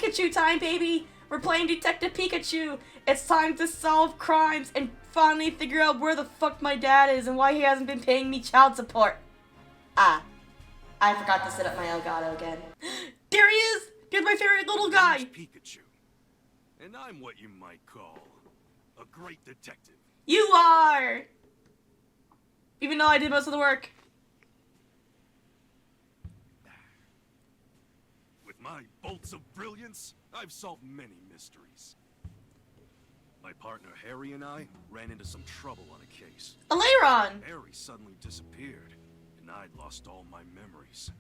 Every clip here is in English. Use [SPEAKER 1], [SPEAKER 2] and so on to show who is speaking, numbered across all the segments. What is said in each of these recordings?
[SPEAKER 1] Pikachu time, baby! We're playing Detective Pikachu! It's time to solve crimes and finally figure out where the fuck my dad is and why he hasn't been paying me child support. Ah, I forgot to set up my Elgato again. There he is! Here's my favorite little guy!
[SPEAKER 2] Pikachu, and I'm what you might call a great detective.
[SPEAKER 1] You are! Even though I did most of the work.
[SPEAKER 2] With my bolts of brilliance, I've solved many mysteries. My partner Harry and I ran into some trouble on a case.
[SPEAKER 1] Alairon!
[SPEAKER 2] Harry suddenly disappeared, and I'd lost all my memories.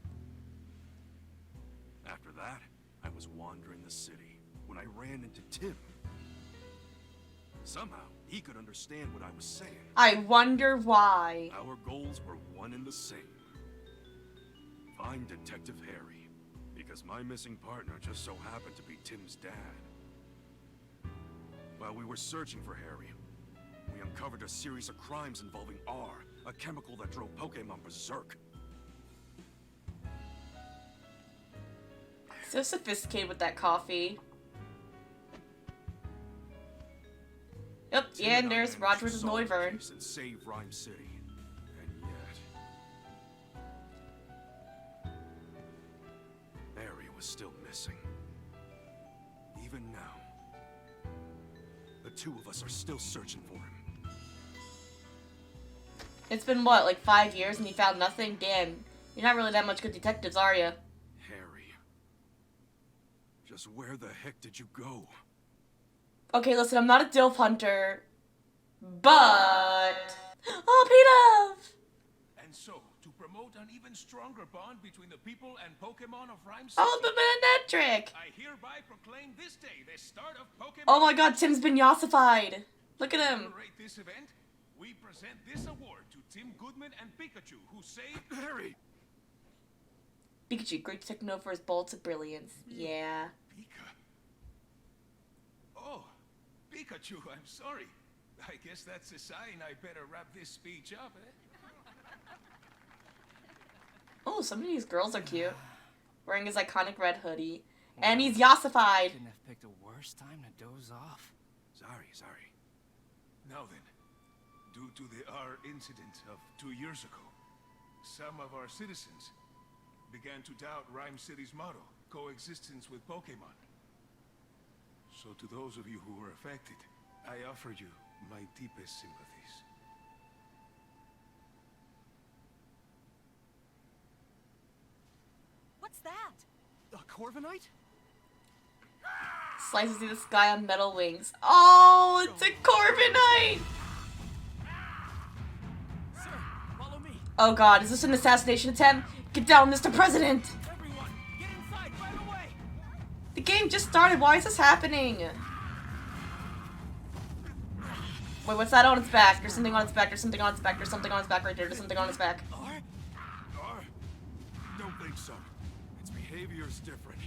[SPEAKER 2] After that, I was wandering the city when I ran into Tim. Somehow, he could understand what I was saying.
[SPEAKER 1] I wonder why.
[SPEAKER 2] Our goals were one and the same. Find Detective Harry, because my missing partner just so happened to be Tim's dad. While we were searching for Harry, we uncovered a series of crimes involving R, a chemical that drove Pokemon berserk.
[SPEAKER 1] So sophisticated with that coffee. Yep, yeah, and there's Roger with Noivern.
[SPEAKER 2] And save Rhyme City. And yet... Harry was still missing. Even now. The two of us are still searching for him.
[SPEAKER 1] It's been what, like 5 years and you found nothing? Damn, you're not really that much good detectives, are you?
[SPEAKER 2] Harry. Just where the heck did you go?
[SPEAKER 1] Okay, listen, I'm not a DILF hunter, but... Oh, P-Dove!
[SPEAKER 3] And so, to promote an even stronger bond between the people and Pokemon of Rhyme City,
[SPEAKER 1] Oh, the Manectric!
[SPEAKER 3] I hereby proclaim this day the start of Pokemon...
[SPEAKER 1] Oh my god, Tim's been yossified. Look at
[SPEAKER 3] To
[SPEAKER 1] him.
[SPEAKER 3] celebrate this event, we present this award to Tim Goodman and Pikachu, who saved...
[SPEAKER 2] Harry!
[SPEAKER 1] Pikachu, great detective known for his bolts of brilliance. Yeah.
[SPEAKER 3] Pika. Oh, Pikachu, I'm sorry. I guess that's a sign I better wrap this speech up, eh?
[SPEAKER 1] Oh, some of these girls are cute. Wearing his iconic red hoodie. And he's yossified.
[SPEAKER 4] Couldn't have picked a worse time to doze off.
[SPEAKER 2] Sorry.
[SPEAKER 3] Now then, due to the R incident of 2 years ago, some of our citizens began to doubt Rhyme City's motto, coexistence with Pokemon. So to those of you who were affected, I offer you my deepest sympathies.
[SPEAKER 5] What's that?
[SPEAKER 4] A Corviknight?
[SPEAKER 1] Slices through the sky on metal wings. Oh, it's a Corviknight!
[SPEAKER 4] Sir, follow me.
[SPEAKER 1] Oh god, is this an assassination attempt? Get down, Mr. President!
[SPEAKER 4] Everyone, get inside right away.
[SPEAKER 1] The game just started, why is this happening? Wait, what's that on its back? There's something on its back, there's something on its back, there's something on its back right there, there's something on its back.
[SPEAKER 2] R? Don't think so. Its behavior is different.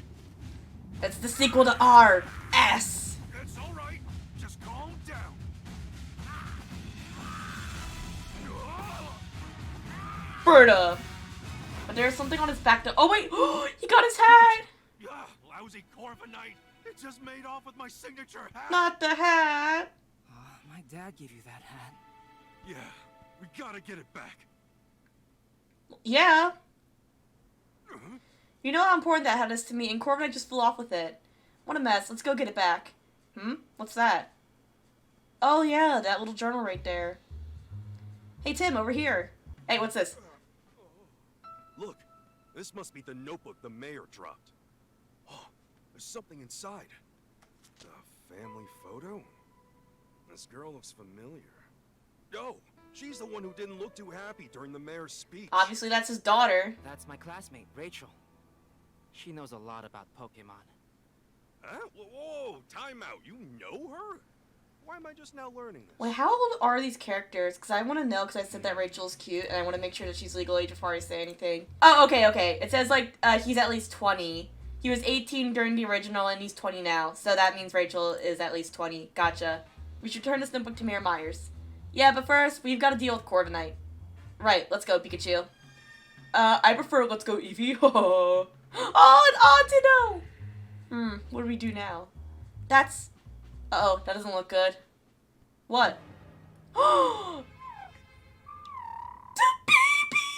[SPEAKER 1] It's the sequel to R. S.
[SPEAKER 2] It's alright. Just calm down.
[SPEAKER 1] Berta. But there's something on his back to- Oh wait! He got his hat!
[SPEAKER 2] Ah, lousy Corviknight. It just made off with my signature hat.
[SPEAKER 1] Not the hat!
[SPEAKER 4] My dad gave you that hat.
[SPEAKER 2] Yeah, we gotta get it back.
[SPEAKER 1] Yeah. You know how important that hat is to me, and Corviknight just flew off with it. What a mess. Let's go get it back. What's that? Oh yeah, that little journal right there. Hey Tim, over here. Hey, what's this?
[SPEAKER 2] Look, this must be the notebook the mayor dropped. Oh, there's something inside. A family photo? This girl looks familiar. Oh, she's the one who didn't look too happy during the mayor's speech.
[SPEAKER 1] Obviously that's his daughter.
[SPEAKER 4] That's my classmate, Rachel. She knows a lot about Pokemon.
[SPEAKER 2] Huh? Whoa, time out. You know her? Why am I just now learning this?
[SPEAKER 1] Wait, how old are these characters? Because I want to know, because I said that Rachel's cute, and I want to make sure that she's legal age before I say anything. Oh, okay. It says, like, he's at least 20. He was 18 during the original, and he's 20 now. So that means Rachel is at least 20. Gotcha. We should turn this notebook to Mayor Myers. Yeah, but first, we've got to deal with Corviknight. Right, let's go, Pikachu. I prefer let's go Eevee. Oh, an Antino! What do we do now? That's... Uh-oh, that doesn't look good. What? The baby!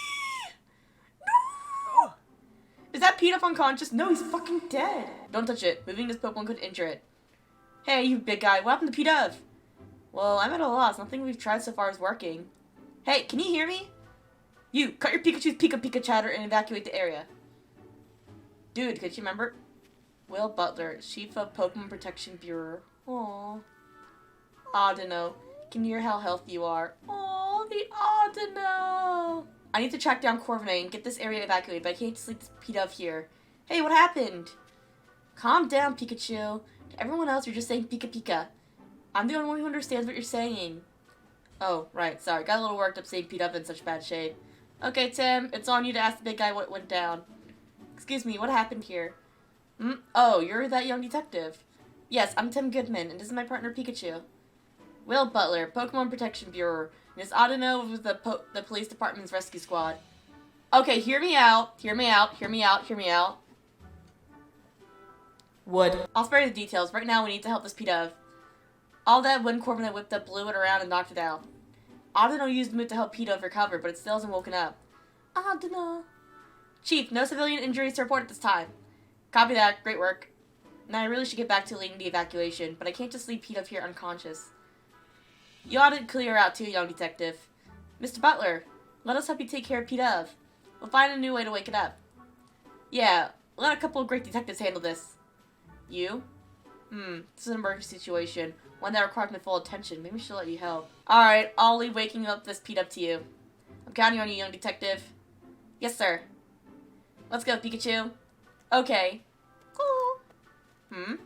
[SPEAKER 1] No! Is that Pete unconscious? No, he's fucking dead. Don't touch it. Moving this Pokemon could injure it. Hey, you big guy. What happened to P-Dove? Well, I'm at a loss. Nothing we've tried so far is working. Hey, can you hear me? You, cut your Pikachu's Pika chatter and evacuate the area. Dude, could you remember? Will Butler, Chief of Pokemon Protection Bureau. Aww. Audino. Can you hear how healthy you are? Aww, the Audino. I need to track down Corviknight and get this area evacuated, but I can't just leave this P-Dove here. Hey, what happened? Calm down, Pikachu. To everyone else, you're just saying Pika. I'm the only one who understands what you're saying. Oh, right, sorry. Got a little worked up saying P-Dove in such bad shape. Okay, Tim, it's on you to ask the big guy what went down. Excuse me, what happened here? Oh, you're that young detective. Yes, I'm Tim Goodman, and this is my partner Pikachu. Will Butler, Pokemon Protection Bureau, and this Audino was the police department's rescue squad. Okay, hear me out. Wood. I'll spare you the details. Right now, we need to help this P-Dove. All that when Corviknight whipped up, blew it around, and knocked it out. Audino used the move to help P-Dove recover, but it still hasn't woken up. Audino. Chief, no civilian injuries to report at this time. Copy that. Great work. Now I really should get back to leading the evacuation, but I can't just leave P-Dove here unconscious. You ought to clear out too, young detective. Mr. Butler, let us help you take care of P-Dove. We'll find a new way to wake it up. Yeah, let a couple of great detectives handle this. You? This is an emergency situation. One that requires my full attention. Maybe we should let you help. Alright, I'll leave waking up this P-Dove to you. I'm counting on you, young detective. Yes, sir. Let's go, Pikachu. Okay. Cool.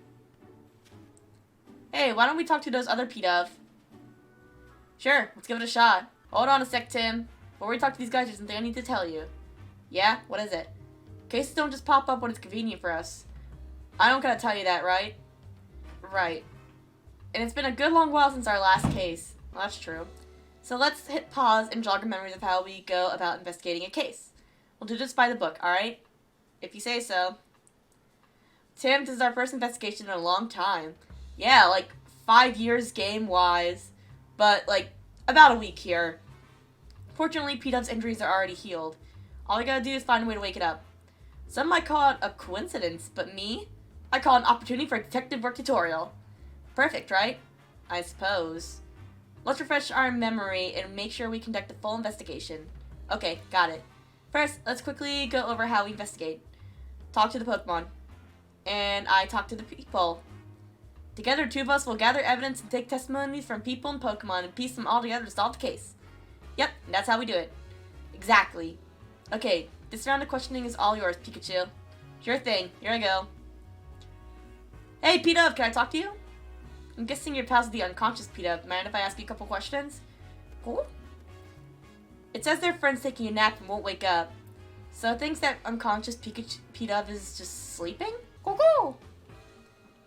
[SPEAKER 1] Hey, why don't we talk to those other P-Dove? Sure, let's give it a shot. Hold on a sec, Tim. Before we talk to these guys, there's something I need to tell you. Yeah? What is it? Cases don't just pop up when it's convenient for us. I don't gotta tell you that, right? Right. And it's been a good long while since our last case. Well, that's true. So let's hit pause and jog our memories of how we go about investigating a case. We'll do this by the book, alright? If you say so. Tim, this is our first investigation in a long time. Yeah, like 5 years game-wise. But, like, about a week here. Fortunately, P-Dove's injuries are already healed. All we gotta do is find a way to wake it up. Some might call it a coincidence, but me? I call it an opportunity for a detective work tutorial. Perfect, right? I suppose. Let's refresh our memory and make sure we conduct a full investigation. Okay, got it. First, let's quickly go over how we investigate. Talk to the Pokemon. And I talk to the people. Together, two of us will gather evidence and take testimonies from people and Pokemon and piece them all together to solve the case. Yep, that's how we do it. Exactly. Okay, this round of questioning is all yours, Pikachu. Sure thing. Here I go. Hey, P-Dove, can I talk to you? I'm guessing you're pals with the unconscious P-Dove. Mind if I ask you a couple questions? Cool. It says their friend's taking a nap and won't wake up. So it thinks that unconscious P-Dove is just sleeping? Cool.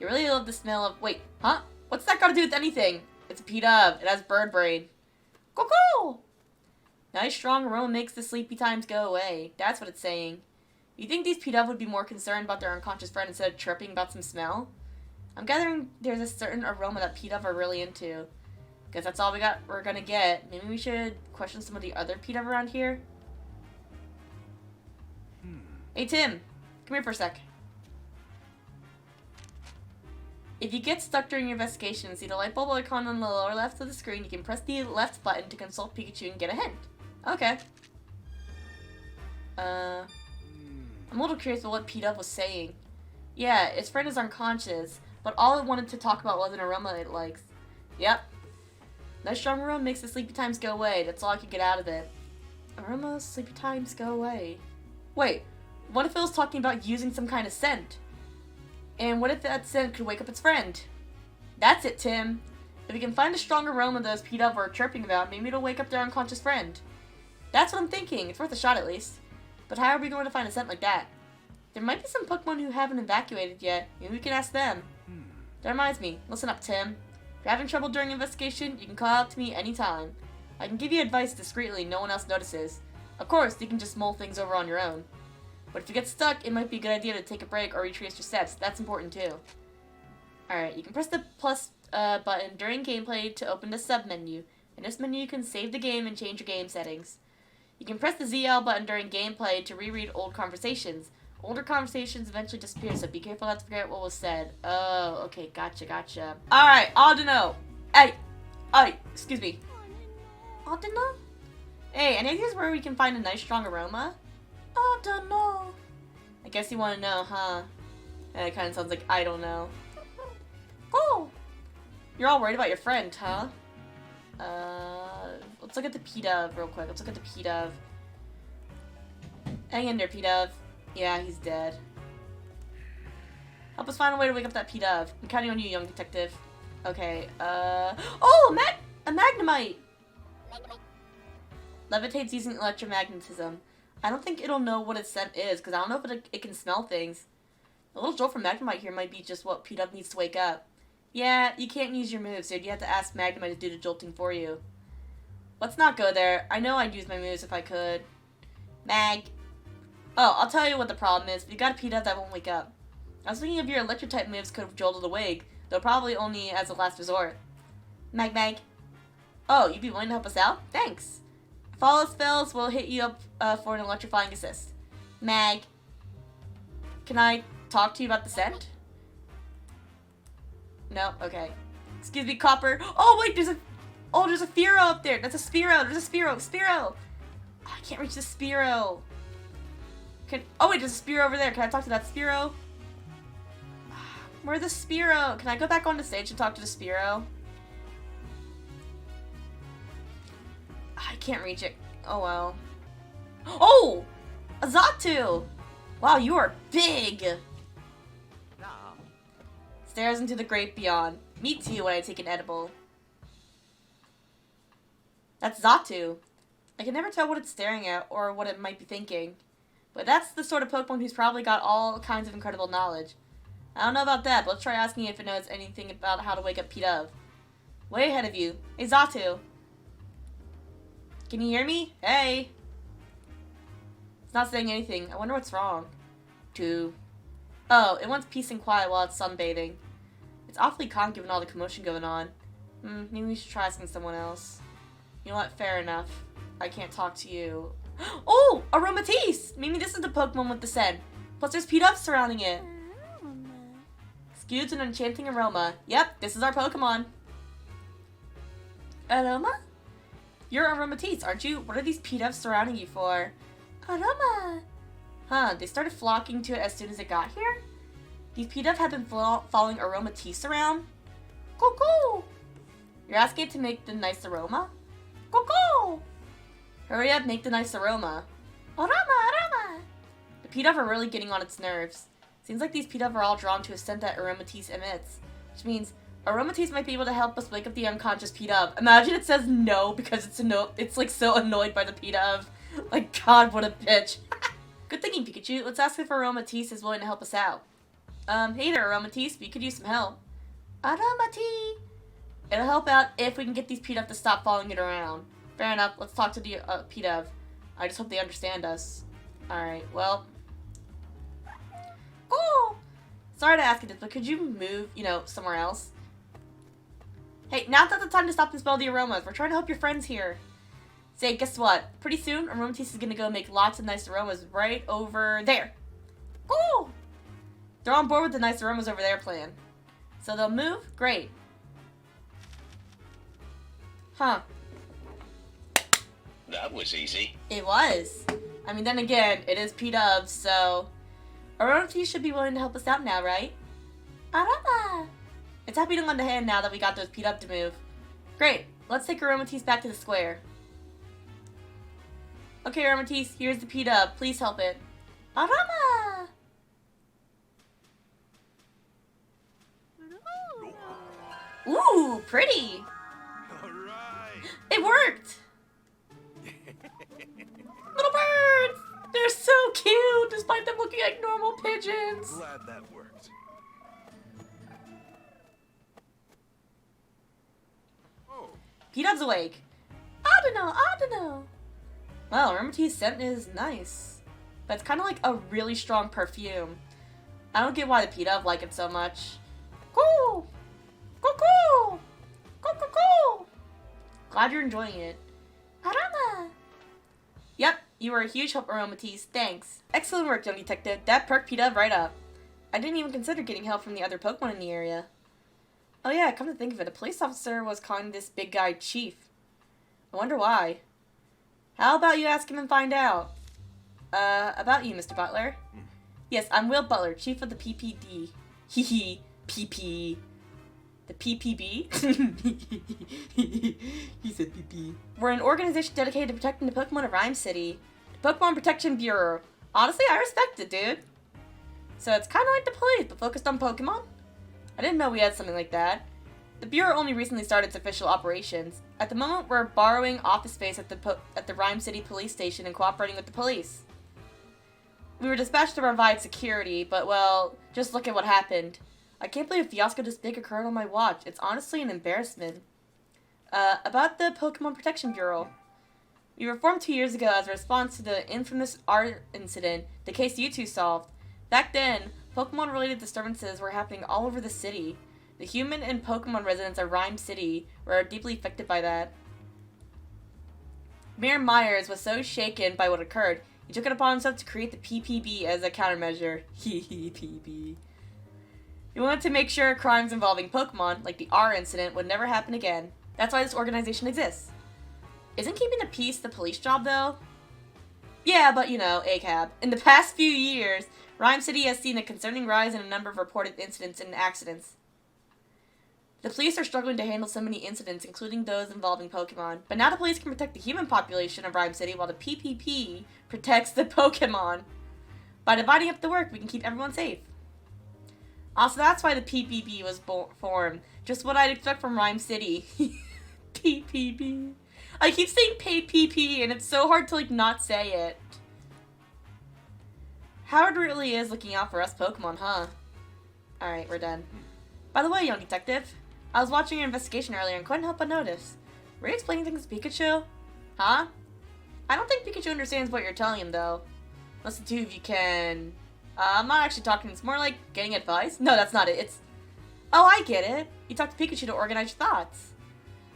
[SPEAKER 1] You really love the smell of... Wait, huh? What's that got to do with anything? It's a P-Dove. It has bird brain. Cool. Nice strong aroma makes the sleepy times go away. That's what it's saying. You think these P-Dove would be more concerned about their unconscious friend instead of chirping about some smell? I'm gathering there's a certain aroma that P-Dove are really into. Guess that's all we're gonna get. Maybe we should question some of the other P-Dove around here? Hey, Tim. Come here for a sec. If you get stuck during your investigation, see the light bulb icon on the lower left of the screen, you can press the left button to consult Pikachu and get a hint. Okay. I'm a little curious about what P-Dove was saying. Yeah, its friend is unconscious, but all it wanted to talk about was an aroma it likes. Yep. Nice strong aroma makes the sleepy times go away. That's all I could get out of it. Aroma, sleepy times go away. Wait, what if it was talking about using some kind of scent? And what if that scent could wake up its friend? That's it, Tim. If we can find a strong aroma those P-Dove are chirping about, maybe it'll wake up their unconscious friend. That's what I'm thinking. It's worth a shot at least. But how are we going to find a scent like that? There might be some Pokemon who haven't evacuated yet. Maybe we can ask them. That reminds me. Listen up, Tim. If you're having trouble during an investigation, you can call out to me anytime. I can give you advice discreetly no one else notices. Of course, you can just mull things over on your own. But if you get stuck, it might be a good idea to take a break or retrace your steps. That's important too. Alright, you can press the plus button during gameplay to open the sub-menu. In this menu, you can save the game and change your game settings. You can press the ZL button during gameplay to reread old conversations. Older conversations eventually disappear, so be careful not to forget what was said. Oh, okay, gotcha. Alright, Audino! Hey! Excuse me. Audino? Hey, any ideas where we can find a nice strong aroma? Audino! I guess you want to know, huh? It kind of sounds like I don't know. Oh! You're all worried about your friend, huh? Let's look at the P-Dove real quick. Let's look at the P-Dove. Hang in there, P-Dove. Yeah, he's dead. Help us find a way to wake up that P-Dove. I'm counting on you, young detective. Okay, oh, a Magnemite! Levitates using electromagnetism. I don't think it'll know what its scent is, because I don't know if it can smell things. A little jolt from Magnemite here might be just what P-Dove needs to wake up. Yeah, you can't use your moves, dude. You have to ask Magnemite to do the jolting for you. Let's not go there. I know I'd use my moves if I could. Mag. Oh, I'll tell you what the problem is. You got a P-Dove that won't wake up. I was thinking if your electric-type moves could have jolted awake, though probably only as a last resort. Mag. Oh, you'd be willing to help us out? Thanks. If all else fails, we'll hit you up for an electrifying assist. Mag. Can I talk to you about the scent? No? Okay. Excuse me, Copper. Oh, wait, there's a Fearow up there. That's a Spearow. There's a Spearow. Oh, I can't reach the Spearow. Oh, wait, there's a Spearow over there. Can I talk to that Spearow? Where's the Spearow? Can I go back on the stage and talk to the Spearow? I can't reach it. Oh, well. Oh! A Xatu! Wow, you are big! Stares into the great beyond. Me too when I take an edible. That's Xatu. I can never tell what it's staring at or what it might be thinking. But that's the sort of Pokemon who's probably got all kinds of incredible knowledge. I don't know about that, but let's try asking if it knows anything about how to wake up P-Dove. Way ahead of you. Hey, Xatu. Can you hear me? Hey. It's not saying anything. I wonder what's wrong. Oh, it wants peace and quiet while it's sunbathing. It's awfully calm given all the commotion going on. Maybe we should try asking someone else. You know what? Fair enough. I can't talk to you. Oh! Aromatisse! Maybe this is the Pokemon with the scent. Plus there's P-Dove surrounding it. Exudes an enchanting aroma. Yep, this is our Pokemon. Aroma? You're Aromatisse, aren't you? What are these P-Doves surrounding you for? Aroma! Huh, they started flocking to it as soon as it got here? These P-Dove have been following Aromatisse around? Cuckoo! You're asking it to make the nice aroma? Cuckoo! Hurry up, make the nice aroma. Aroma! The P-Dove are really getting on its nerves. Seems like these P-Dove are all drawn to a scent that Aromatisse emits. Which means Aromatisse might be able to help us wake up the unconscious P-Dove. Imagine it says no because it's like so annoyed by the P-Dove. Like, God, what a bitch. Good thinking, Pikachu. Let's ask if Aromatisse is willing to help us out. Hey there, Aromatisse. We could use some help. Aromatisse! It'll help out if we can get these P-Dove to stop following it around. Fair enough. Let's talk to the P-Dove. I just hope they understand us. Alright, well. Oh! Sorry to ask you this, but could you move, somewhere else? Hey, now's not the time to stop and smell the aromas. We're trying to help your friends here. Say, guess what? Pretty soon, Aromatisse is gonna go make lots of nice aromas right over there. Oh! They're on board with the nice aromas over there plan. So they'll move? Great. Huh.
[SPEAKER 5] That was easy.
[SPEAKER 1] It was. I mean, then again, it is P-Dove, so Aromatisse should be willing to help us out now, right? Aroma! It's happy to lend a hand now that we got those P-Dove to move. Great. Let's take Aromatisse back to the square. Okay, Aromatisse, here's the P-Dove. Please help it. Aroma! Ooh, pretty!
[SPEAKER 2] Alright!
[SPEAKER 1] It worked! Little birds! They're so cute, despite them looking like normal pigeons.
[SPEAKER 2] Glad that worked. Oh.
[SPEAKER 1] P-Dove's awake. I don't know. Well, Aromatisse's scent is nice. but it's kind of like a really strong perfume. I don't get why the PETA like it so much. Cool! Cool, cool! Cool, cool, cool! Glad you're enjoying it. Aroma! Yep, you were a huge help, Aromatisse. Thanks. Excellent work, young detective. That perked PETA right up. I didn't even consider getting help from the other Pokemon in the area. Oh yeah, come to think of it, a police officer was calling this big guy Chief. I wonder why. How about you ask him and find out? About you, Mr. Butler. Yes, I'm Will Butler, Chief of the PPD. Hee PP. The PPB? He said PP. We're an organization dedicated to protecting the Pokemon of Rhyme City. The Pokemon Protection Bureau. Honestly, I respect it, dude. So it's kind of like the police, but focused on Pokemon? I didn't know we had something like that. The Bureau only recently started its official operations. At the moment, we're borrowing office space at the Rhyme City Police Station and cooperating with the police. We were dispatched to provide security, but well, just look at what happened. I can't believe a fiasco this big occurred on my watch. It's honestly an embarrassment. About the Pokemon Protection Bureau. We were formed 2 years ago as a response to the infamous art incident, the case you two solved. Back then, Pokemon-related disturbances were happening all over the city. The human and Pokemon residents of Rhyme City were deeply affected by that. Mayor Myers was so shaken by what occurred, he took it upon himself to create the PPB as a countermeasure. PPB. He wanted to make sure crimes involving Pokemon, like the R incident, would never happen again. That's why this organization exists. Isn't keeping the peace the police job, though? Yeah, but you know, ACAB. In the past few years, Rhyme City has seen a concerning rise in a number of reported incidents and accidents. The police are struggling to handle so many incidents, including those involving Pokemon. But now the police can protect the human population of Rhyme City while the PPP protects the Pokemon. By dividing up the work, we can keep everyone safe. Also, that's why the PPP was formed. Just what I'd expect from Rhyme City. PPP. I keep saying PPP, and it's so hard to, not say it. Howard really is looking out for us Pokemon, huh? Alright, we're done. By the way, young detective, I was watching your investigation earlier and couldn't help but notice. Were you explaining things to Pikachu? Huh? I don't think Pikachu understands what you're telling him, though. Unless the two of you can... I'm not actually talking, it's more like getting advice. No, that's not it, it's... Oh, I get it. You talk to Pikachu to organize your thoughts.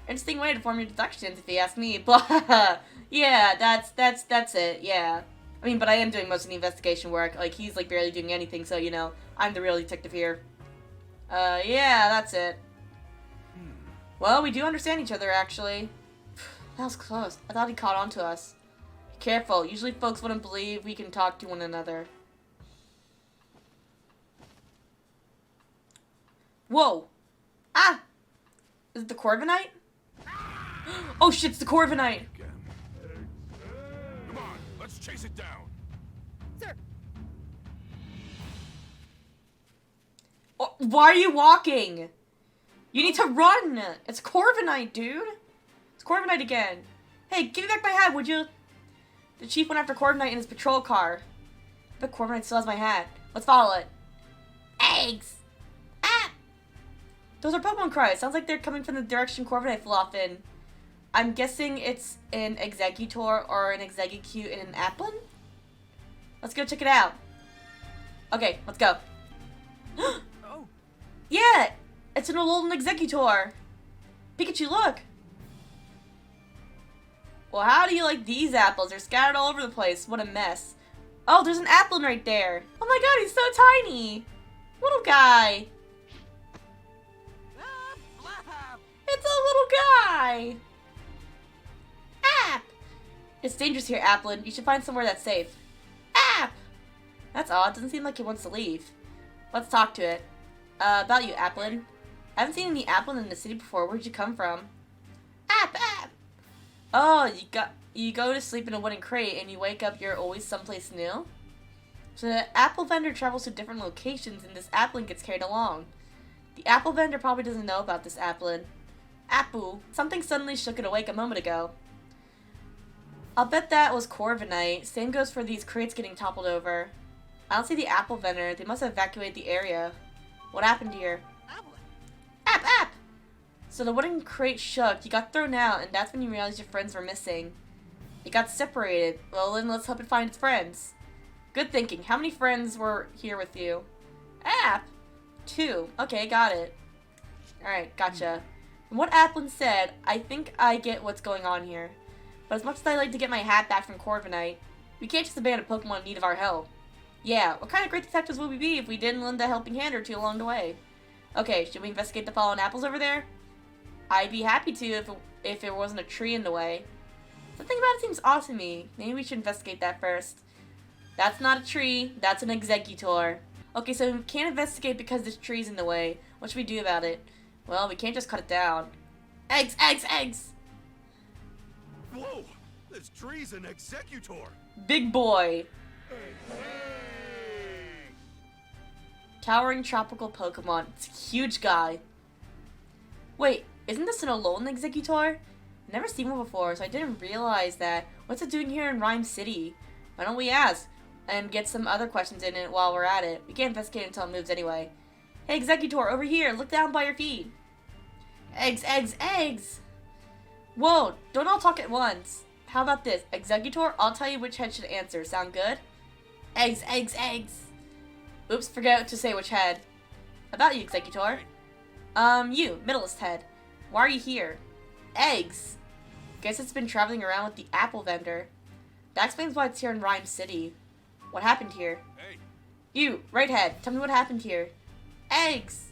[SPEAKER 1] Interesting way to form your deductions, if you ask me. Blah. Yeah, that's it, yeah. I mean, but I am doing most of the investigation work. He's, barely doing anything, so, I'm the real detective here. Yeah, that's it. Well, we do understand each other, actually. That was close. I thought he caught on to us. Be careful. Usually folks wouldn't believe we can talk to one another. Whoa! Ah! Is it the Corviknight? Oh shit, it's the Corviknight!
[SPEAKER 2] Come on, let's chase it down.
[SPEAKER 5] Sir.
[SPEAKER 1] Oh, why are you walking? You need to run! It's Corviknight, dude! It's Corviknight again. Hey, give me back my hat, would you? The chief went after Corviknight in his patrol car. But Corviknight still has my hat. Let's follow it. Eggs! Ah! Those are Pokemon cries. Sounds like they're coming from the direction Corviknight flew off in. I'm guessing it's an Exeggutor or an Exeggcute and an Applin? Let's go check it out. Okay, let's go.
[SPEAKER 5] Oh.
[SPEAKER 1] Yeah! It's an Alolan Exeggutor! Pikachu, look! Well, how do you like these apples? They're scattered all over the place. What a mess. Oh, there's an Applin right there. Oh my god, he's so tiny! Little guy. It's a little guy! App! It's dangerous here, Applin. You should find somewhere that's safe. App! That's odd. Doesn't seem like it wants to leave. Let's talk to it. About you, Applin. I haven't seen any Applin in the city before. Where'd you come from? App! Oh, you go to sleep in a wooden crate and you wake up you're always someplace new? So the apple vendor travels to different locations and this Applin gets carried along. The apple vendor probably doesn't know about this Applin. Apple. Something suddenly shook it awake a moment ago. I'll bet that was Corviknight. Same goes for these crates getting toppled over. I don't see the apple vendor. They must have evacuated the area. What happened here? App! So the wooden crate shook, you got thrown out, and that's when you realized your friends were missing. It got separated. Well, then let's help it find its friends. Good thinking. How many friends were here with you? App? 2. Okay, got it. Alright, gotcha. From what Applin said, I think I get what's going on here. But as much as I'd like to get my hat back from Corviknight, we can't just abandon a Pokemon in need of our help. Yeah, what kind of great detectives would we be if we didn't lend a helping hand or two along the way? Okay, should we investigate the fallen apples over there? I'd be happy to if there wasn't a tree in the way. Something about it seems odd to me. Maybe we should investigate that first. That's not a tree, that's an Exeggutor. Okay, so we can't investigate because this tree's in the way. What should we do about it? Well, we can't just cut it down. Eggs, eggs, eggs!
[SPEAKER 2] Whoa! This tree's an Exeggutor!
[SPEAKER 1] Big boy. Towering tropical Pokemon. It's a huge guy. Wait, isn't this an Alolan Exeggutor? I've never seen one before, so I didn't realize that. What's it doing here in Rhyme City? Why don't we ask? And get some other questions in it while we're at it. We can't investigate until it moves anyway. Hey, Exeggutor, over here. Look down by your feet. Eggs, eggs, eggs! Whoa, don't all talk at once. How about this? Exeggutor, I'll tell you which head should answer. Sound good? Eggs, eggs, eggs! Oops, forgot to say which head. About you, Exeggutor. You, middleest head. Why are you here? Eggs! Guess it's been traveling around with the apple vendor. That explains why it's here in Rhyme City. What happened here?
[SPEAKER 2] Hey!
[SPEAKER 1] You, right head, tell me what happened here. Eggs!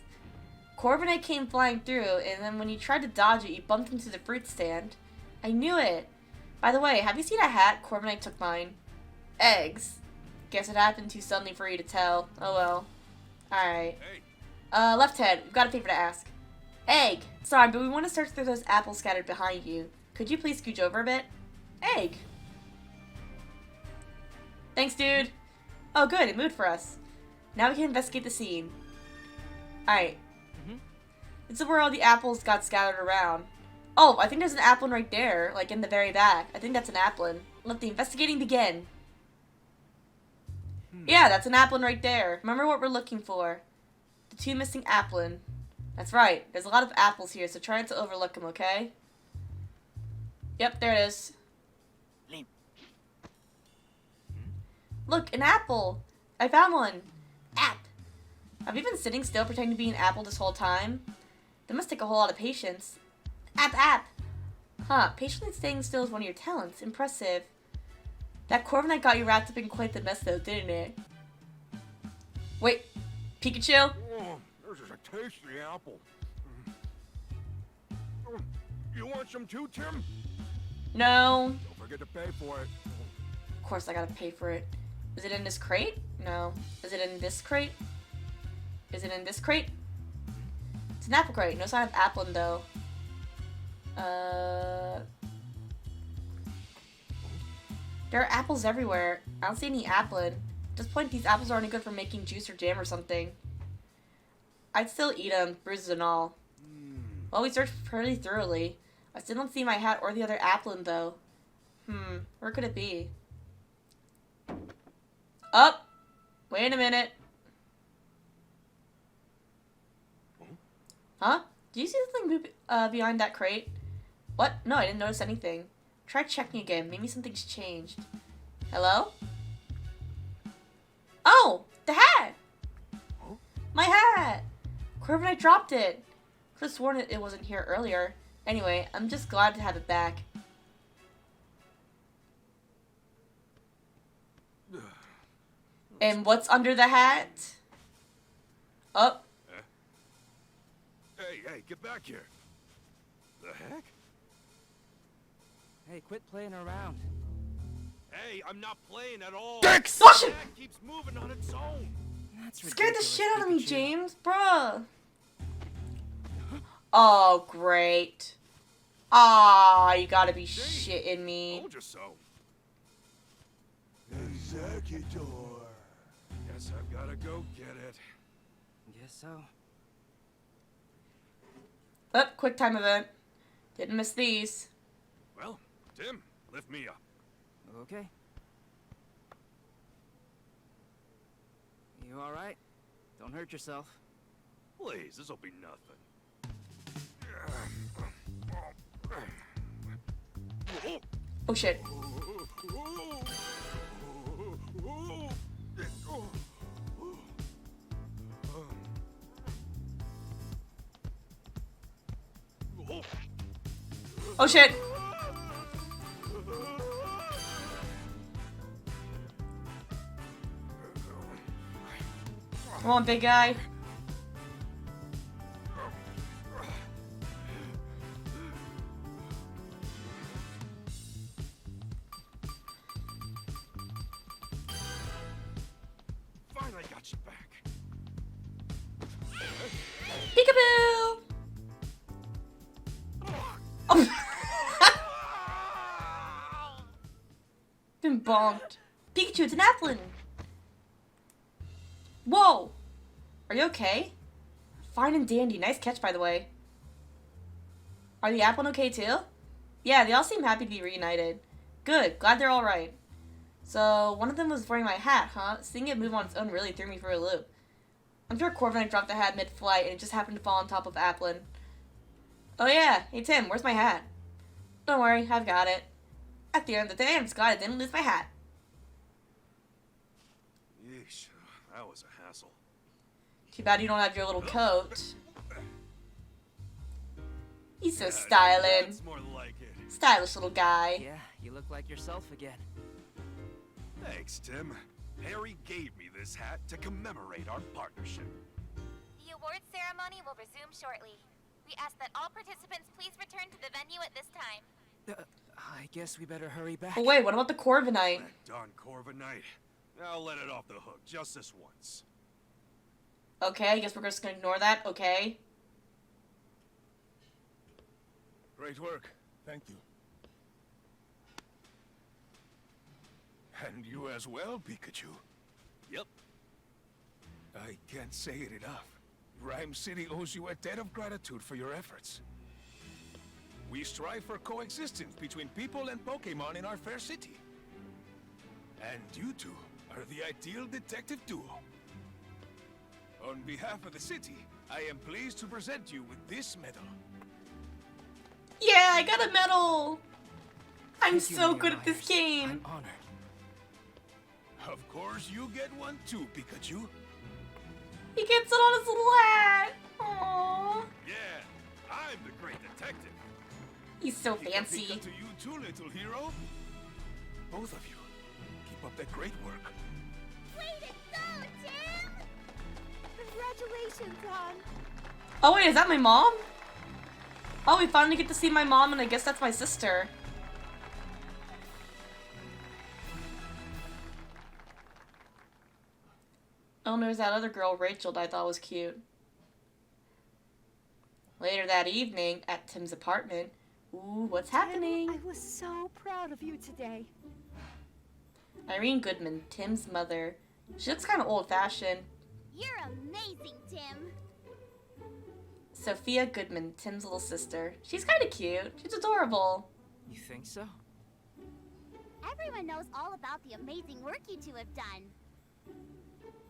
[SPEAKER 1] Corviknight came flying through, and then when you tried to dodge it, you bumped into the fruit stand. I knew it! By the way, have you seen a hat? Corviknight took mine. Eggs. Guess it happened too suddenly for you to tell. Oh well. Alright.
[SPEAKER 2] Hey!
[SPEAKER 1] Left head, we've got a favor to ask. Egg! Sorry, but we want to search through those apples scattered behind you. Could you please scooch over a bit? Egg! Thanks, dude! Oh, good, it moved for us. Now we can investigate the scene. Alright. This is where all the apples got scattered around. Oh, I think there's an Applin right there, like in the very back. I think that's an Applin. Let the investigating begin. Yeah, that's an Applin right there. Remember what we're looking for. The 2 missing Applin. That's right. There's a lot of apples here, so try not to overlook them, okay? Yep, there it is. Look, an apple! I found one! App! Have you been sitting still pretending to be an apple this whole time? That must take a whole lot of patience. App! Huh, patiently staying still is one of your talents. Impressive. That Corviknight got you wrapped up in quite the mess though, didn't it? Wait, Pikachu?
[SPEAKER 2] Oh, this is a tasty apple. You want some too, Tim?
[SPEAKER 1] No.
[SPEAKER 2] Don't forget to pay for it.
[SPEAKER 1] Of course I gotta pay for it. Is it in this crate? No. Is it in this crate? Is it in this crate? It's an apple crate. No sign of Applin though. There are apples everywhere. I don't see any Applin. At this point, these apples aren't good for making juice or jam or something. I'd still eat them, bruises and all. Well, we searched pretty thoroughly. I still don't see my hat or the other Applin though. Where could it be? Oh! Wait a minute. Huh? Do you see something behind that crate? What? No, I didn't notice anything. Try checking again. Maybe something's changed. Hello? Oh! The hat!
[SPEAKER 2] Huh?
[SPEAKER 1] My hat! Corviknight dropped it. Could have sworn it wasn't here earlier. Anyway, I'm just glad to have it back. And what's under the hat? Oh.
[SPEAKER 2] Hey, get back here. The heck?
[SPEAKER 4] Hey, quit playing around.
[SPEAKER 2] Hey, I'm not playing at all.
[SPEAKER 1] Dicks!
[SPEAKER 2] The heck keeps moving on its own.
[SPEAKER 4] That's
[SPEAKER 1] Scared the
[SPEAKER 4] ridiculous,
[SPEAKER 1] shit out of me,
[SPEAKER 4] Pikachu.
[SPEAKER 1] James. Bruh. Oh, great. Ah, you gotta be shitting me.
[SPEAKER 2] Told you so.
[SPEAKER 3] Exeggutor.
[SPEAKER 2] Guess I've gotta go get it.
[SPEAKER 4] Guess so.
[SPEAKER 1] Oh, quick time event. Didn't miss these.
[SPEAKER 2] Well, Tim, lift me up.
[SPEAKER 4] Okay. You alright? Don't hurt yourself.
[SPEAKER 2] Please, this'll be nothing.
[SPEAKER 1] Oh shit. Oh shit! Come on, big guy.
[SPEAKER 2] Fine, I got you back.
[SPEAKER 1] Peekaboo! Oh. Been bonked. Pikachu, it's an Applin! Whoa! Are you okay? Fine and dandy. Nice catch, by the way. Are the Applin okay, too? Yeah, they all seem happy to be reunited. Good. Glad they're alright. So, one of them was wearing my hat, huh? Seeing it move on its own really threw me for a loop. I'm sure Corviknight dropped the hat mid-flight, and it just happened to fall on top of Applin. Oh yeah, hey Tim, where's my hat? Don't worry, I've got it. At the end of the day, I'm just glad I didn't lose my hat.
[SPEAKER 2] Yeesh, that was a hassle.
[SPEAKER 1] Too bad you don't have your little coat. He's so styling.
[SPEAKER 2] That's more like it.
[SPEAKER 1] Stylish little guy.
[SPEAKER 4] Yeah, you look like yourself again.
[SPEAKER 2] Thanks, Tim. Harry gave me this hat to commemorate our partnership.
[SPEAKER 5] The awards ceremony will resume shortly. We ask that all participants please return to the venue at this time.
[SPEAKER 4] I guess we better hurry back.
[SPEAKER 1] But wait, what about the Corviknight?
[SPEAKER 2] That darn Corviknight. I'll let it off the hook just this once.
[SPEAKER 1] Okay, I guess we're just gonna ignore that. Okay.
[SPEAKER 3] Great work. Thank you. And you as well, Pikachu.
[SPEAKER 2] Yep.
[SPEAKER 3] I can't say it enough. Rhyme City owes you a debt of gratitude for your efforts. We strive for coexistence between people and Pokemon in our fair city. And you two are the ideal detective duo. On behalf of the city, I am pleased to present you with this medal.
[SPEAKER 1] Yeah, I got a medal! I'm
[SPEAKER 4] Thank you,
[SPEAKER 1] so
[SPEAKER 4] Mayor
[SPEAKER 1] good at this
[SPEAKER 4] Myers.
[SPEAKER 1] game.
[SPEAKER 4] I'm honored.
[SPEAKER 3] Of course, you get one too, Pikachu.
[SPEAKER 1] He gets it on his little hat. Aww.
[SPEAKER 2] Yeah, I'm the great detective.
[SPEAKER 1] He's so
[SPEAKER 3] Keep
[SPEAKER 1] fancy.
[SPEAKER 3] up to you too, little hero. Both of you, keep up that great work.
[SPEAKER 5] Way to go, Tim! Congratulations, hon.
[SPEAKER 1] Oh wait, is that my mom? Oh, we finally get to see my mom, and I guess that's my sister. Oh, and there's that other girl, Rachel, that I thought was cute. Later that evening, at Tim's apartment. Ooh, what's happening?
[SPEAKER 6] I was so proud of you today.
[SPEAKER 1] Irene Goodman, Tim's mother. She looks kind of old-fashioned.
[SPEAKER 5] You're amazing, Tim.
[SPEAKER 1] Sophia Goodman, Tim's little sister. She's kind of cute. She's adorable.
[SPEAKER 4] You think so?
[SPEAKER 5] Everyone knows all about the amazing work you two have done.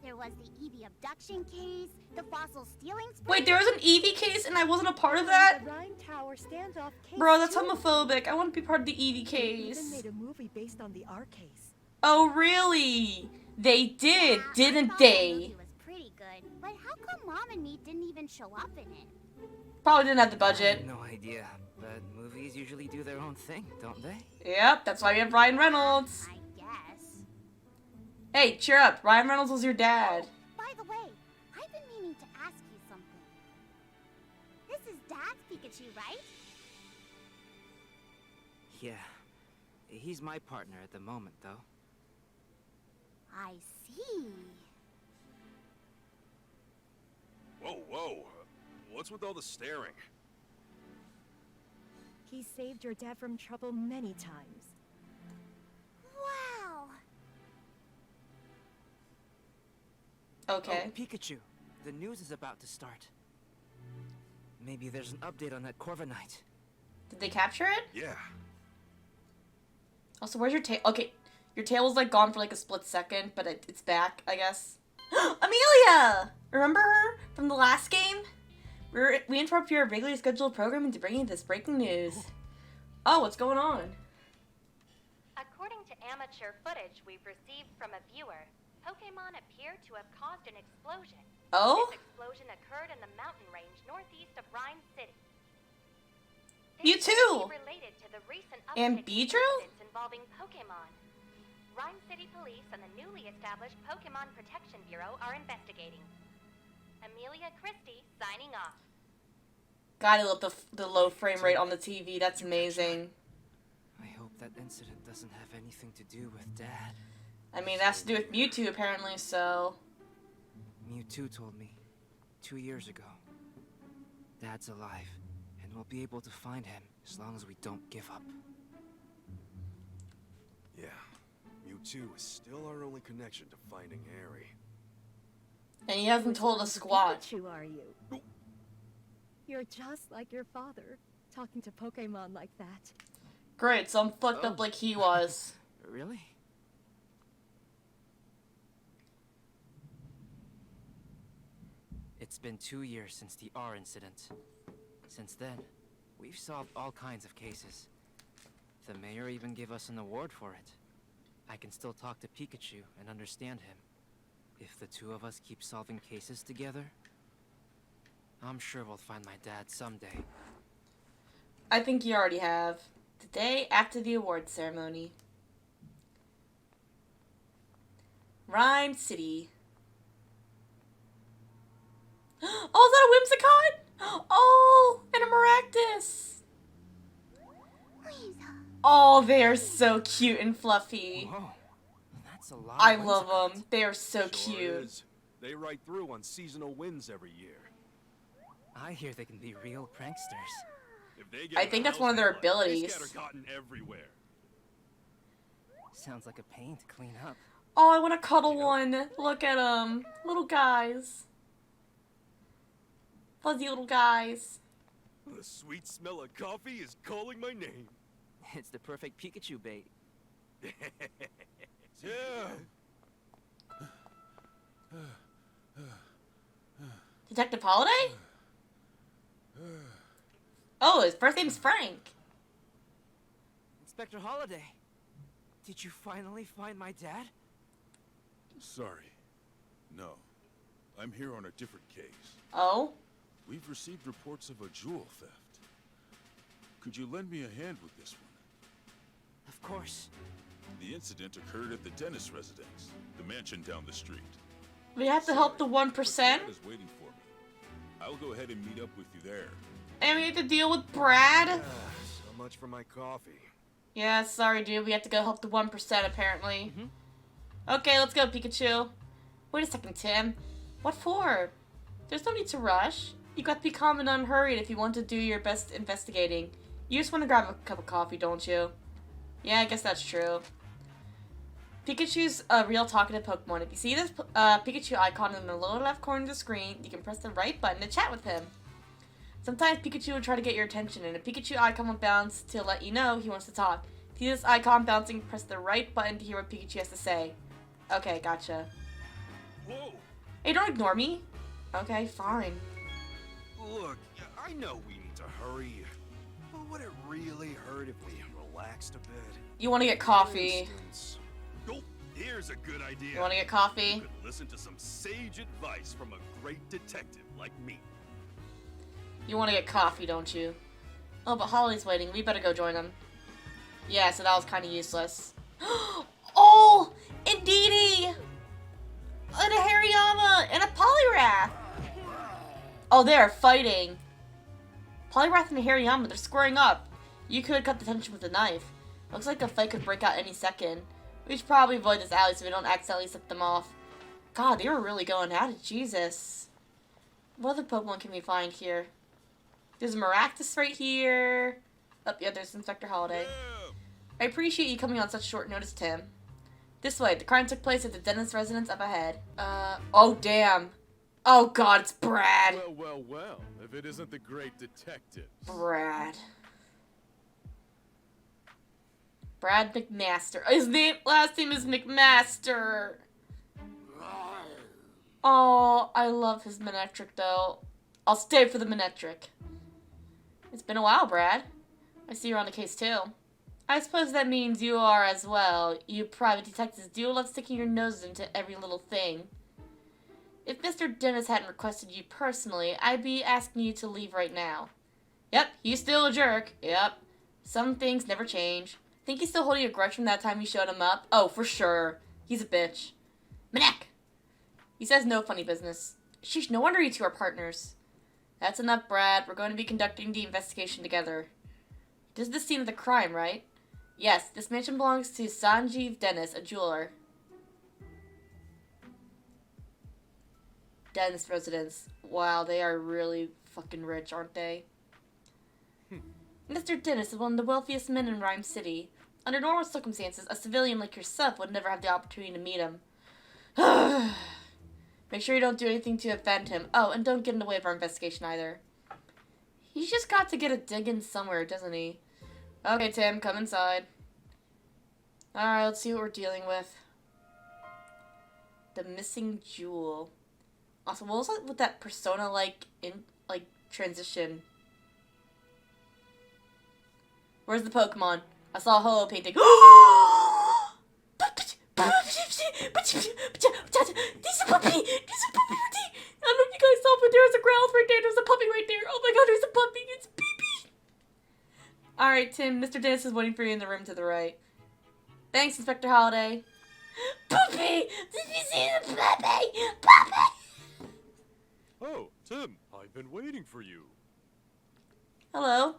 [SPEAKER 5] There was the Eevee abduction case, the fossil stealing spree.
[SPEAKER 1] Wait, there was an Eevee case and I wasn't a part of that?
[SPEAKER 6] The Rhine Tower standoff case.
[SPEAKER 1] Bro, that's
[SPEAKER 6] too.
[SPEAKER 1] homophobic. I want to be part of the Eevee
[SPEAKER 6] They even
[SPEAKER 1] case.
[SPEAKER 6] made a movie based on the R case.
[SPEAKER 1] Oh, really? They did,
[SPEAKER 5] Yeah, I
[SPEAKER 1] didn't
[SPEAKER 5] thought
[SPEAKER 1] they?
[SPEAKER 5] The movie was pretty good, but how come Mom and me didn't even show up in it?
[SPEAKER 1] Probably didn't have the
[SPEAKER 4] I
[SPEAKER 1] budget.
[SPEAKER 4] have no idea, but movies usually do their own thing, don't they?
[SPEAKER 1] Yep, that's why we have Ryan Reynolds.
[SPEAKER 5] I guess.
[SPEAKER 1] Hey, cheer up. Ryan Reynolds was your dad.
[SPEAKER 5] By the way, I've been meaning to ask you something. This is Dad's Pikachu, right?
[SPEAKER 4] Yeah. He's my partner at the moment, though.
[SPEAKER 5] I see.
[SPEAKER 2] Whoa, whoa. What's with all the staring?
[SPEAKER 6] He saved your dad from trouble many times.
[SPEAKER 5] Wow.
[SPEAKER 1] Okay.
[SPEAKER 4] Oh, Pikachu, the news is about to start. Maybe there's an update on that Corviknight.
[SPEAKER 1] Did they capture it?
[SPEAKER 2] Yeah.
[SPEAKER 1] Also, where's your tail? Okay, your tail was like gone for like a split second, but it's back, I guess. Amelia! Remember her from the last game? We interrupt your regularly scheduled programming to bring you this breaking news. Oh, what's going on?
[SPEAKER 7] According to amateur footage we've received from a viewer, Pokemon appear to have caused an explosion.
[SPEAKER 1] Oh?
[SPEAKER 7] This explosion occurred in the mountain range northeast of Rhyme City. This
[SPEAKER 1] Mewtwo!
[SPEAKER 7] could be related to the recent
[SPEAKER 1] And
[SPEAKER 7] uptick in
[SPEAKER 1] Beedrill?
[SPEAKER 7] incidents involving Pokemon. Rhyme City Police and the newly established Pokemon Protection Bureau are investigating. Amelia Christie signing off.
[SPEAKER 1] God, I love the low frame rate on the TV. That's amazing.
[SPEAKER 4] I hope that incident doesn't have anything to do with Dad.
[SPEAKER 1] I mean, that's to do with Mewtwo, apparently, so...
[SPEAKER 4] Mewtwo told me 2 years ago. Dad's alive, and we'll be able to find him as long as we don't give up.
[SPEAKER 2] Yeah, Mewtwo is still our only connection to finding Harry.
[SPEAKER 1] And he hasn't told us squat.
[SPEAKER 6] Pikachu, are you? You're just like your father, talking to Pokemon like that.
[SPEAKER 1] Great, so I'm fucked up like he was.
[SPEAKER 4] Really? It's been 2 years since the R incident. Since then, we've solved all kinds of cases. The mayor even gave us an award for it. I can still talk to Pikachu and understand him. If the two of us keep solving cases together, I'm sure we'll find my dad someday.
[SPEAKER 1] I think you already have. The day after the award ceremony. Rhyme City. Oh, is that a Whimsicott? Oh, and a Maractus.
[SPEAKER 5] Please.
[SPEAKER 1] Oh, they are so cute and fluffy.
[SPEAKER 4] Whoa, that's a lot.
[SPEAKER 1] I
[SPEAKER 4] of
[SPEAKER 1] love
[SPEAKER 4] Whimsicots.
[SPEAKER 1] them. They are so
[SPEAKER 2] Sure
[SPEAKER 1] cute.
[SPEAKER 2] is. They ride through on seasonal wins every year.
[SPEAKER 4] I hear they can be real pranksters.
[SPEAKER 2] If they get
[SPEAKER 1] I
[SPEAKER 2] in
[SPEAKER 1] think
[SPEAKER 2] a
[SPEAKER 1] that's one of their
[SPEAKER 2] house, they
[SPEAKER 1] abilities.
[SPEAKER 2] scatter cotton everywhere.
[SPEAKER 4] Sounds like a pain to clean up.
[SPEAKER 1] Oh, I want to cuddle one. Look at them. Little guys. Fuzzy little guys.
[SPEAKER 2] The sweet smell of coffee is calling my name.
[SPEAKER 4] It's the perfect Pikachu bait.
[SPEAKER 2] Yeah.
[SPEAKER 1] Detective Holiday? Oh, his first name's Frank.
[SPEAKER 4] Inspector Holiday, did you finally find my dad?
[SPEAKER 8] Sorry. No. I'm here on a different case.
[SPEAKER 1] Oh?
[SPEAKER 8] We've received reports of a jewel theft. Could you lend me a hand with this one?
[SPEAKER 4] Of course.
[SPEAKER 8] The incident occurred at the dentist residence, the mansion down the street.
[SPEAKER 1] We have to help the 1%?
[SPEAKER 8] But Dad is waiting for me. I'll go ahead and meet up with you there.
[SPEAKER 1] And we have to deal with Brad?
[SPEAKER 2] So much for my coffee.
[SPEAKER 1] Yeah, sorry, dude. We have to go help the 1%, apparently. Okay, let's go, Pikachu. Wait a second, Tim. What for? There's no need to rush. You got to be calm and unhurried if you want to do your best investigating. You just want to grab a cup of coffee, don't you? Yeah, I guess that's true. Pikachu's a real talkative Pokemon. If you see this Pikachu icon in the lower left corner of the screen, you can press the right button to chat with him. Sometimes Pikachu will try to get your attention, and a Pikachu icon will bounce to let you know he wants to talk. If you see this icon bouncing, press the right button to hear what Pikachu has to say. Okay, gotcha.
[SPEAKER 2] Whoa!
[SPEAKER 1] Hey, don't ignore me. Okay, fine.
[SPEAKER 2] Look, I know we need to hurry, but would it really hurt if we relaxed a bit?
[SPEAKER 1] You want to get
[SPEAKER 2] For
[SPEAKER 1] coffee.
[SPEAKER 2] instance- Oh, here's a good idea.
[SPEAKER 1] You want to get coffee?
[SPEAKER 2] You could listen to some sage advice from a great detective like me.
[SPEAKER 1] You want to get coffee, don't you? Oh, but Holly's waiting. We better go join him. Yeah, so that was kind of useless. Oh! Indeedy! And a Hariyama! And a Poliwrath! Oh, they're fighting. Poliwrath and Hariyama, they're squaring up. You could cut the tension with a knife. Looks like the fight could break out any second. We should probably avoid this alley so we don't accidentally set them off. God, they were really going at it. Jesus. What other Pokemon can we find here? There's a Maractus right here. Oh, yeah, there's Inspector Holiday. I appreciate you coming on such short notice, Tim. This way, the crime took place at the dentist residence up ahead. Oh, damn. Oh, God, it's Brad.
[SPEAKER 8] Well, if it isn't the great detective.
[SPEAKER 1] Brad. Brad McMaster. His last name is McMaster. Oh, I love his Manectric, though. I'll stay for the Manectric. It's been a while, Brad. I see you're on the case, too. I suppose that means you are as well. You private detectives do love sticking your noses into every little thing. If Mr. Dennis hadn't requested you personally, I'd be asking you to leave right now. Yep, he's still a jerk. Yep. Some things never change. Think he's still holding a grudge from that time you showed him up? Oh, for sure. He's a bitch. Manek! He says no funny business. Sheesh, no wonder you two are partners. That's enough, Brad. We're going to be conducting the investigation together. This is the scene of the crime, right? Yes, this mansion belongs to Sanjeev Dennis, a jeweler. Dennis residence. Wow, they are really fucking rich, aren't they? Mr. Dennis is one of the wealthiest men in Rhyme City. Under normal circumstances, a civilian like yourself would never have the opportunity to meet him. Make sure you don't do anything to offend him. Oh, and don't get in the way of our investigation either. He's just got to get a dig in somewhere, doesn't he? Okay, Tim, come inside. Alright, let's see what we're dealing with. The missing jewel. Also, what was it with that persona, transition? Where's the Pokemon? I saw a holo painting. There's a puppy! There's a puppy right there! I don't know if you guys saw, but there's a Growlithe right there. There's a puppy right there. Oh my god, there's a puppy. It's Pee-Pee. Alright, Tim. Mr. Dennis is waiting for you in the room to the right. Thanks, Inspector Holiday. Puppy! Did you see the puppy? Puppy!
[SPEAKER 8] Oh, Tim, I've been waiting for you.
[SPEAKER 1] Hello.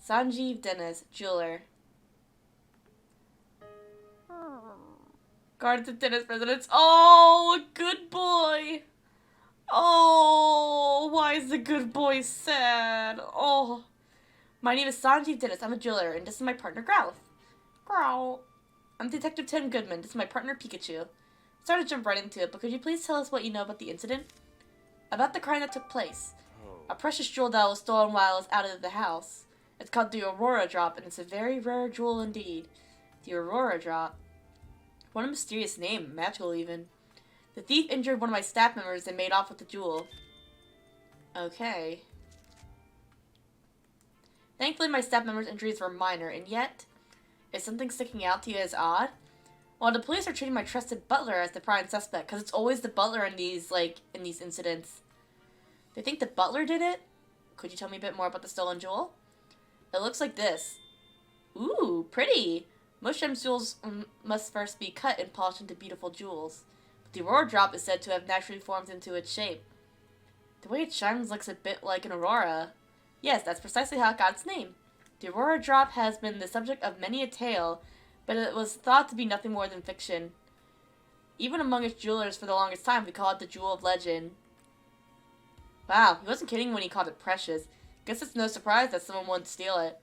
[SPEAKER 1] Sanjeev Dennis, jeweler. Guard the Dennis residence. Oh, a good boy. Oh, why is the good boy sad? Oh. My name is Sanjeev Dennis. I'm a jeweler, and this is my partner, Growlithe. Growl. I'm Detective Tim Goodman. This is my partner, Pikachu. Sorry to jump right into it, but could you please tell us what you know about the incident? About the crime that took place. A precious jewel that was stolen while I was out of the house. It's called the Aurora Drop, and it's a very rare jewel indeed. The Aurora Drop. What a mysterious name, magical even. The thief injured one of my staff members and made off with the jewel. Okay. Thankfully, my staff member's injuries were minor, and yet, is something sticking out to you as odd? Well, the police are treating my trusted butler as the prime suspect, because it's always the butler in these incidents. They think the butler did it? Could you tell me a bit more about the stolen jewel? It looks like this. Ooh, pretty! Most gemstones must first be cut and polished into beautiful jewels. But the Aurora Drop is said to have naturally formed into its shape. The way it shines looks a bit like an aurora. Yes, that's precisely how it got its name. The Aurora Drop has been the subject of many a tale, but it was thought to be nothing more than fiction. Even among its jewelers for the longest time, we call it the Jewel of Legend. Wow, he wasn't kidding when he called it precious. Guess it's no surprise that someone wanted to steal it.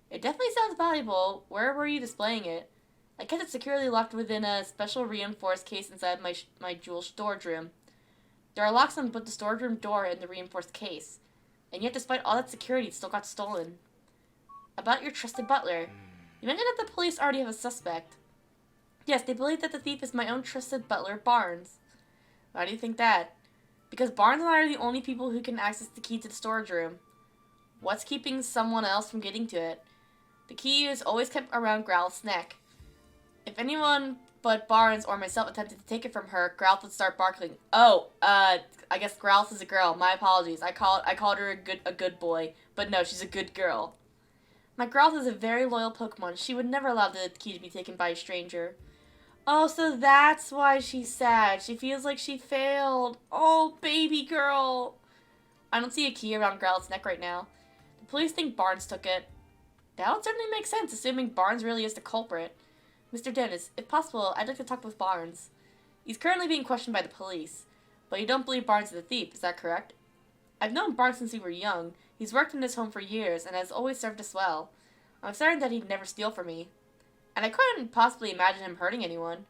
[SPEAKER 1] It definitely sounds valuable. Where were you displaying it? I kept it securely locked within a special reinforced case inside my jewel storage room. There are locks on both the storage room door and the reinforced case. And yet, despite all that security, it still got stolen. About your trusted butler. You mentioned that the police already have a suspect. Yes, they believe that the thief is my own trusted butler, Barnes. Why do you think that? Because Barnes and I are the only people who can access the key to the storage room. What's keeping someone else from getting to it? The key is always kept around Growlithe's neck. If anyone but Barnes or myself attempted to take it from her, Growlithe would start barking. Oh, I guess Growlithe is a girl. My apologies. I called her a good boy, but no, she's a good girl. My Growlithe is a very loyal Pokemon. She would never allow the key to be taken by a stranger. Oh, so that's why she's sad. She feels like she failed. Oh, baby girl. I don't see a key around Growlithe's neck right now. The police think Barnes took it. That would certainly make sense, assuming Barnes really is the culprit. Mr. Dennis, if possible, I'd like to talk with Barnes. He's currently being questioned by the police, but you don't believe Barnes is the thief, is that correct? I've known Barnes since we were young. He's worked in this home for years and has always served us well. I'm certain that he'd never steal from me. And I couldn't possibly imagine him hurting anyone.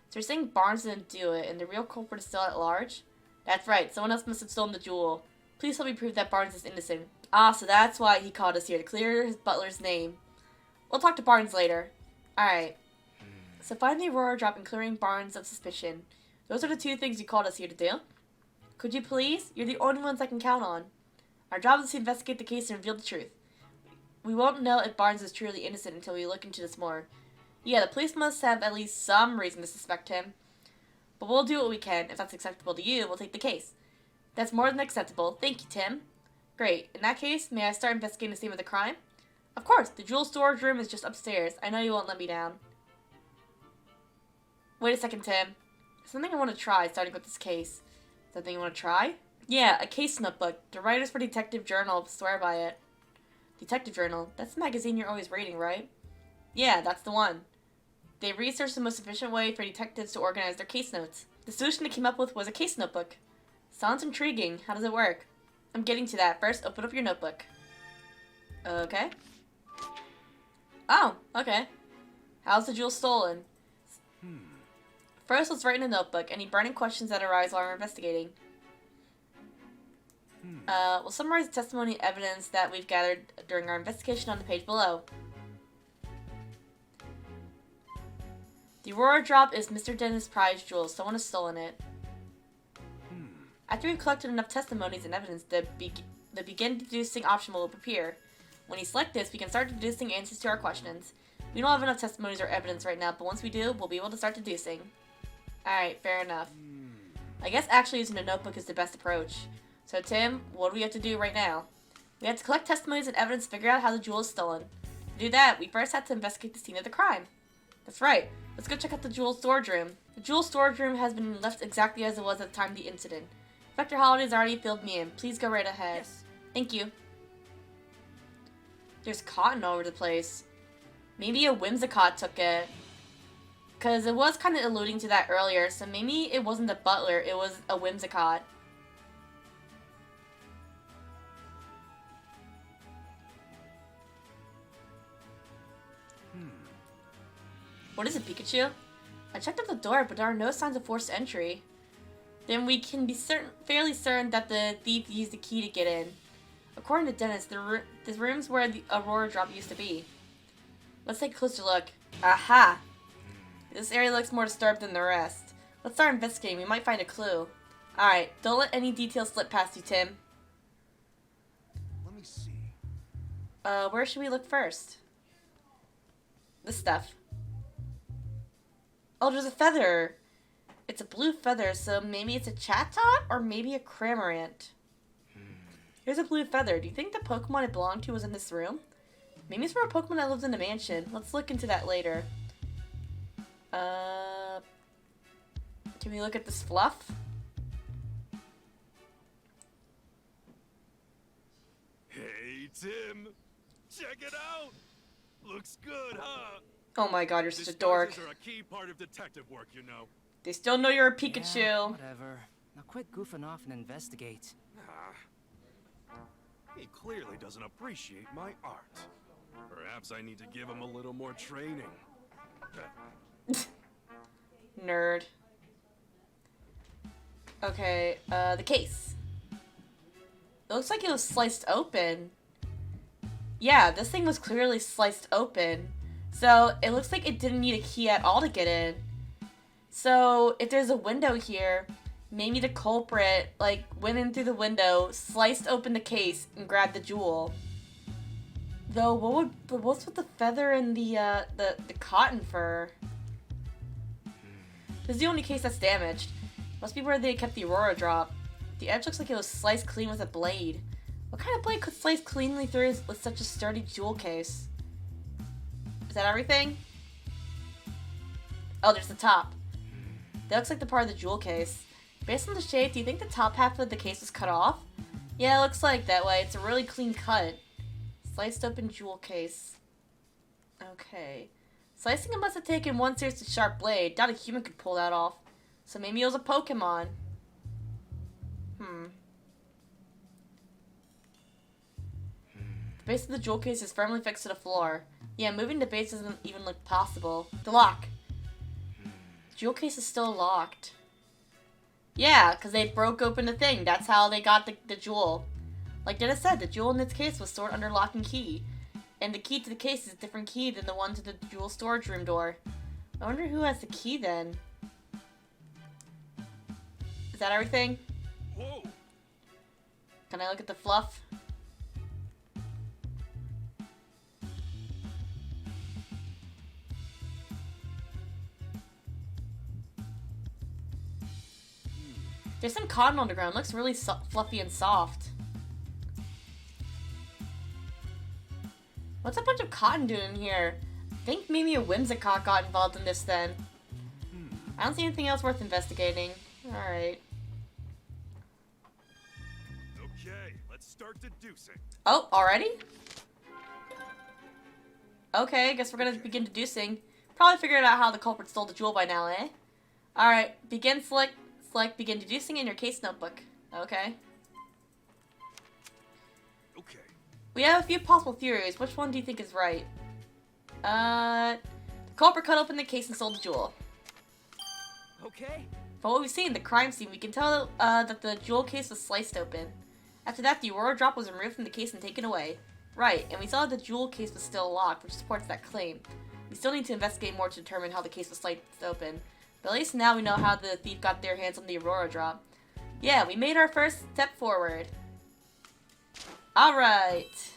[SPEAKER 1] So you're saying Barnes didn't do it, and the real culprit is still at large? That's right, someone else must have stolen the jewel. Please help me prove that Barnes is innocent. Ah, so that's why he called us here, to clear his butler's name. We'll talk to Barnes later. Alright. So find the Aurora Drop and clearing Barnes of suspicion. Those are the two things you called us here to do. Could you please? You're the only ones I can count on. Our job is to investigate the case and reveal the truth. We won't know if Barnes is truly innocent until we look into this more. Yeah, the police must have at least some reason to suspect him. But we'll do what we can. If that's acceptable to you, we'll take the case. That's more than acceptable. Thank you, Tim. Great. In that case, may I start investigating the scene of the crime? Of course. The jewel storage room is just upstairs. I know you won't let me down. Wait a second, Tim. Something I want to try, starting with this case. Something you want to try? Yeah, a case notebook. The writers for Detective Journal swear by it. Detective Journal? That's the magazine you're always reading, right? Yeah, that's the one. They researched the most efficient way for detectives to organize their case notes. The solution they came up with was a case notebook. Sounds intriguing. How does it work? I'm getting to that. First, open up your notebook. Okay. Oh, okay. How's the jewel stolen? First, let's write in a notebook any burning questions that arise while we're investigating. We'll summarize the testimony and evidence that we've gathered during our investigation on the page below. The Aurora drop is Mr. Dennis' prized jewel. Someone has stolen it. After we've collected enough testimonies and evidence, the begin deducing option will appear. When you select this, we can start deducing answers to our questions. We don't have enough testimonies or evidence right now, but once we do, we'll be able to start deducing. Alright, fair enough. I guess actually using a notebook is the best approach. So Tim, what do we have to do right now? We have to collect testimonies and evidence to figure out how the jewel is stolen. To do that, we first have to investigate the scene of the crime. That's right. Let's go check out the jewel storage room. The jewel storage room has been left exactly as it was at the time of the incident. Inspector Holliday's already filled me in. Please go right ahead.
[SPEAKER 4] Yes.
[SPEAKER 1] Thank you. There's cotton all over the place. Maybe a Whimsicott took it. Because it was kind of alluding to that earlier, so maybe it wasn't the butler, it was a Whimsicott. What is it, Pikachu? I checked out the door, but there are no signs of forced entry. Then we can be fairly certain that the thief used the key to get in. According to Dennis, the room's where the Aurora drop used to be. Let's take a closer look. Aha! This area looks more disturbed than the rest. Let's start investigating. We might find a clue. Alright, don't let any details slip past you, Tim.
[SPEAKER 2] Let me see.
[SPEAKER 1] Where should we look first? This stuff. Oh, there's a feather. It's a blue feather, so maybe it's a Chatot or maybe a Cramorant. Here's a blue feather. Do you think the Pokemon it belonged to was in this room? Maybe it's for a Pokemon that lives in a mansion. Let's look into that later. Can we look at this fluff?
[SPEAKER 2] Hey, Tim. Check it out. Looks good, huh?
[SPEAKER 1] Oh my god, you're such a dork.
[SPEAKER 2] Disguises are a key part of detective work, you know.
[SPEAKER 1] They still know you're a Pikachu.
[SPEAKER 4] Yeah, whatever. Now quit goofing off and investigate.
[SPEAKER 2] He clearly doesn't appreciate my art. Perhaps I need to give him a little more training.
[SPEAKER 1] Nerd. Okay, the case. It looks like it was sliced open. Yeah, this thing was clearly sliced open. So, it looks like it didn't need a key at all to get in. So, if there's a window here, maybe the culprit, like, went in through the window, sliced open the case, and grabbed the jewel. Though, what's with the feather and the cotton fur? This is the only case that's damaged. Must be where they kept the Aurora drop. The edge looks like it was sliced clean with a blade. What kind of blade could slice cleanly through with such a sturdy jewel case? Is that everything? Oh, there's the top. That looks like the part of the jewel case. Based on the shape, do you think the top half of the case was cut off? Yeah, it looks like that way. It's a really clean cut. Sliced open jewel case. Okay. Slicing it must have taken one seriously sharp blade. Doubt a human could pull that off. So maybe it was a Pokemon. The base of the jewel case is firmly fixed to the floor. Yeah, moving the base doesn't even look possible. The lock. The jewel case is still locked. Yeah, because they broke open the thing. That's how they got the jewel. Like Dennis said, the jewel in its case was stored under lock and key. And the key to the case is a different key than the one to the jewel storage room door. I wonder who has the key then. Is that everything?
[SPEAKER 2] Whoa!
[SPEAKER 1] Can I look at the fluff? There's some cotton on the ground. It looks really fluffy and soft. What's a bunch of cotton doing in here? I think maybe a Whimsicott got involved in this then. I don't see anything else worth investigating. Alright.
[SPEAKER 2] Okay, let's start deducing.
[SPEAKER 1] Oh, already? Okay, I guess we're gonna begin deducing. Probably figured out how the culprit stole the jewel by now, eh? Alright, begin deducing in your case notebook. Okay.
[SPEAKER 2] Okay.
[SPEAKER 1] We have a few possible theories. Which one do you think is right? The culprit cut open the case and stole the jewel.
[SPEAKER 4] Okay.
[SPEAKER 1] From what we've seen in the crime scene, we can tell that the jewel case was sliced open. After that, the Aurora drop was removed from the case and taken away. Right, and we saw the jewel case was still locked, which supports that claim. We still need to investigate more to determine how the case was sliced open. But at least now we know how the thief got their hands on the Aurora drop. Yeah, we made our first step forward. Alright.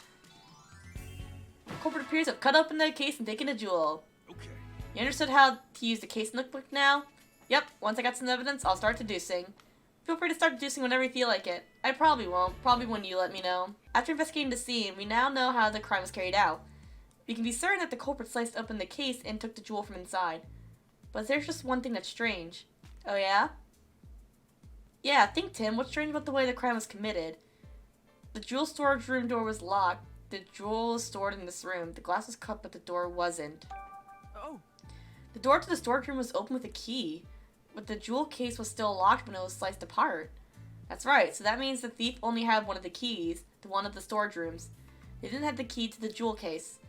[SPEAKER 1] The culprit appears to have cut open the case and taken the jewel.
[SPEAKER 2] Okay.
[SPEAKER 1] You understood how to use the case notebook now? Yep, once I got some evidence, I'll start deducing. Feel free to start deducing whenever you feel like it. I probably won't, probably when you let me know. After investigating the scene, we now know how the crime was carried out. We can be certain that the culprit sliced open the case and took the jewel from inside. But there's just one thing that's strange. Oh yeah? Yeah, think, Tim. What's strange about the way the crime was committed? The jewel storage room door was locked. The jewel was stored in this room. The glass was cut, but the door wasn't.
[SPEAKER 4] Oh.
[SPEAKER 1] The door to the storage room was open with a key, but the jewel case was still locked when it was sliced apart. That's right, so that means the thief only had one of the keys to one of the storage rooms. They didn't have the key to the jewel case.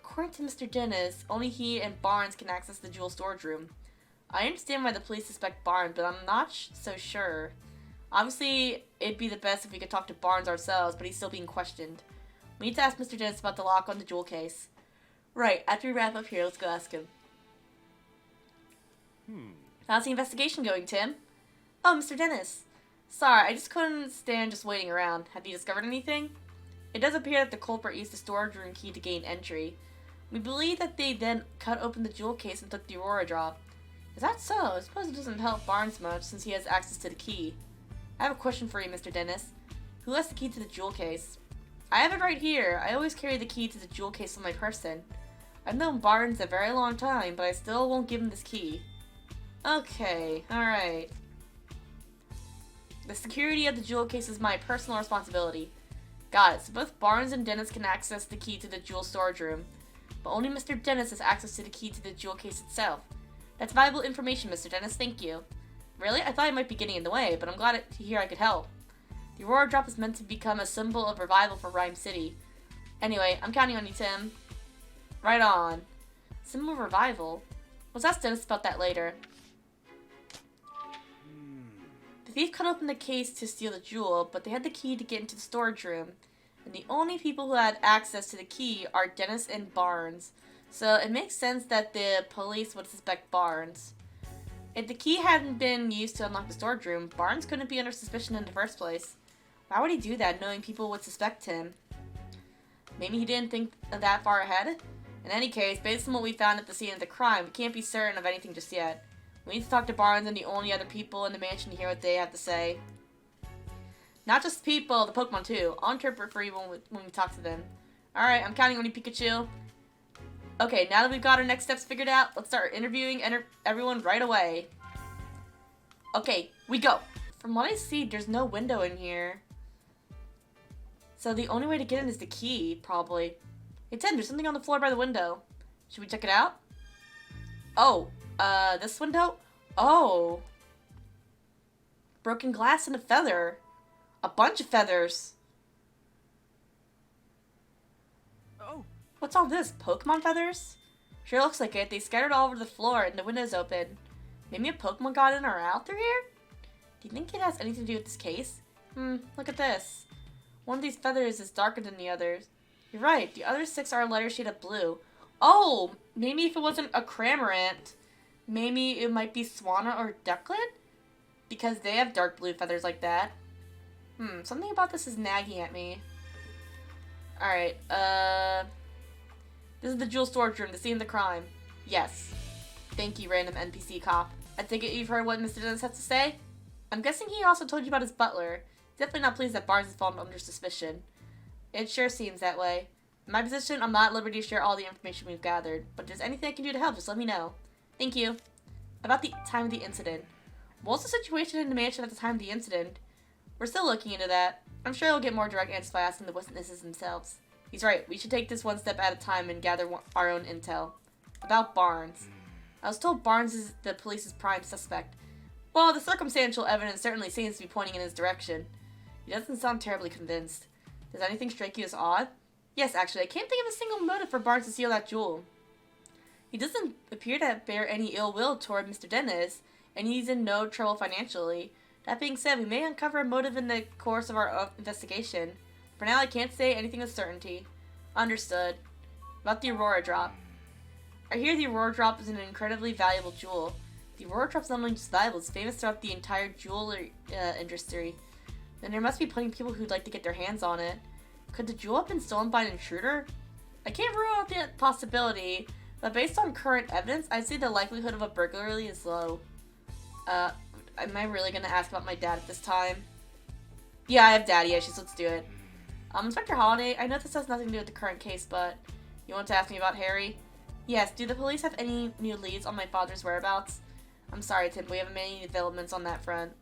[SPEAKER 1] According to Mr. Dennis, only he and Barnes can access the jewel storage room. I understand why the police suspect Barnes, but I'm not so sure. Obviously, it'd be the best if we could talk to Barnes ourselves, but he's still being questioned. We need to ask Mr. Dennis about the lock on the jewel case. Right, after we wrap up here, let's go ask him. How's the investigation going, Tim? Oh, Mr. Dennis. Sorry, I just couldn't stand just waiting around. Have you discovered anything? It does appear that the culprit used the storage room key to gain entry. We believe that they then cut open the jewel case and took the Aurora drop. Is that so? I suppose it doesn't help Barnes much since he has access to the key. I have a question for you, Mr. Dennis. Who has the key to the jewel case? I have it right here. I always carry the key to the jewel case on my person. I've known Barnes a very long time, but I still won't give him this key. Okay, alright. The security of the jewel case is my personal responsibility. Got it. So both Barnes and Dennis can access the key to the jewel storage room, but only Mr. Dennis has access to the key to the jewel case itself. That's valuable information, Mr. Dennis. Thank you. Really? I thought I might be getting in the way, but I'm glad to hear I could help. The Aurora drop is meant to become a symbol of revival for Rhyme City. Anyway, I'm counting on you, Tim. Right on. Symbol of revival? Let's ask Dennis about that later. The thief cut open the case to steal the jewel, but they had the key to get into the storage room. And the only people who had access to the key are Dennis and Barnes. So it makes sense that the police would suspect Barnes. If the key hadn't been used to unlock the storage room, Barnes couldn't be under suspicion in the first place. Why would he do that, knowing people would suspect him? Maybe he didn't think that far ahead? In any case, based on what we found at the scene of the crime, we can't be certain of anything just yet. We need to talk to Barnes and the only other people in the mansion to hear what they have to say. Not just people, the Pokemon too. I'll interpret for you when we talk to them. Alright, I'm counting on you, Pikachu. Okay, now that we've got our next steps figured out, let's start interviewing everyone right away. Okay, we go. From what I see, there's no window in here. So the only way to get in is the key, probably. Hey, Tim, there's something on the floor by the window. Should we check it out? Oh, this window? Oh. Broken glass and a feather. A bunch of feathers.
[SPEAKER 4] Oh.
[SPEAKER 1] What's all this? Pokemon feathers? Sure looks like it. They scattered all over the floor and the window's open. Maybe a Pokemon got in or out through here? Do you think it has anything to do with this case? Look at this. One of these feathers is darker than the others. You're right, the other 6 are a lighter shade of blue. Oh, maybe if it wasn't a Cramorant, maybe it might be Swanna or Ducklet? Because they have dark blue feathers like that. Something about this is nagging at me. Alright, this is the jewel storage room, the scene of the crime. Yes. Thank you, random NPC cop. I take it you've heard what Mr. Dennis has to say? I'm guessing he also told you about his butler. Definitely not pleased that Barnes has fallen under suspicion. It sure seems that way. In my position, I'm not at liberty to share all the information we've gathered, but if there's anything I can do to help, just let me know. Thank you. About the time of the incident. What was the situation in the mansion at the time of the incident? We're still looking into that. I'm sure we'll get more direct answers by asking the witnesses themselves. He's right. We should take this one step at a time and gather our own intel. About Barnes. I was told Barnes is the police's prime suspect. Well, the circumstantial evidence certainly seems to be pointing in his direction. He doesn't sound terribly convinced. Does anything strike you as odd? Yes, actually, I can't think of a single motive for Barnes to steal that jewel. He doesn't appear to bear any ill will toward Mr. Dennis, and he's in no trouble financially. That being said, we may uncover a motive in the course of our investigation. For now, I can't say anything with certainty. Understood. About the Aurora Drop. I hear the Aurora Drop is an incredibly valuable jewel. The Aurora Drop's not only just valuable, it's famous throughout the entire jewelry industry. Then there must be plenty of people who'd like to get their hands on it. Could the jewel have been stolen by an intruder? I can't rule out the possibility, but based on current evidence, I'd say the likelihood of a burglary is low. Am I really gonna ask about my dad at this time? Yeah, I have daddy issues, let's do it. Inspector Holliday, I know this has nothing to do with the current case, but you want to ask me about Harry? Yes, do the police have any new leads on my father's whereabouts? I'm sorry, Tim, we haven't made any developments on that front.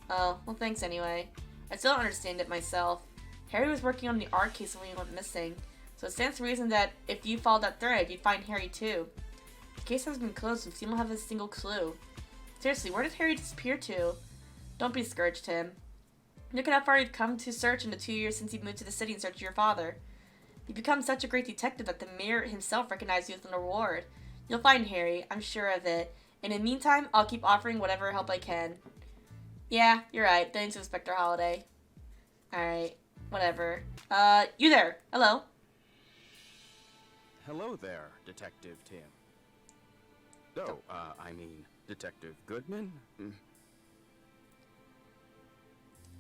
[SPEAKER 1] Oh, well thanks anyway. I still don't understand it myself. Harry was working on the art case when he went missing, so it stands to reason that if you followed that thread, you'd find Harry too. The case has been closed and we still don't have a single clue. Seriously, where did Harry disappear to? Don't be discouraged, Tim. Look at how far you've come to search in the 2 years since you moved to the city in search of your father. You've become such a great detective that the mayor himself recognized you with an award. You'll find Harry, I'm sure of it. And in the meantime, I'll keep offering whatever help I can. Yeah, you're right. Thanks, Inspector Holliday. Alright, whatever. You there. Hello.
[SPEAKER 9] Hello there, Detective Tim. Oh, I mean, Detective Goodman?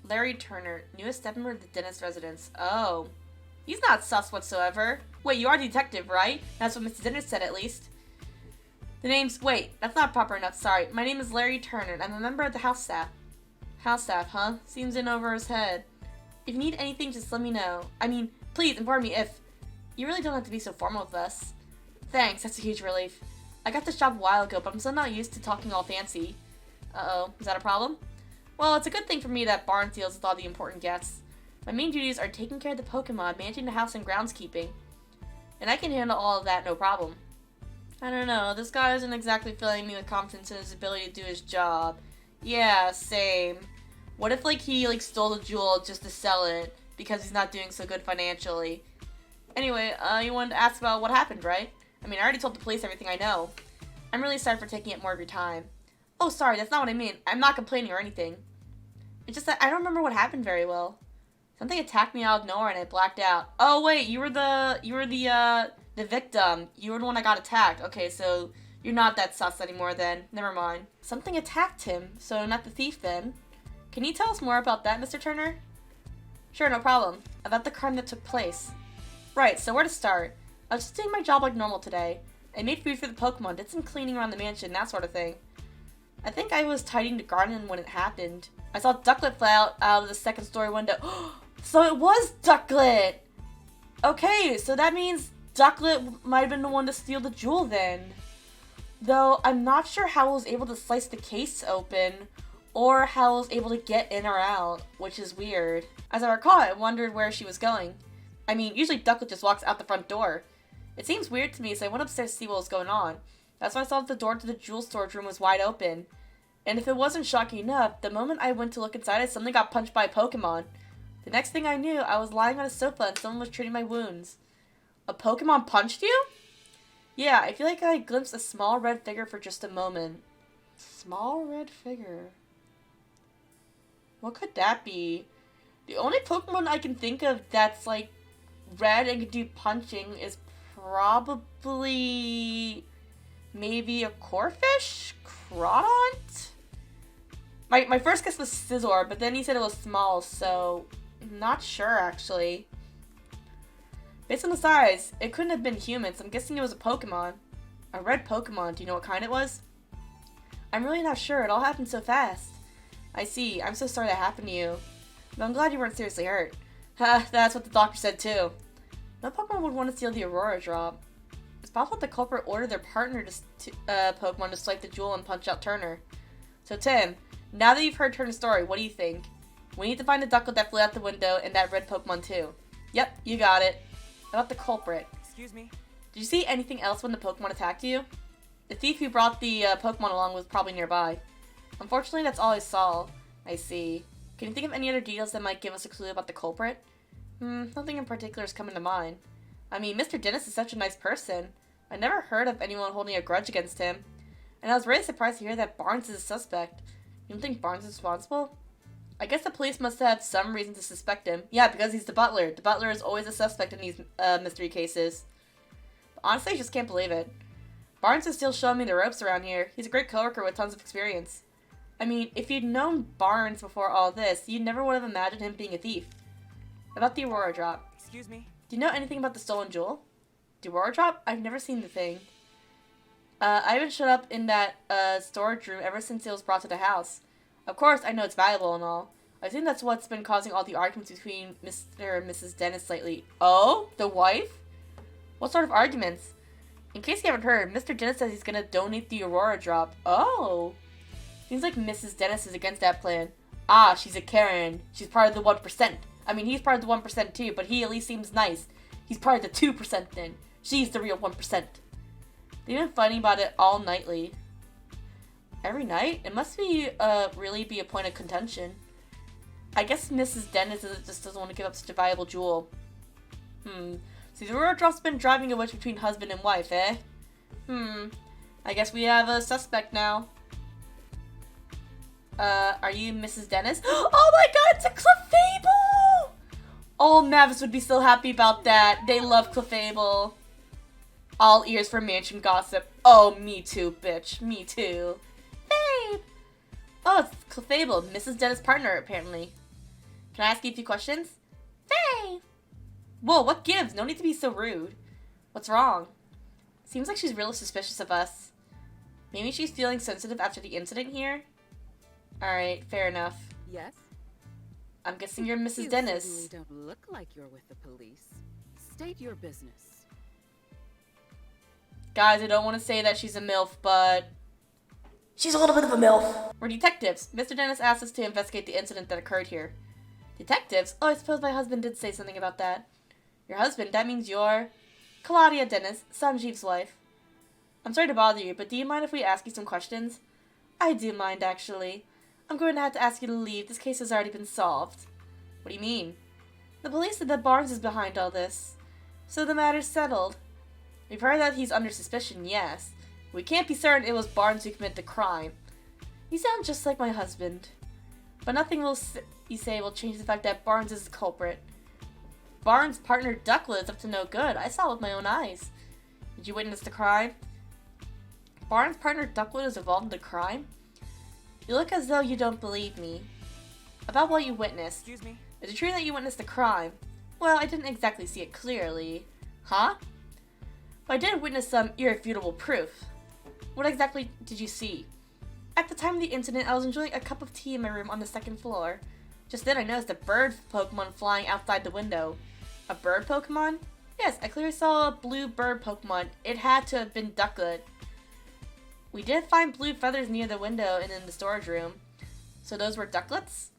[SPEAKER 1] Larry Turner, newest step member of the Dennis residence. Oh. He's not sus whatsoever. Wait, you are a detective, right? That's what Mr. Dennis said, at least. The name's... Wait, that's not proper enough, sorry. My name is Larry Turner, and I'm a member of the house staff. House staff, huh? Seems in over his head. If you need anything, just let me know. I mean, please inform me if... You really don't have to be so formal with us. Thanks, that's a huge relief. I got this job a while ago, but I'm still not used to talking all fancy. Uh-oh, is that a problem? Well, it's a good thing for me that Barnes deals with all the important guests. My main duties are taking care of the Pokemon, managing the house, and groundskeeping. And I can handle all of that no problem. I don't know, this guy isn't exactly filling me with confidence in his ability to do his job. Yeah, same. What if, he, stole the jewel just to sell it, because he's not doing so good financially? Anyway, you wanted to ask about what happened, right? I mean, I already told the police everything I know. I'm really sorry for taking up more of your time. Oh, sorry, that's not what I mean. I'm not complaining or anything. It's just that I don't remember what happened very well. Something attacked me out of nowhere and I blacked out. Oh, wait, you were the victim. You were the one that got attacked. Okay, so you're not that sus anymore then. Never mind. Something attacked him, so not the thief then. Can you tell us more about that, Mr. Turner? Sure, no problem. About the crime that took place. Right, so where to start? I was just doing my job like normal today. I made food for the Pokemon, did some cleaning around the mansion, that sort of thing. I think I was tidying the garden when it happened. I saw Ducklet fly out of the second story window. So it was Ducklet! Okay, so that means Ducklet might have been the one to steal the jewel then. Though, I'm not sure how I was able to slice the case open, or how I was able to get in or out, which is weird. As I recall, I wondered where she was going. I mean, usually Ducklet just walks out the front door. It seems weird to me, so I went upstairs to see what was going on. That's when I saw that the door to the jewel storage room was wide open. And if it wasn't shocking enough, the moment I went to look inside, I suddenly got punched by a Pokemon. The next thing I knew, I was lying on a sofa and someone was treating my wounds. A Pokemon punched you? Yeah, I feel like I glimpsed a small red figure for just a moment. Small red figure. What could that be? The only Pokemon I can think of that's red and can do punching is probably maybe a Corphish? Crawdont? My first guess was Scizor, but then he said it was small, so I'm not sure actually. Based on the size, it couldn't have been human, so I'm guessing it was a Pokemon. A red Pokemon, do you know what kind it was? I'm really not sure, it all happened so fast. I see. I'm so sorry that happened to you. But I'm glad you weren't seriously hurt. Ha, that's what the doctor said too. No Pokemon would want to steal the Aurora Drop. It's possible the culprit ordered their partner Pokemon to swipe the jewel and punch out Turner. So Tim, now that you've heard Turner's story, what do you think? We need to find the Ducklet that flew out the window and that red Pokemon too. Yep, you got it. About the culprit.
[SPEAKER 4] Excuse me?
[SPEAKER 1] Did you see anything else when the Pokemon attacked you? The thief who brought the Pokemon along was probably nearby. Unfortunately, that's all I saw. I see. Can you think of any other details that might give us a clue about the culprit? Nothing in particular is coming to mind. I mean, Mr. Dennis is such a nice person. I never heard of anyone holding a grudge against him. And I was really surprised to hear that Barnes is a suspect. You don't think Barnes is responsible? I guess the police must have some reason to suspect him. Yeah, because he's the butler. The butler is always a suspect in these mystery cases. But honestly, I just can't believe it. Barnes is still showing me the ropes around here. He's a great coworker with tons of experience. I mean, if you'd known Barnes before all this, you never would have imagined him being a thief. About the Aurora Drop.
[SPEAKER 4] Excuse me?
[SPEAKER 1] Do you know anything about the stolen jewel? The Aurora Drop? I've never seen the thing. I haven't showed up in that storage room ever since it was brought to the house. Of course, I know it's valuable and all. I think that's what's been causing all the arguments between Mr. and Mrs. Dennis lately. Oh? The wife? What sort of arguments? In case you haven't heard, Mr. Dennis says he's gonna donate the Aurora Drop. Oh! Seems like Mrs. Dennis is against that plan. Ah, she's a Karen. She's part of the 1%. I mean, he's part of the 1% too, but he at least seems nice. He's part of the 2% then. She's the real 1%. They've been fighting about it all nightly. Every night? It must be, really be a point of contention. I guess Mrs. Dennis just doesn't want to give up such a valuable jewel. So the Aurora Drop's been driving a wedge between husband and wife, eh? I guess we have a suspect now. Are you Mrs. Dennis? Oh my god, it's a Clefable! Oh, Mavis would be so happy about that. They love Clefable. All ears for mansion gossip. Oh, me too, bitch. Me too. Babe! Oh, it's Clefable, Mrs. Dennis' partner, apparently. Can I ask you a few questions? Babe! Whoa, what gives? No need to be so rude. What's wrong? Seems like she's really suspicious of us. Maybe she's feeling sensitive after the incident here? Alright, fair enough.
[SPEAKER 10] Yes?
[SPEAKER 1] I'm guessing you're Mrs.
[SPEAKER 10] You
[SPEAKER 1] Dennis.
[SPEAKER 10] certainly don't look like you're with the police. State your business.
[SPEAKER 1] Guys, I don't want to say that she's a MILF, but she's a little bit of a MILF. We're detectives. Mr. Dennis asked us to investigate the incident that occurred here. Detectives? Oh, I suppose my husband did say something about that. Your husband? That means you're Claudia Dennis, Sanjeev's wife. I'm sorry to bother you, but do you mind if we ask you some questions? I do mind, actually. I'm going to have to ask you to leave. This case has already been solved. What do you mean? The police said that Barnes is behind all this. So the matter's settled. We've heard that he's under suspicion, yes. We can't be certain it was Barnes who committed the crime. You sound just like my husband. But nothing you say will change the fact that Barnes is the culprit. Barnes' partner Ducklet is up to no good. I saw it with my own eyes. Did you witness the crime? Barnes' partner Ducklet is involved in the crime? You look as though you don't believe me. About what you witnessed.
[SPEAKER 4] Excuse me?
[SPEAKER 1] Is it true that you witnessed the crime? Well, I didn't exactly see it clearly. Huh? But I did witness some irrefutable proof. What exactly did you see? At the time of the incident, I was enjoying a cup of tea in my room on the second floor. Just then I noticed a bird Pokemon flying outside the window. A bird Pokemon? Yes, I clearly saw a blue bird Pokemon. It had to have been Ducklet. We did find blue feathers near the window and in the storage room. So those were Ducklets?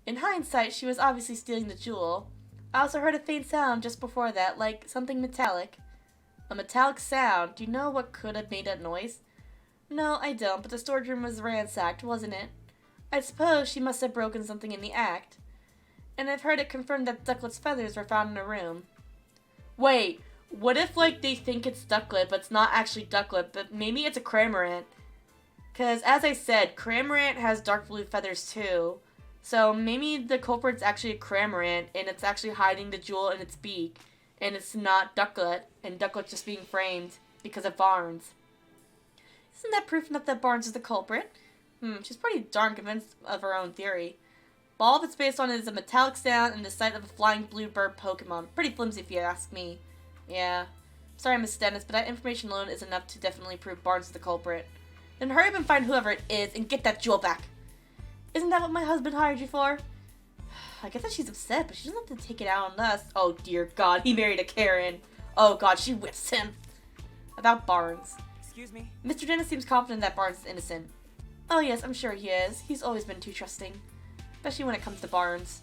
[SPEAKER 1] In hindsight, she was obviously stealing the jewel. I also heard a faint sound just before that, like something metallic. A metallic sound? Do you know what could have made that noise? No, I don't, but the storage room was ransacked, wasn't it? I suppose she must have broken something in the act. And I've heard it confirmed that Ducklet's feathers were found in a room. Wait, what if, like, they think it's Ducklet, but it's not actually Ducklet, but maybe it's a Cramorant? Because, as I said, Cramorant has dark blue feathers, too. So, maybe the culprit's actually a Cramorant, and it's actually hiding the jewel in its beak, and it's not Ducklet, and Ducklet's just being framed because of Barnes. Isn't that proof enough that Barnes is the culprit? She's pretty darn convinced of her own theory. But all it's based on is a metallic sound and the sight of a flying blue bird Pokemon. Pretty flimsy if you ask me. Yeah. Sorry, Miss Dennis, but that information alone is enough to definitely prove Barnes is the culprit. Then hurry up and find whoever it is and get that jewel back. Isn't that what my husband hired you for? I guess that she's upset, but she doesn't have to take it out on us. Oh dear God, he married a Karen. Oh God, she whips him. About Barnes.
[SPEAKER 4] Excuse me?
[SPEAKER 1] Mr. Dennis seems confident that Barnes is innocent. Oh yes, I'm sure he is. He's always been too trusting. Especially when it comes to Barnes.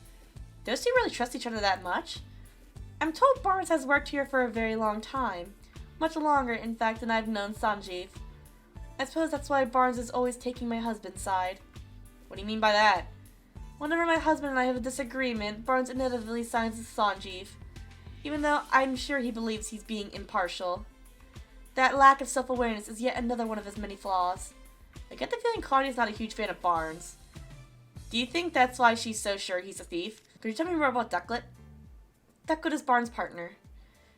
[SPEAKER 1] Those two really trust each other that much? I'm told Barnes has worked here for a very long time. Much longer, in fact, than I've known Sanjeev. I suppose that's why Barnes is always taking my husband's side. What do you mean by that? Whenever my husband and I have a disagreement, Barnes inevitably sides with Sanjeev. Even though I'm sure he believes he's being impartial. That lack of self-awareness is yet another one of his many flaws. I get the feeling Claudia's not a huge fan of Barnes. Do you think that's why she's so sure he's a thief? Could you tell me more about Ducklet? Ducklet is Barnes' partner.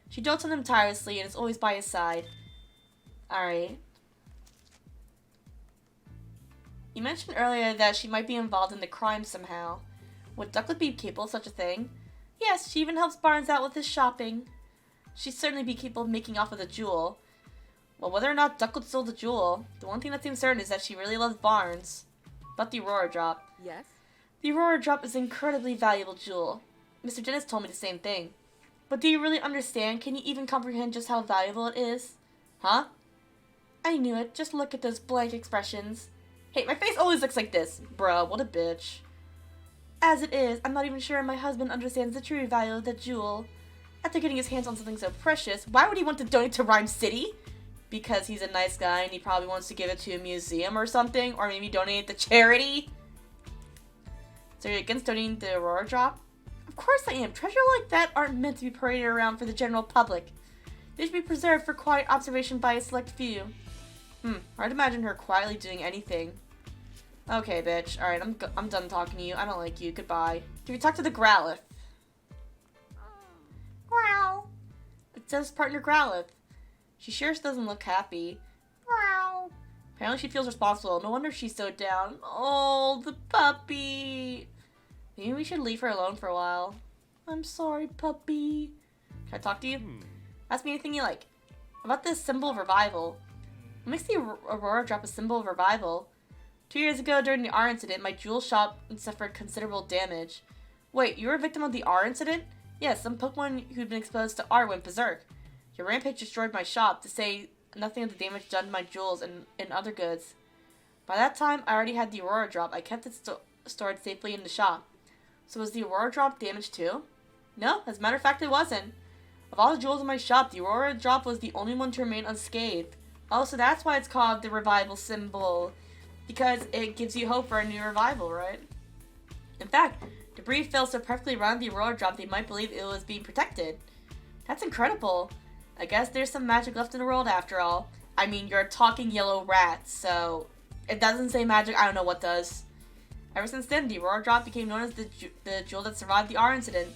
[SPEAKER 1] She dotes on him tirelessly and is always by his side. Alright. You mentioned earlier that she might be involved in the crime somehow. Would Ducklet be capable of such a thing? Yes, she even helps Barnes out with his shopping. She'd certainly be capable of making off with a jewel. Well, whether or not Ducklet stole the jewel, the one thing that seems certain is that she really loves Barnes. But the Aurora Drop.
[SPEAKER 10] Yes?
[SPEAKER 1] The Aurora Drop is an incredibly valuable jewel. Mr. Dennis told me the same thing. But do you really understand? Can you even comprehend just how valuable it is? Huh? I knew it. Just look at those blank expressions. Hey, my face always looks like this. Bruh, what a bitch. As it is, I'm not even sure my husband understands the true value of the jewel. After getting his hands on something so precious, why would he want to donate to Rhyme City? Because he's a nice guy and he probably wants to give it to a museum or something, or maybe donate it to charity? So you're against donating the Aurora Drop? Of course I am. Treasure like that aren't meant to be paraded around for the general public. They should be preserved for quiet observation by a select few. Hard to imagine her quietly doing anything. Okay, bitch. Alright, I'm done talking to you. I don't like you. Goodbye. Can we talk to the Growlithe? Growl. It says partner Growlithe. She sure doesn't look happy. Growl. Apparently she feels responsible. No wonder she's so down. Oh, the puppy. Maybe we should leave her alone for a while. I'm sorry, puppy. Can I talk to you? Ask me anything you like. About this symbol of revival. What makes the Aurora Drop a symbol of revival? 2 years ago, during the R incident, my jewel shop suffered considerable damage. Wait, you were a victim of the R incident? Yes, some Pokemon who'd been exposed to R went berserk. Your rampage destroyed my shop, to say nothing of the damage done to my jewels and other goods. By that time, I already had the Aurora Drop. I kept it stored safely in the shop. So was the Aurora Drop damaged too? No, as a matter of fact, it wasn't. Of all the jewels in my shop, the Aurora Drop was the only one to remain unscathed. Oh, so that's why it's called the revival symbol. Because it gives you hope for a new revival, right? In fact, debris fell so perfectly around the Aurora Drop they might believe it was being protected. That's incredible. I guess there's some magic left in the world after all. I mean, you're a talking yellow rat, so it doesn't say magic, I don't know what does. Ever since then, the Aurora Drop became known as the jewel that survived the R incident.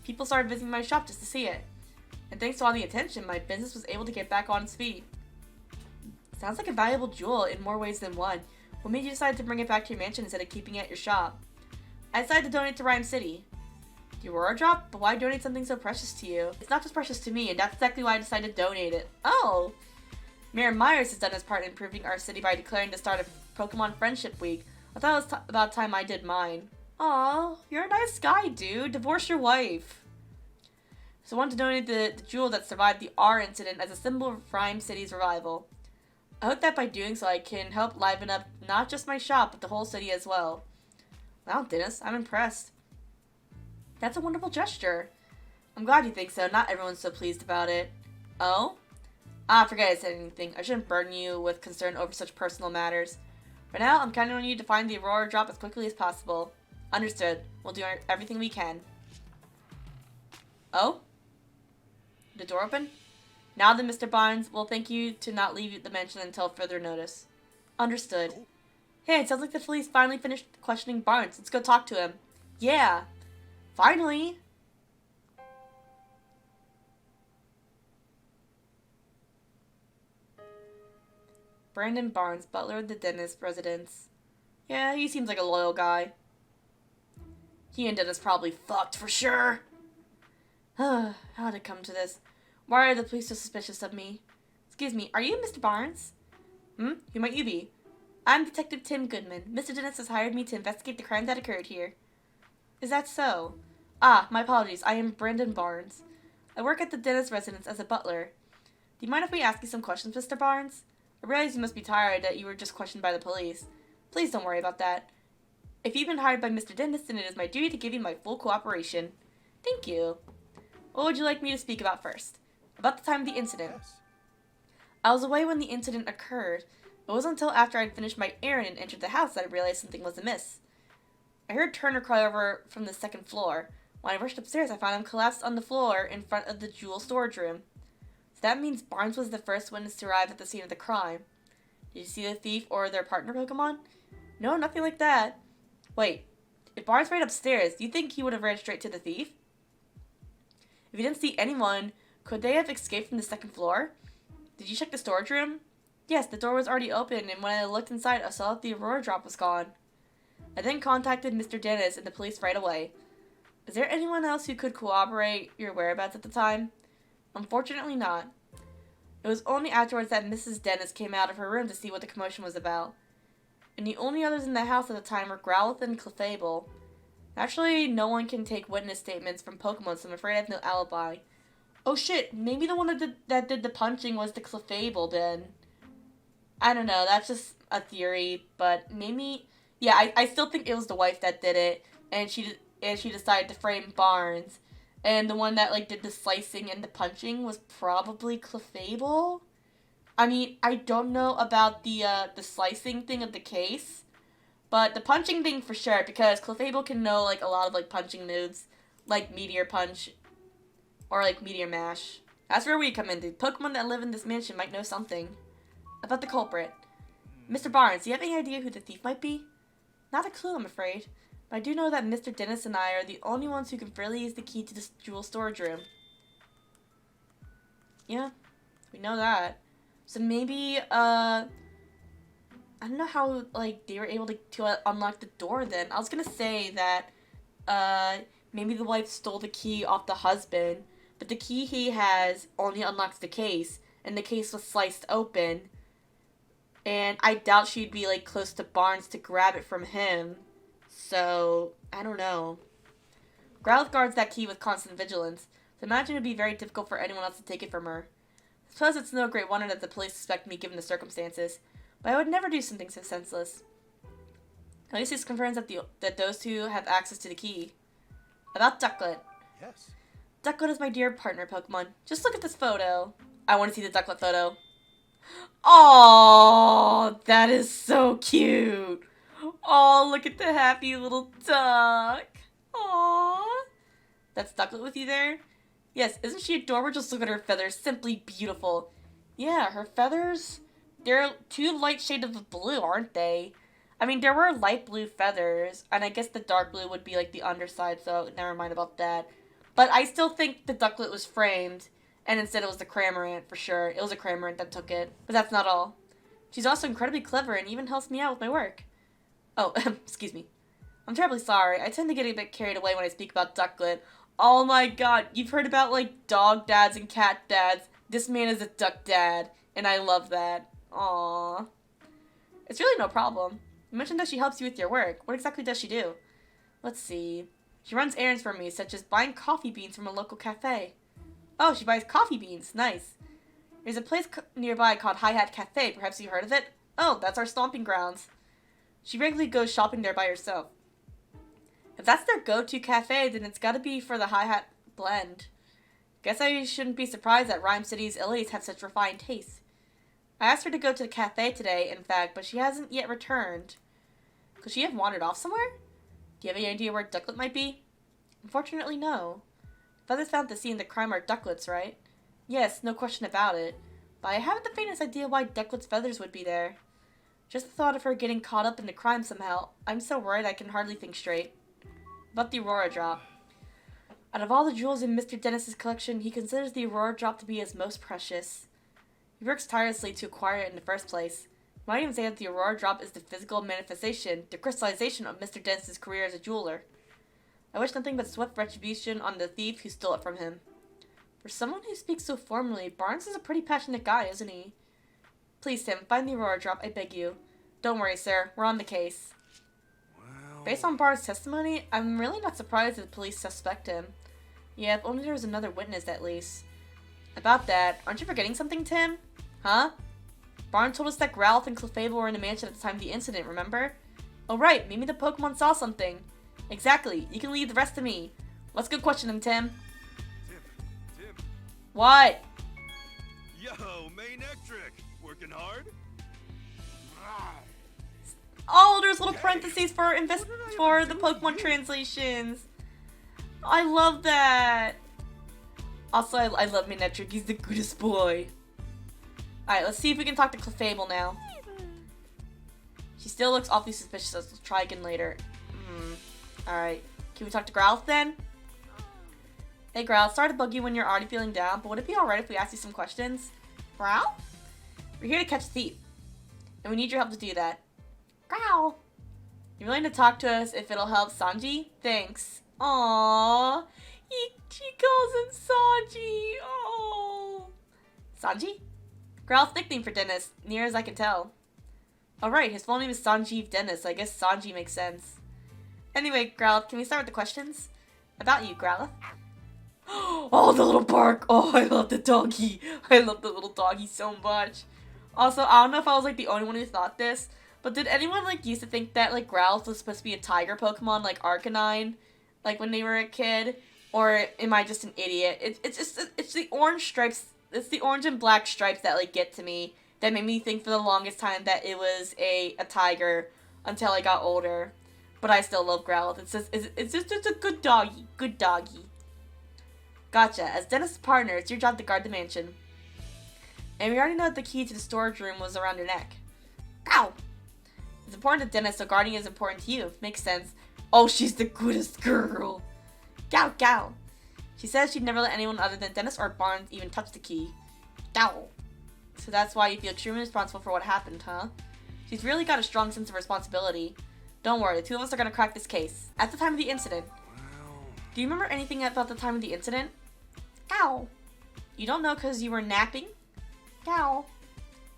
[SPEAKER 1] People started visiting my shop just to see it. And thanks to all the attention, my business was able to get back on its feet. Sounds like a valuable jewel in more ways than one. What made you decide to bring it back to your mansion instead of keeping it at your shop? I decided to donate to Rhyme City. The Aurora Drop? But why donate something so precious to you? It's not just precious to me, and that's exactly why I decided to donate it. Oh! Mayor Myers has done his part in improving our city by declaring the start of Pokemon Friendship Week. I thought it was about time I did mine. Aw, you're a nice guy, dude. Divorce your wife. So I wanted to donate the jewel that survived the R incident as a symbol of Rhyme City's revival. I hope that by doing so I can help liven up not just my shop, but the whole city as well. Wow, Dennis, I'm impressed. That's a wonderful gesture. I'm glad you think so. Not everyone's so pleased about it. Oh? Forget I said anything. I shouldn't burden you with concern over such personal matters. For now, I'm counting on you to find the Aurora Drop as quickly as possible. Understood. We'll do everything we can. Oh? The door open? Now then, Mr. Barnes, we'll thank you to not leave the mansion until further notice. Understood. Hey, it sounds like the police finally finished questioning Barnes. Let's go talk to him. Yeah. Finally. Brandon Barnes, butler of the Dennis residence. Yeah, he seems like a loyal guy. He and Dennis probably fucked for sure. How'd it come to this? Why are the police so suspicious of me? Excuse me, are you Mr. Barnes? Who might you be? I'm Detective Tim Goodman. Mr. Dennis has hired me to investigate the crime that occurred here. Is that so? Ah, my apologies. I am Brandon Barnes. I work at the Dennis residence as a butler. Do you mind if we ask you some questions, Mr. Barnes? I realize you must be tired that you were just questioned by the police. Please don't worry about that. If you've been hired by Mr. Dennis, then it is my duty to give you my full cooperation. Thank you. What would you like me to speak about first? About the time of the incident.
[SPEAKER 2] Yes.
[SPEAKER 1] I was away when the incident occurred. It wasn't until after I'd finished my errand and entered the house that I realized something was amiss. I heard Turner cry over from the second floor. When I rushed upstairs, I found him collapsed on the floor in front of the jewel storage room. So that means Barnes was the first witness to arrive at the scene of the crime. Did you see the thief or their partner Pokemon? No, nothing like that. Wait, if Barnes ran upstairs, do you think he would have ran straight to the thief? If you didn't see anyone, could they have escaped from the second floor? Did you check the storage room? Yes, the door was already open, and when I looked inside, I saw that the Aurora drop was gone. I then contacted Mr. Dennis and the police right away. Is there anyone else who could corroborate your whereabouts at the time? Unfortunately not. It was only afterwards that Mrs. Dennis came out of her room to see what the commotion was about. And the only others in the house at the time were Growlithe and Clefable. Actually, no one can take witness statements from Pokemon, so I'm afraid I have no alibi. Oh shit, maybe the one that did the punching was the Clefable then. I don't know, that's just a theory, but maybe... Yeah, I still think it was the wife that did it, and she decided to frame Barnes. And the one that, like, did the slicing and the punching was probably Clefable? I mean, I don't know about the slicing thing of the case, but the punching thing for sure, because Clefable can know, like, a lot of, like, punching moves, like Meteor Punch, or, like, Meteor Mash. That's where we come in. The Pokemon that live in this mansion might know something about the culprit. Mr. Barnes, do you have any idea who the thief might be? Not a clue, I'm afraid. But I do know that Mr. Dennis and I are the only ones who can fairly use the key to this jewel storage room. Yeah, we know that. So maybe, I don't know how, like, they were able to unlock the door then. I was gonna say that, maybe the wife stole the key off the husband, but the key he has only unlocks the case, and the case was sliced open. And I doubt she'd be, like, close to Barnes to grab it from him. So, I don't know. Growlithe guards that key with constant vigilance, so imagine it would be very difficult for anyone else to take it from her. I suppose it's no great wonder that the police suspect me given the circumstances, but I would never do something so senseless. At least this confirms that those two have access to the key. About Ducklet.
[SPEAKER 2] Yes.
[SPEAKER 1] Ducklet is my dear partner Pokemon. Just look at this photo. I want to see the Ducklet photo. Oh, that is so cute. Oh, look at the happy little duck. Aww. That's Ducklet with you there? Yes, isn't she adorable? Just look at her feathers. Simply beautiful. Yeah, her feathers, they're two light shades of blue, aren't they? I mean, there were light blue feathers, and I guess the dark blue would be like the underside, so never mind about that. But I still think the Ducklet was framed, and instead it was the Cramorant, for sure. It was a Cramorant that took it. But that's not all. She's also incredibly clever and even helps me out with my work. Oh, excuse me. I'm terribly sorry. I tend to get a bit carried away when I speak about Ducklet. Oh my god, you've heard about, like, dog dads and cat dads. This man is a duck dad, and I love that. Aww. It's really no problem. You mentioned that she helps you with your work. What exactly does she do? Let's see. She runs errands for me, such as buying coffee beans from a local cafe. Oh, she buys coffee beans. Nice. There's a place nearby called Hi Hat Cafe. Perhaps you've heard of it? Oh, that's our stomping grounds. She regularly goes shopping there by herself. If that's their go-to cafe, then it's gotta be for the Hi Hat blend. Guess I shouldn't be surprised that Rhyme City's Ellies have such refined tastes. I asked her to go to the cafe today, in fact, but she hasn't yet returned. Could she have wandered off somewhere? Do you have any idea where Ducklet might be? Unfortunately, no. Feathers found at the scene of the crime are Ducklet's, right? Yes, no question about it. But I haven't the faintest idea why Ducklet's feathers would be there. Just the thought of her getting caught up in the crime somehow. I'm so worried I can hardly think straight. About the Aurora Drop. Out of all the jewels in Mr. Dennis's collection, he considers the Aurora Drop to be his most precious. He works tirelessly to acquire it in the first place. You might even say that the Aurora Drop is the physical manifestation, the crystallization of Mr. Dennis's career as a jeweler. I wish nothing but swift retribution on the thief who stole it from him. For someone who speaks so formally, Barnes is a pretty passionate guy, isn't he? Please, Tim, find the Aurora Drop, I beg you. Don't worry, sir. We're on the case.
[SPEAKER 2] Well...
[SPEAKER 1] Based on Barnes' testimony, I'm really not surprised that the police suspect him. Yeah, if only there was another witness at least. About that, aren't you forgetting something, Tim? Huh? Barnes told us that Growlithe and Clefable were in the mansion at the time of the incident, remember? Oh right, maybe the Pokemon saw something. Exactly, you can leave the rest to me. Let's go question him, Tim.
[SPEAKER 2] Tim.
[SPEAKER 1] What?
[SPEAKER 2] Yo, main Ectric. Working hard?
[SPEAKER 1] Oh, there's little parentheses for the Pokemon translations. I love that. Also, I love Manectric. He's the goodest boy. Alright, let's see if we can talk to Clefable now. She still looks awfully suspicious. Let's try again later. Alright. Can we talk to Growlithe then? Hey Growlithe, sorry to bug you when you're already feeling down, but would it be alright if we ask you some questions? Growlithe? We're here to catch a thief. And we need your help to do that. Growl! You're willing to talk to us if it'll help Sanji? Thanks. Aww. She calls him Sanji. Oh. Sanji? Growlithe's nickname for Dennis, near as I can tell. Oh right, his full name is Sanjeev Dennis, so I guess Sanji makes sense. Anyway, Growlithe, can we start with the questions? About you, Growlithe. Oh, the little bark! Oh, I love the doggy! I love the little doggy so much. Also, I don't know if I was like the only one who thought this, but did anyone like used to think that like Growlithe was supposed to be a tiger Pokemon like Arcanine, like when they were a kid? Or am I just an idiot? It's the orange stripes. It's the orange and black stripes that like get to me. That made me think for the longest time that it was a tiger until I got older. But I still love Growlithe. It's just a good doggy. Good doggy. Gotcha. As Dennis' partner, it's your job to guard the mansion. And we already know that the key to the storage room was around your neck. Ow! It's important to Dennis, so guarding is important to you. Makes sense. Oh, she's the goodest girl. Gow, gow. She says she'd never let anyone other than Dennis or Barnes even touch the key. Gow. So that's why you feel extremely responsible for what happened, huh? She's really got a strong sense of responsibility. Don't worry, the two of us are gonna crack this case. At the time of the incident. Do you remember anything about the time of the incident? Gow. You don't know because you were napping? Gow.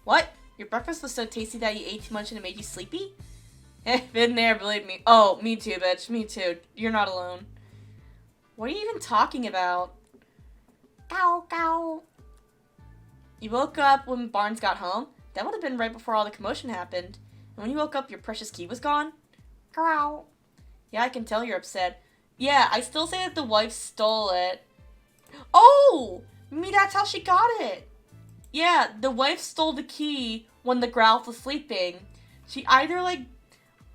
[SPEAKER 1] What? Your breakfast was so tasty that you ate too much and it made you sleepy? Been there, believe me. Oh, me too, bitch. Me too. You're not alone. What are you even talking about? Gow, gow. You woke up when Barnes got home? That would have been right before all the commotion happened. And when you woke up, your precious key was gone? Growl. Yeah, I can tell you're upset. Yeah, I still say that the wife stole it. Oh! Maybe that's how she got it. Yeah, the wife stole the key when the Growlithe was sleeping. She either, like,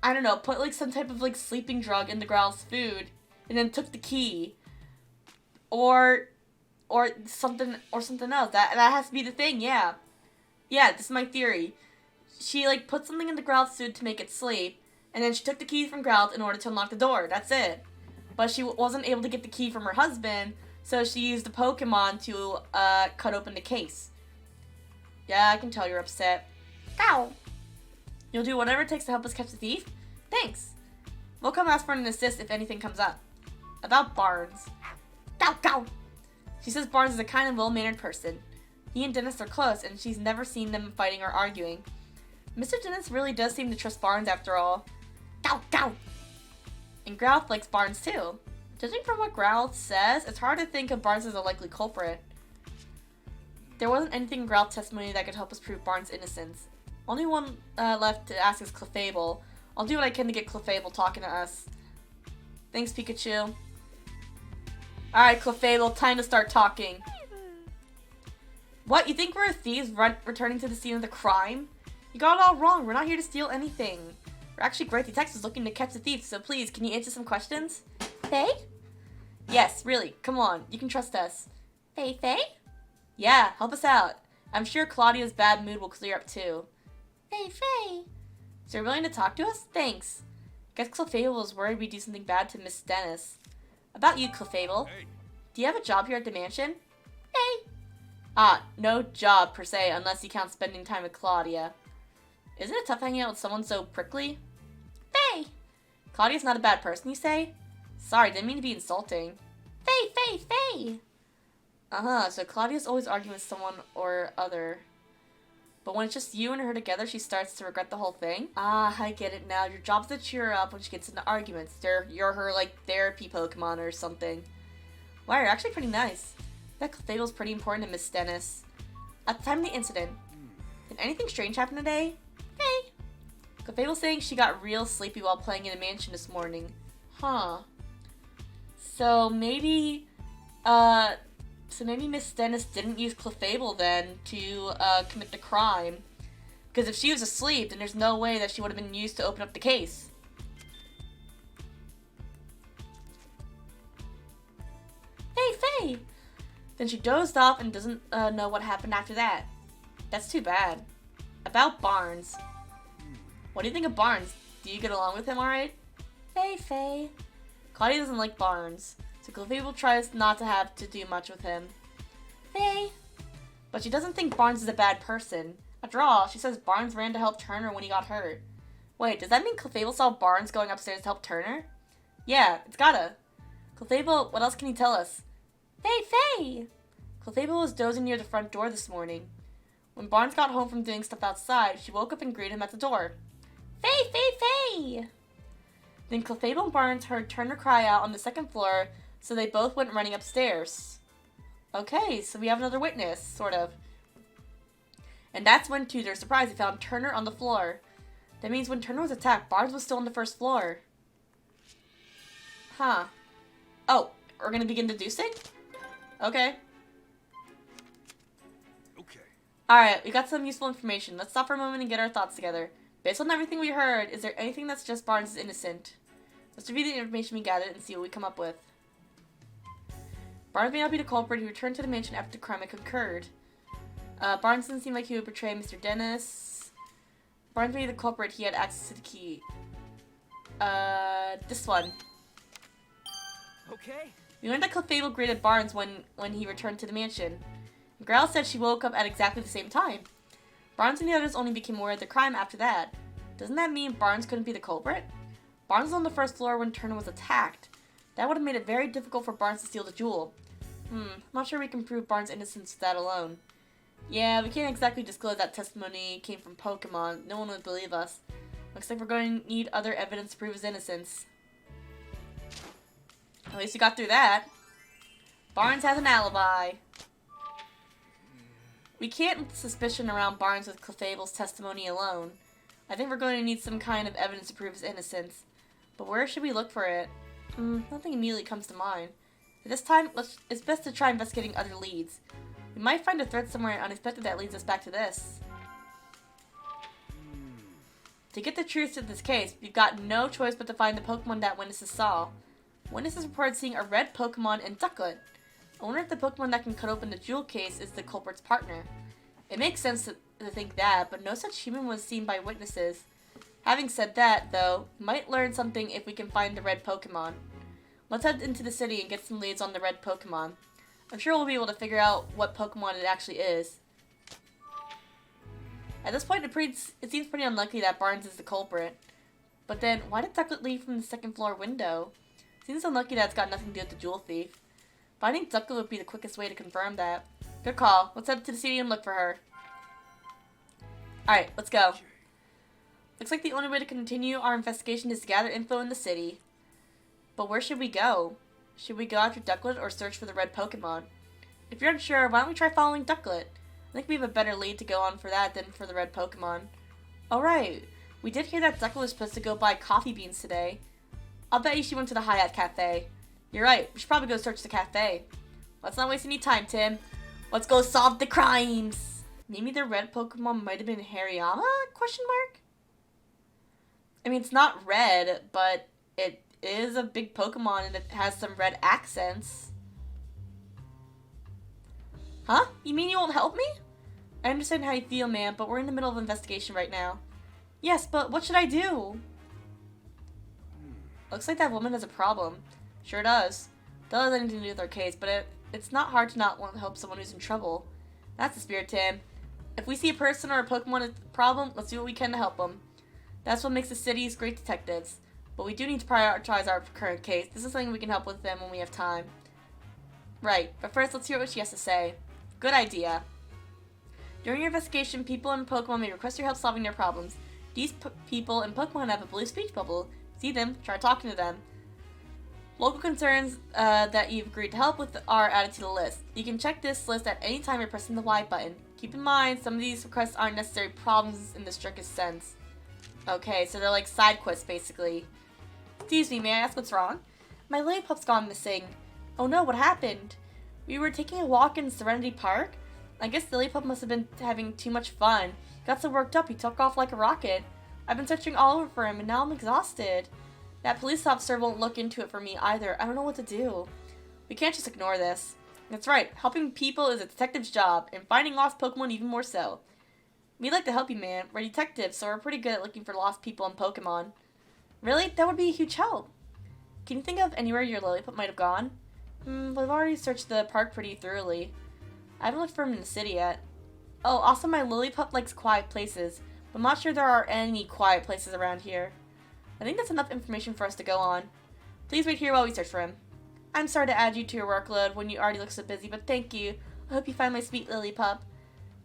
[SPEAKER 1] I don't know, put, like, some type of, like, sleeping drug in the Growlithe's food and then took the key. Or something else. That has to be the thing, yeah. Yeah, this is my theory. She, like, put something in the Growlithe's food to make it sleep, and then she took the key from Growlithe in order to unlock the door. That's it. But she wasn't able to get the key from her husband, so she used the Pokemon to, cut open the case. Yeah, I can tell you're upset. Gow! You'll do whatever it takes to help us catch the thief? Thanks. We'll come ask for an assist if anything comes up. About Barnes. Gow, gow! She says Barnes is a kind and well-mannered person. He and Dennis are close, and she's never seen them fighting or arguing. Mr. Dennis really does seem to trust Barnes after all. Gow, gow! And Growlithe likes Barnes too. Judging from what Growlithe says, it's hard to think of Barnes as a likely culprit. There wasn't anything in Growlithe's testimony that could help us prove Barnes' innocence. Only one left to ask is Clefable. I'll do what I can to get Clefable talking to us. Thanks, Pikachu. Alright, Clefable, time to start talking. What, you think we're thieves returning to the scene of the crime? You got it all wrong, we're not here to steal anything. We're actually great detectives looking to catch the thief, so please, can you answer some questions? Faye? Yes, really, come on, you can trust us. Faye? Yeah, help us out. I'm sure Claudia's bad mood will clear up too. Faye. So you're willing to talk to us? Thanks. Guess Clefable was worried we'd do something bad to Miss Dennis. About you, Clefable.
[SPEAKER 2] Hey.
[SPEAKER 1] Do you have a job here at the mansion? Faye. Ah, no job per se, unless you count spending time with Claudia. Isn't it tough hanging out with someone so prickly? Faye! Claudia's not a bad person, you say? Sorry, didn't mean to be insulting. Faye! Uh-huh, so Claudia's always arguing with someone or other. But when it's just you and her together, she starts to regret the whole thing. Ah, I get it now. Your job's to cheer her up when she gets into arguments. You're her, like, therapy Pokemon or something. Wow, you're actually pretty nice. That Clefable's pretty important to Miss Dennis. At the time of the incident, did anything strange happen today? Hey! Clefable's saying she got real sleepy while playing in a mansion this morning. Huh. So maybe Miss Dennis didn't use Clefable then to commit the crime. Because if she was asleep, then there's no way that she would have been used to open up the case. Hey, Faye! Then she dozed off and doesn't know what happened after that. That's too bad. About Barnes. What do you think of Barnes? Do you get along with him alright? Faye. Claudia doesn't like Barnes, so Clefable tries not to have to do much with him. Faye. But she doesn't think Barnes is a bad person. After all, she says Barnes ran to help Turner when he got hurt. Wait, does that mean Clefable saw Barnes going upstairs to help Turner? Yeah, it's gotta. Clefable, what else can you tell us? Faye! Clefable was dozing near the front door this morning. When Barnes got home from doing stuff outside, she woke up and greeted him at the door. Faye! Then Clefable and Barnes heard Turner cry out on the second floor, so they both went running upstairs. Okay, so we have another witness, sort of. And that's when, to their surprise, they found Turner on the floor. That means when Turner was attacked, Barnes was still on the first floor. Huh. Oh, we're gonna begin deducing? Okay. Alright, we got some useful information. Let's stop for a moment and get our thoughts together. Based on everything we heard, is there anything that suggests Barnes is innocent? Let's review the information we gathered and see what we come up with. Barnes may not be the culprit who returned to the mansion after the crime had occurred. Barnes doesn't seem like he would betray Mr. Dennis. Barnes may be the culprit, he had access to the key. This one.
[SPEAKER 4] Okay.
[SPEAKER 1] We learned that Clefable greeted Barnes when he returned to the mansion. Growl said she woke up at exactly the same time. Barnes and the others only became aware of the crime after that. Doesn't that mean Barnes couldn't be the culprit? Barnes was on the first floor when Turner was attacked. That would have made it very difficult for Barnes to steal the jewel. I'm not sure we can prove Barnes' innocence with that alone. Yeah, we can't exactly disclose that testimony came from Pokemon. No one would believe us. Looks like we're going to need other evidence to prove his innocence. At least we got through that. Barnes has an alibi. We can't put suspicion around Barnes with Clefable's testimony alone. I think we're going to need some kind of evidence to prove his innocence. But where should we look for it? Nothing immediately comes to mind. At this time, it's best to try investigating other leads. We might find a thread somewhere unexpected that leads us back to this. To get the truth to this case, we've got no choice but to find the Pokemon that witnesses saw. Witnesses reported seeing a red Pokemon and Ducklet. I wonder if the Pokemon that can cut open the jewel case is the culprit's partner. It makes sense to think that, but no such human was seen by witnesses. Having said that, though, we might learn something if we can find the red Pokemon. Let's head into the city and get some leads on the red Pokemon. I'm sure we'll be able to figure out what Pokemon it actually is. At this point, it seems pretty unlikely that Barnes is the culprit. But then, why did Ducklet leave from the second floor window? Seems unlucky that it's got nothing to do with the jewel thief. Finding Ducklet would be the quickest way to confirm that. Good call. Let's head to the city and look for her. Alright, let's go. Looks like the only way to continue our investigation is to gather info in the city. But where should we go? Should we go after Ducklet or search for the red Pokemon? If you're unsure, why don't we try following Ducklet? I think we have a better lead to go on for that than for the red Pokemon. Alright, we did hear that Ducklet was supposed to go buy coffee beans today. I'll bet you she went to the Hyatt Cafe. You're right, we should probably go search the cafe. Let's not waste any time, Tim. Let's go solve the crimes! Maybe the red Pokemon might have been Hariyama? Question mark? I mean, it's not red, but it is a big Pokemon and it has some red accents. Huh? You mean you won't help me? I understand how you feel, man, but we're in the middle of an investigation right now. Yes, but what should I do? Looks like that woman has a problem. Sure does. That has anything to do with our case, but it's not hard to not want to help someone who's in trouble. That's the spirit, Tim. If we see a person or a Pokemon with a problem, let's do what we can to help them. That's what makes the cities great detectives. But we do need to prioritize our current case. This is something we can help with them when we have time. Right, but first let's hear what she has to say. Good idea. During your investigation, people in Pokemon may request your help solving their problems. These people in Pokemon have a blue speech bubble. See them, try talking to them. Local concerns that you've agreed to help with are added to the list. You can check this list at any time by pressing the Y button. Keep in mind, some of these requests aren't necessarily problems in the strictest sense. Okay, so they're like side quests, basically. Excuse me, may I ask what's wrong? My Lillipup's gone missing. Oh no, what happened? We were taking a walk in Serenity Park. I guess Lillipup must have been having too much fun. Got so worked up, he took off like a rocket. I've been searching all over for him, and now I'm exhausted. That police officer won't look into it for me either. I don't know what to do. We can't just ignore this. That's right, helping people is a detective's job, and finding lost Pokemon even more so. We'd like to help you, man. We're detectives, so we're pretty good at looking for lost people and Pokemon. Really? That would be a huge help. Can you think of anywhere your Lillipup might have gone? We've already searched the park pretty thoroughly. I haven't looked for him in the city yet. Oh, also my Lillipup likes quiet places, but I'm not sure there are any quiet places around here. I think that's enough information for us to go on. Please wait here while we search for him. I'm sorry to add you to your workload when you already look so busy, but thank you. I hope you find my sweet Lillipup.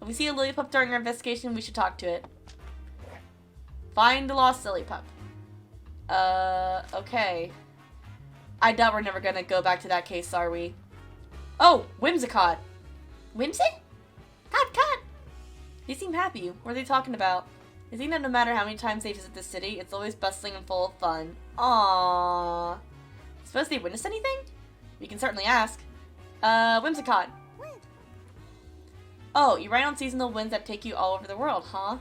[SPEAKER 1] If we see a Lillipup during our investigation, we should talk to it. Find the lost Lillipup. Okay. I doubt we're never gonna go back to that case, are we? Oh, Whimsicott. Whimsy? Cut! They seem happy. What are they talking about? They think that no matter how many times they visit the city, it's always bustling and full of fun. Aww. Suppose they witnessed anything? We can certainly ask. Whimsicott. Oh, you ride on seasonal winds that take you all over the world, huh?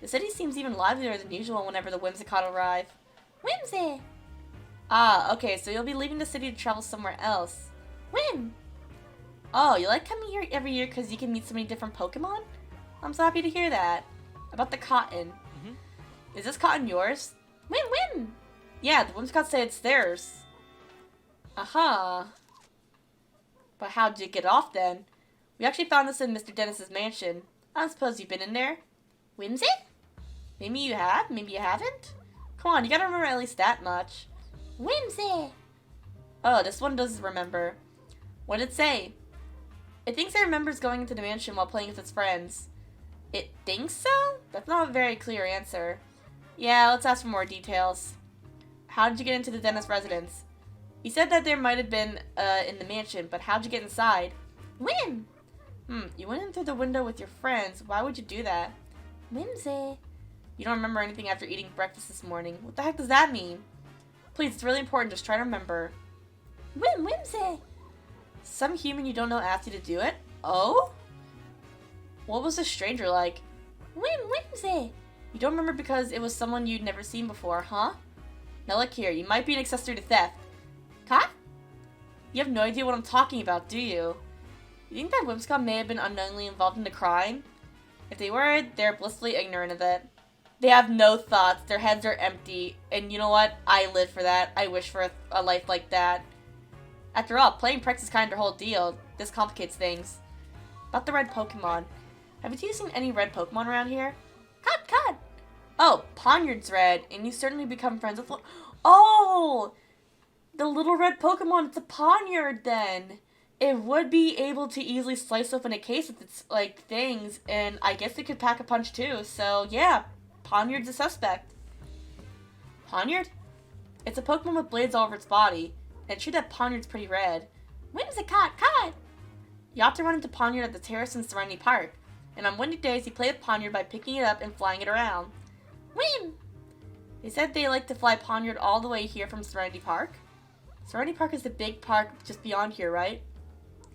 [SPEAKER 1] The city seems even livelier than usual whenever the Whimsicott arrive. Whimsy! Ah, okay, so you'll be leaving the city to travel somewhere else. Whim! Oh, you like coming here every year because you can meet so many different Pokemon? I'm so happy to hear that. About the cotton. Is this cotton yours? Whim! Yeah, the Whimsicott say it's theirs. Aha. But how'd you get off then? We actually found this in Mr. Dennis's mansion. I don't suppose you've been in there? Whimsy? Maybe you have, maybe you haven't? Come on, you gotta remember at least that much. Whimsy! Oh, this one does remember. What did it say? It thinks it remembers going into the mansion while playing with its friends. It thinks so? That's not a very clear answer. Yeah, let's ask for more details. How did you get into the Dennis residence? He said that there might have been in the mansion, but how'd you get inside? Whim! You went in through the window with your friends. Why would you do that? Whimsy. You don't remember anything after eating breakfast this morning. What the heck does that mean? Please, it's really important. Just try to remember. Whimsy. Some human you don't know asked you to do it? Oh? What was the stranger like? Whimsy. You don't remember because it was someone you'd never seen before, huh? Now look here, you might be an accessory to theft. Huh? You have no idea what I'm talking about, do you? You think that Whimsicott may have been unknowingly involved in the crime? If they were, they're blissfully ignorant of it. They have no thoughts, their heads are empty, and you know what? I live for that. I wish for a life like that. After all, playing pranks is kind of their whole deal. This complicates things. About the red Pokemon. Have you two seen any red Pokemon around here? Cut! Oh, Ponyard's red, and you certainly become friends with one. Oh! The little red Pokemon, it's a Ponyard then. It would be able to easily slice open a case with its, things, and I guess it could pack a punch too, so yeah, Ponyard's a suspect. Ponyard? It's a Pokemon with blades all over its body, and it's true that Ponyard's pretty red. Whimsicott, cut! You ought to run into Ponyard at the terrace in Serenity Park, and on windy days you play with Ponyard by picking it up and flying it around. Whim! They said they like to fly Ponyard all the way here from Serenity Park. Serenity Park is the big park just beyond here, right?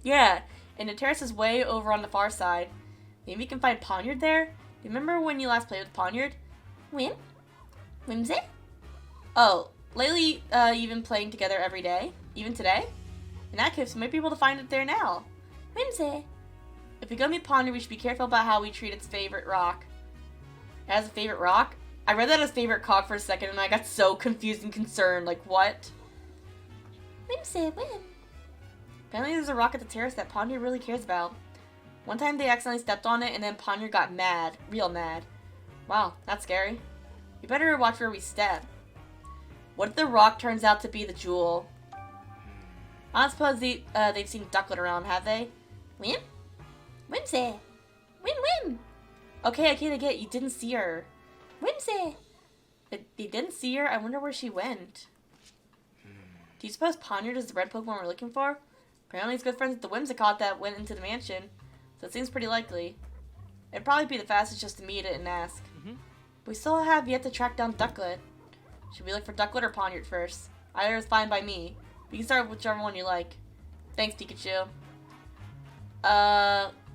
[SPEAKER 1] Yeah, and the terrace is way over on the far side. Maybe you can find Ponyard there? Remember when you last played with Ponyard? Whimsy? Oh, lately you've been playing together every day? Even today? In that case, we might be able to find it there now. Whimsy. If we go meet Ponyard, we should be careful about how we treat its favorite rock. It has a favorite rock? I read that as favorite cog for a second and I got so confused and concerned. Like, what? Whimsy. Apparently there's a rock at the terrace that Ponyard really cares about. One time they accidentally stepped on it and then Ponyard got mad. Real mad. Wow, that's scary. We better watch where we step. What if the rock turns out to be the jewel? I don't suppose they've seen Ducklet around, have they? Whimsy. Win! Okay, I get it. You didn't see her. Whimsy! They didn't see her? I wonder where she went. Do you suppose Poniard is the red Pokemon we're looking for? Apparently he's good friends with the Whimsicott that went into the mansion, so it seems pretty likely. It'd probably be the fastest just to meet it and ask. We still have yet to track down Ducklet. Should we look for Ducklet or Poniard first? Either is fine by me. We can start with whichever one you like. Thanks, Pikachu.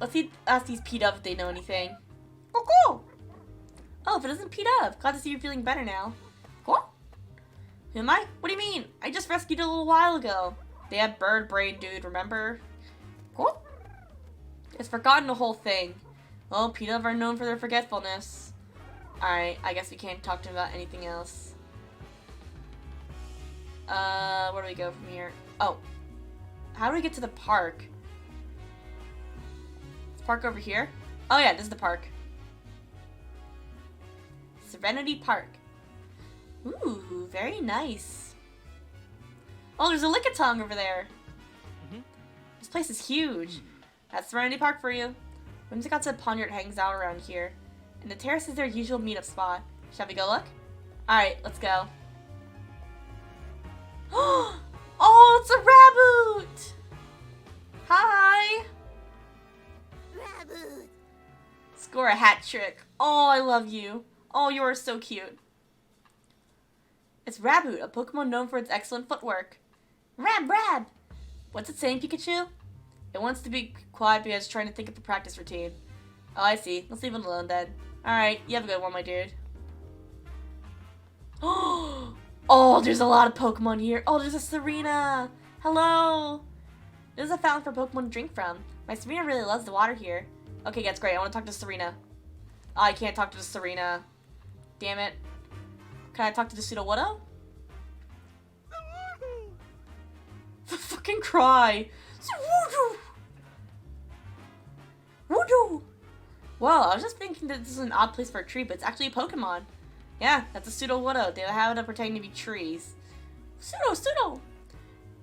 [SPEAKER 1] Let's ask these P-Dubs if they know anything. Oh, cool! Oh, if it isn't P-Dub. Glad to see you're feeling better now. Cool? Who am I? What do you mean? I just rescued a little while ago. They had bird brain, dude, remember? Cool? It's forgotten the whole thing. Well, P-Dub are known for their forgetfulness. Alright, I guess we can't talk to him about anything else. Where do we go from here? Oh. How do we get to the park? Is the park over here? Oh yeah, this is the park. Serenity Park. Ooh, very nice. Oh, there's a Lickitung over there. This place is huge. That's Serenity Park for you. Whimsicott said Poniard hangs out around here. And the terrace is their usual meetup spot. Shall we go look? Alright, let's go. Oh, it's a Raboot! Hi!
[SPEAKER 5] Raboot!
[SPEAKER 1] Score a hat trick. Oh, I love you. Oh, you are so cute. It's Raboot, a Pokemon known for its excellent footwork. Rab! What's it saying, Pikachu? It wants to be quiet because it's trying to think of the practice routine. Oh, I see. Let's leave it alone then. Alright, you have a good one, my dude. Oh, there's a lot of Pokemon here. Oh, there's a Serena. Hello. This is a fountain for Pokemon to drink from. My Serena really loves the water here. Okay, that's great. I want to talk to Serena. Oh, I can't talk to the Serena. Damn it. Can I talk to the Sudowoodo? Fucking cry. Woodoo. Well, I was just thinking that this is an odd place for a tree, but it's actually a Pokemon. Yeah, that's a Sudowoodo. They have it pretending to be trees. Pseudo!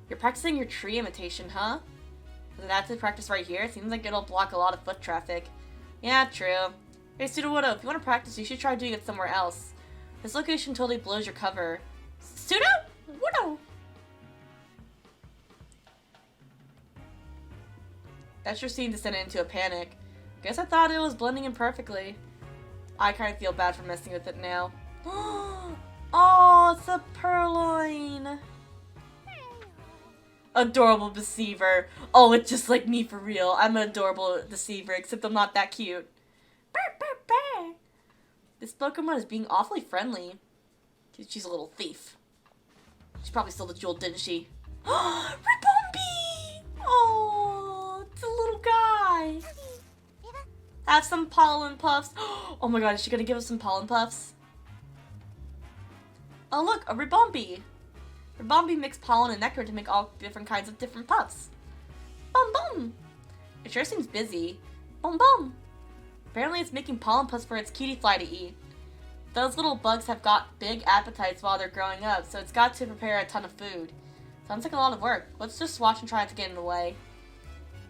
[SPEAKER 1] You're practicing your tree imitation, huh? That's the practice right here. It seems like it'll block a lot of foot traffic. Yeah, true. Hey, Sudowoodo, if you want to practice, you should try doing it somewhere else. This location totally blows your cover. Sudowoodo! That sure seemed to send it into a panic. Guess I thought it was blending in perfectly. I kind of feel bad for messing with it now. Oh, it's a Purloin! Adorable Deceiver. Oh, it's just like me for real. I'm an adorable Deceiver, except I'm not that cute. This Pokemon is being awfully friendly. She's a little thief. She probably stole the jewel, didn't she? Ribombi! Oh, it's a little guy. Have some pollen puffs. Oh my god, is she gonna give us some pollen puffs? Oh look, a Ribombi. Ribombi mixed pollen and nectar to make all different kinds of different puffs. Bum bum. It sure seems busy. Bum bum. Apparently it's making pollen puffs for its cutie fly to eat. Those little bugs have got big appetites while they're growing up, so it's got to prepare a ton of food. Sounds like a lot of work. Let's just watch and try not to get in the way.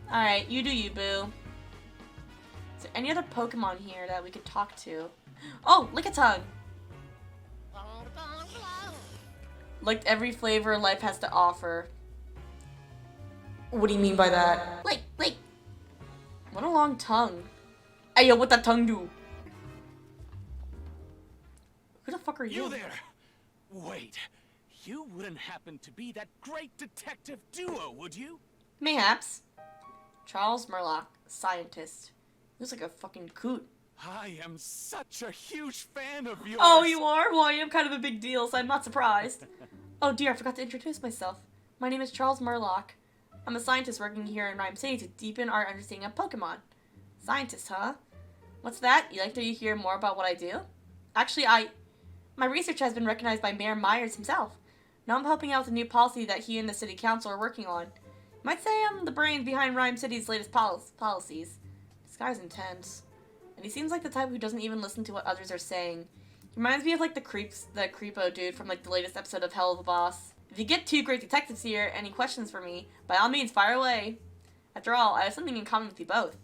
[SPEAKER 1] Alright, you do you, boo. Is there any other Pokemon here that we could talk to? Oh, Lickitung! Liked every flavor life has to offer. What do you mean by that? Like. What a long tongue. Hey, yo, what that tongue do? Who the fuck are you?
[SPEAKER 11] You there! Wait, you wouldn't happen to be that great detective duo, would you?
[SPEAKER 1] Mayhaps. Charles Murlock, scientist. Looks like a fucking coot.
[SPEAKER 11] I am such a huge fan of yours!
[SPEAKER 1] Oh, you are? Well, I am kind of a big deal, so I'm not surprised. Oh dear, I forgot to introduce myself. My name is Charles Murlock. I'm a scientist working here in Rhyme City to deepen our understanding of Pokemon. Scientist, huh? What's that? You like to hear more about what I do? Actually, my research has been recognized by Mayor Myers himself. Now I'm helping out with a new policy that he and the city council are working on. You might say I'm the brains behind Rhyme City's latest policies. This guy's intense. And he seems like the type who doesn't even listen to what others are saying. He reminds me of like the creepo dude from like the latest episode of Hell of a Boss. If you get two great detectives here, any questions for me, by all means fire away. After all, I have something in common with you both.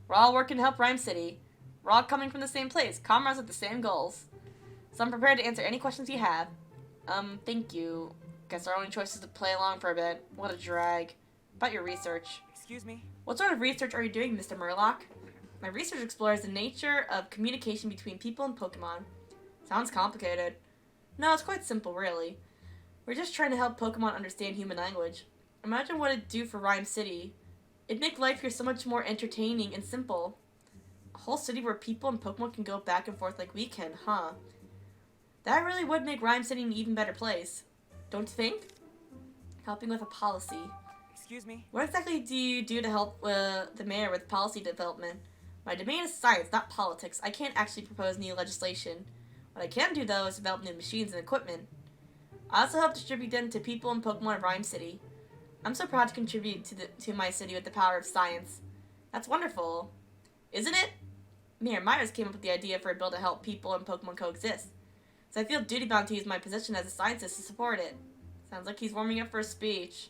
[SPEAKER 1] We're all working to help Rhyme City. We're all coming from the same place, comrades with the same goals. So I'm prepared to answer any questions you have. Thank you. Guess our only choice is to play along for a bit. What a drag. About your research.
[SPEAKER 4] Excuse me?
[SPEAKER 1] What sort of research are you doing, Mr. Murlock? My research explores the nature of communication between people and Pokemon. Sounds complicated. No, it's quite simple, really. We're just trying to help Pokemon understand human language. Imagine what it'd do for Rhyme City. It'd make life here so much more entertaining and simple. A whole city where people and Pokemon can go back and forth like we can, huh? That really would make Rhyme City an even better place. Don't you think? Helping with a policy.
[SPEAKER 4] Excuse me?
[SPEAKER 1] What exactly do you do to help the mayor with policy development? My domain is science, not politics. I can't actually propose new legislation. What I can do, though, is develop new machines and equipment. I also help distribute them to people in Pokemon of Rhyme City. I'm so proud to contribute to my city with the power of science. That's wonderful. Isn't it? Mayor Myers came up with the idea for a bill to help people and Pokemon coexist. So I feel duty-bound to use my position as a scientist to support it. Sounds like he's warming up for a speech.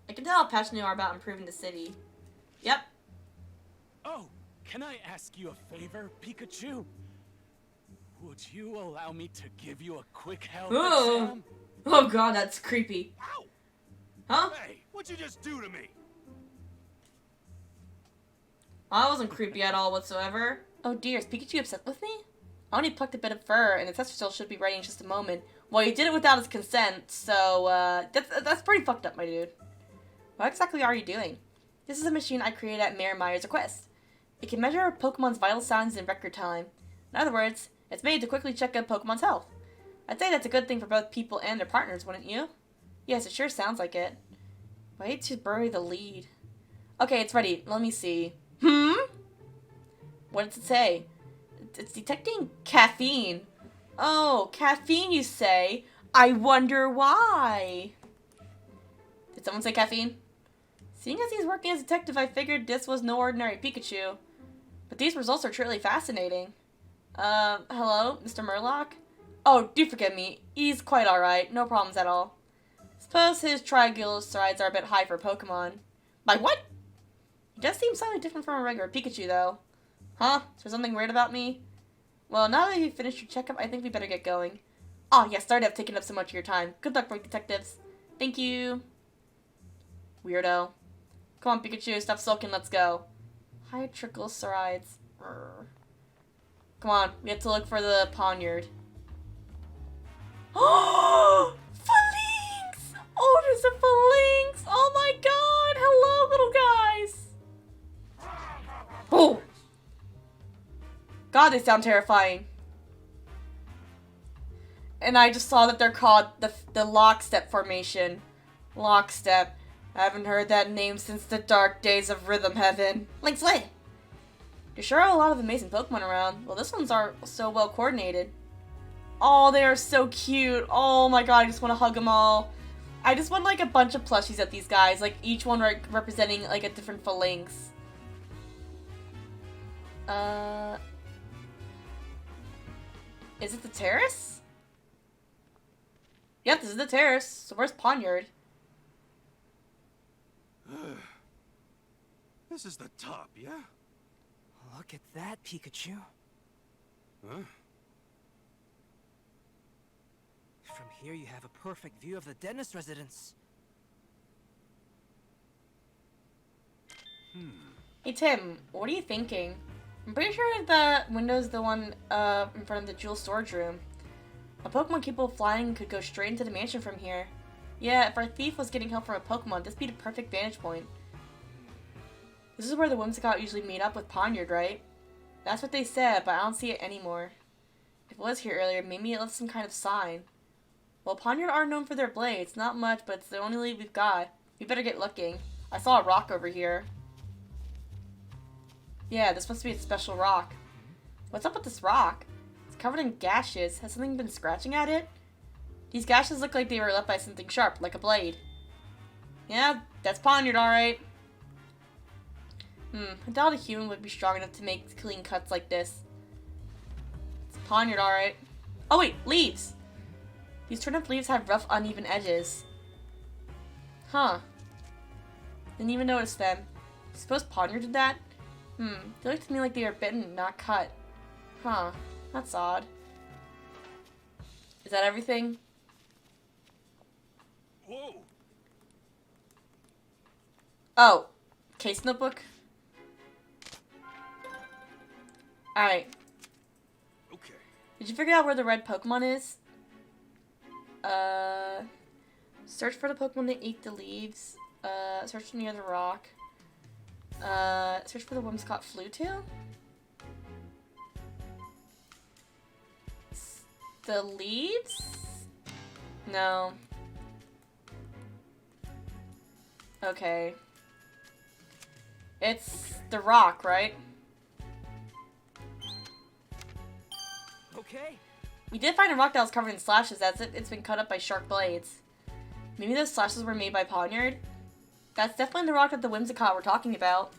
[SPEAKER 1] I can tell how passionate you are about improving the city. Yep.
[SPEAKER 11] Oh, can I ask you a favor, Pikachu? Would you allow me to give you a quick health exam?
[SPEAKER 1] Oh god, that's creepy.
[SPEAKER 2] Ow!
[SPEAKER 1] Huh?
[SPEAKER 2] Hey, what'd you just do to me?
[SPEAKER 1] I wasn't creepy at all whatsoever. Oh dear, is Pikachu upset with me? I only plucked a bit of fur, and the test results should be ready in just a moment. Well, you did it without his consent, so, that's pretty fucked up, my dude. What exactly are you doing? This is a machine I created at Mayor Myers' request. It can measure a Pokemon's vital signs in record time. In other words, it's made to quickly check a Pokemon's health. I'd say that's a good thing for both people and their partners, wouldn't you? Yes, it sure sounds like it. Wait to bury the lead. Okay, it's ready. Let me see. What does it say? It's detecting caffeine. Oh, caffeine, you say? I wonder why. Did someone say caffeine? Seeing as he's working as a detective, I figured this was no ordinary Pikachu. But these results are truly fascinating. Hello, Mr. Murlock? Oh, do forgive me. He's quite alright. No problems at all. Suppose his triglycerides are a bit high for Pokemon. Like what? He does seem slightly different from a regular Pikachu, though. Huh? Is there something weird about me? Well, now that you've finished your checkup, I think we better get going. Oh, yeah, sorry to have taken up so much of your time. Good luck, detectives. Thank you. Weirdo. Come on, Pikachu, stop sulking, let's go. High triglycerides. Come on, we have to look for the poniard. Oh! Phalanx! Oh, there's a phalanx! Oh my god! Hello, little guys! Oh! God, they sound terrifying. And I just saw that they're called the Lockstep Formation. Lockstep. I haven't heard that name since the dark days of Rhythm Heaven. Link's Way! There sure are a lot of amazing Pokemon around. Well, this one's are so well coordinated. Oh, they are so cute. Oh my god, I just want to hug them all. I just want like a bunch of plushies at these guys. Like each one representing like a different phalanx. Is it the terrace? Yep, this is the terrace. So where's Poniard?
[SPEAKER 2] This is the top, yeah?
[SPEAKER 4] Look at that, Pikachu.
[SPEAKER 2] Huh?
[SPEAKER 4] From here you have a perfect view of the dentist residence.
[SPEAKER 1] Hey Tim, what are you thinking? I'm pretty sure the window's the one in front of the jewel storage room. A Pokemon capable of flying could go straight into the mansion from here. Yeah, if our thief was getting help from a Pokemon, this would be the perfect vantage point. This is where the Whimsicott usually meet up with Poniard, right? That's what they said, but I don't see it anymore. If it was here earlier, maybe it left some kind of sign. Well, Poniard are known for their blades. Not much, but it's the only lead we've got. We better get looking. I saw a rock over here. Yeah, this must be a special rock. What's up with this rock? It's covered in gashes. Has something been scratching at it? These gashes look like they were left by something sharp, like a blade. Yeah, that's Poniard, alright. I doubt a human would be strong enough to make clean cuts like this. It's Poniard, alright. Oh wait, leaves! These turnip leaves have rough, uneven edges. Huh. Didn't even notice them. Suppose Poniard did that? They looked to me like they were bitten, not cut. Huh. That's odd. Is that everything?
[SPEAKER 3] Whoa!
[SPEAKER 1] Oh. Case notebook? Alright.
[SPEAKER 2] Okay.
[SPEAKER 1] Did you figure out where the red Pokemon is? Search for the Pokemon that ate the leaves. Search near the rock. Search for the Whimsicott Fluetail? The leaves? No. Okay. It's the rock, right?
[SPEAKER 4] Okay.
[SPEAKER 1] We did find a rock that was covered in slashes as if it's been cut up by sharp blades. Maybe those slashes were made by Poniard? That's definitely the rock that the Whimsicott were talking about.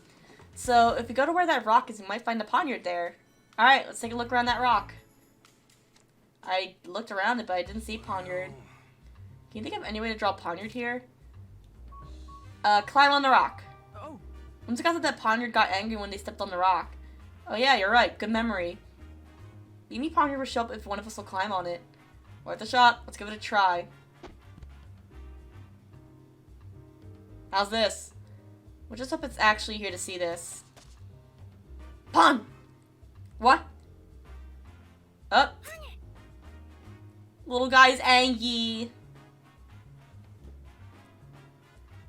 [SPEAKER 1] So, if we go to where that rock is, we might find the Poniard there. Alright, let's take a look around that rock. I looked around it, but I didn't see Poniard. Can you think of any way to draw Poniard here? Climb on the rock.
[SPEAKER 4] Oh.
[SPEAKER 1] Whimsicott said that Poniard got angry when they stepped on the rock. Oh yeah, you're right. Good memory. Maybe Poniard will show up if one of us will climb on it. Worth a shot. Let's give it a try. How's this? We'll just hope it's actually here to see this. Pon! What? Up. Little guy's angry.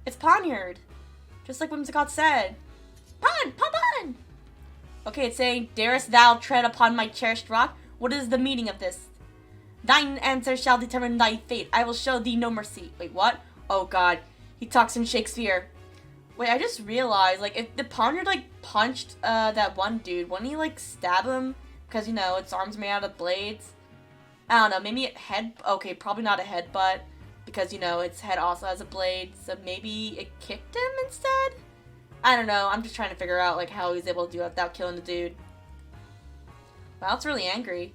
[SPEAKER 1] It's Poniard. Just like Whimsicott said. Pon! Pon! Okay, it's saying, darest thou tread upon my cherished rock? What is the meaning of this? Thine answer shall determine thy fate. I will show thee no mercy. Wait, what? Oh god. He talks in Shakespeare. Wait, I just realized, like, if the Poniard, like, punched, that one dude, wouldn't he, like, stab him? Because, you know, its arms made out of blades? I don't know, maybe it okay, probably not a headbutt. Because, you know, its head also has a blade, so maybe it kicked him instead? I don't know, I'm just trying to figure out, like, how he's able to do it without killing the dude. Wow, it's really angry.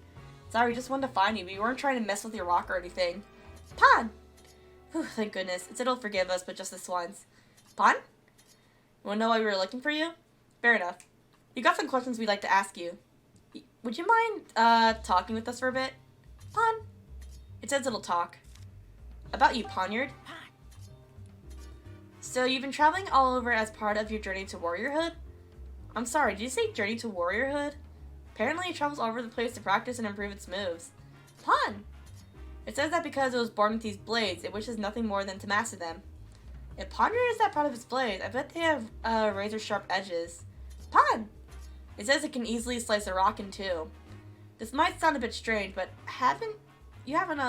[SPEAKER 1] Sorry, we just wanted to find you. We weren't trying to mess with your rock or anything. Pon! Whew, thank goodness. It said it'll forgive us, but just this once. Pon? You wanna know why we were looking for you? Fair enough. We got some questions we'd like to ask you. Would you mind, talking with us for a bit? Pon? It says it'll talk. About you, Poniard. So, you've been traveling all over as part of your journey to warriorhood? I'm sorry, did you say journey to warriorhood? Apparently it travels all over the place to practice and improve its moves. Pon! It says that because it was born with these blades, it wishes nothing more than to master them. If Poniard is that proud of its blades, I bet they have, razor-sharp edges. Pon! It says it can easily slice a rock in two. This might sound a bit strange, but you haven't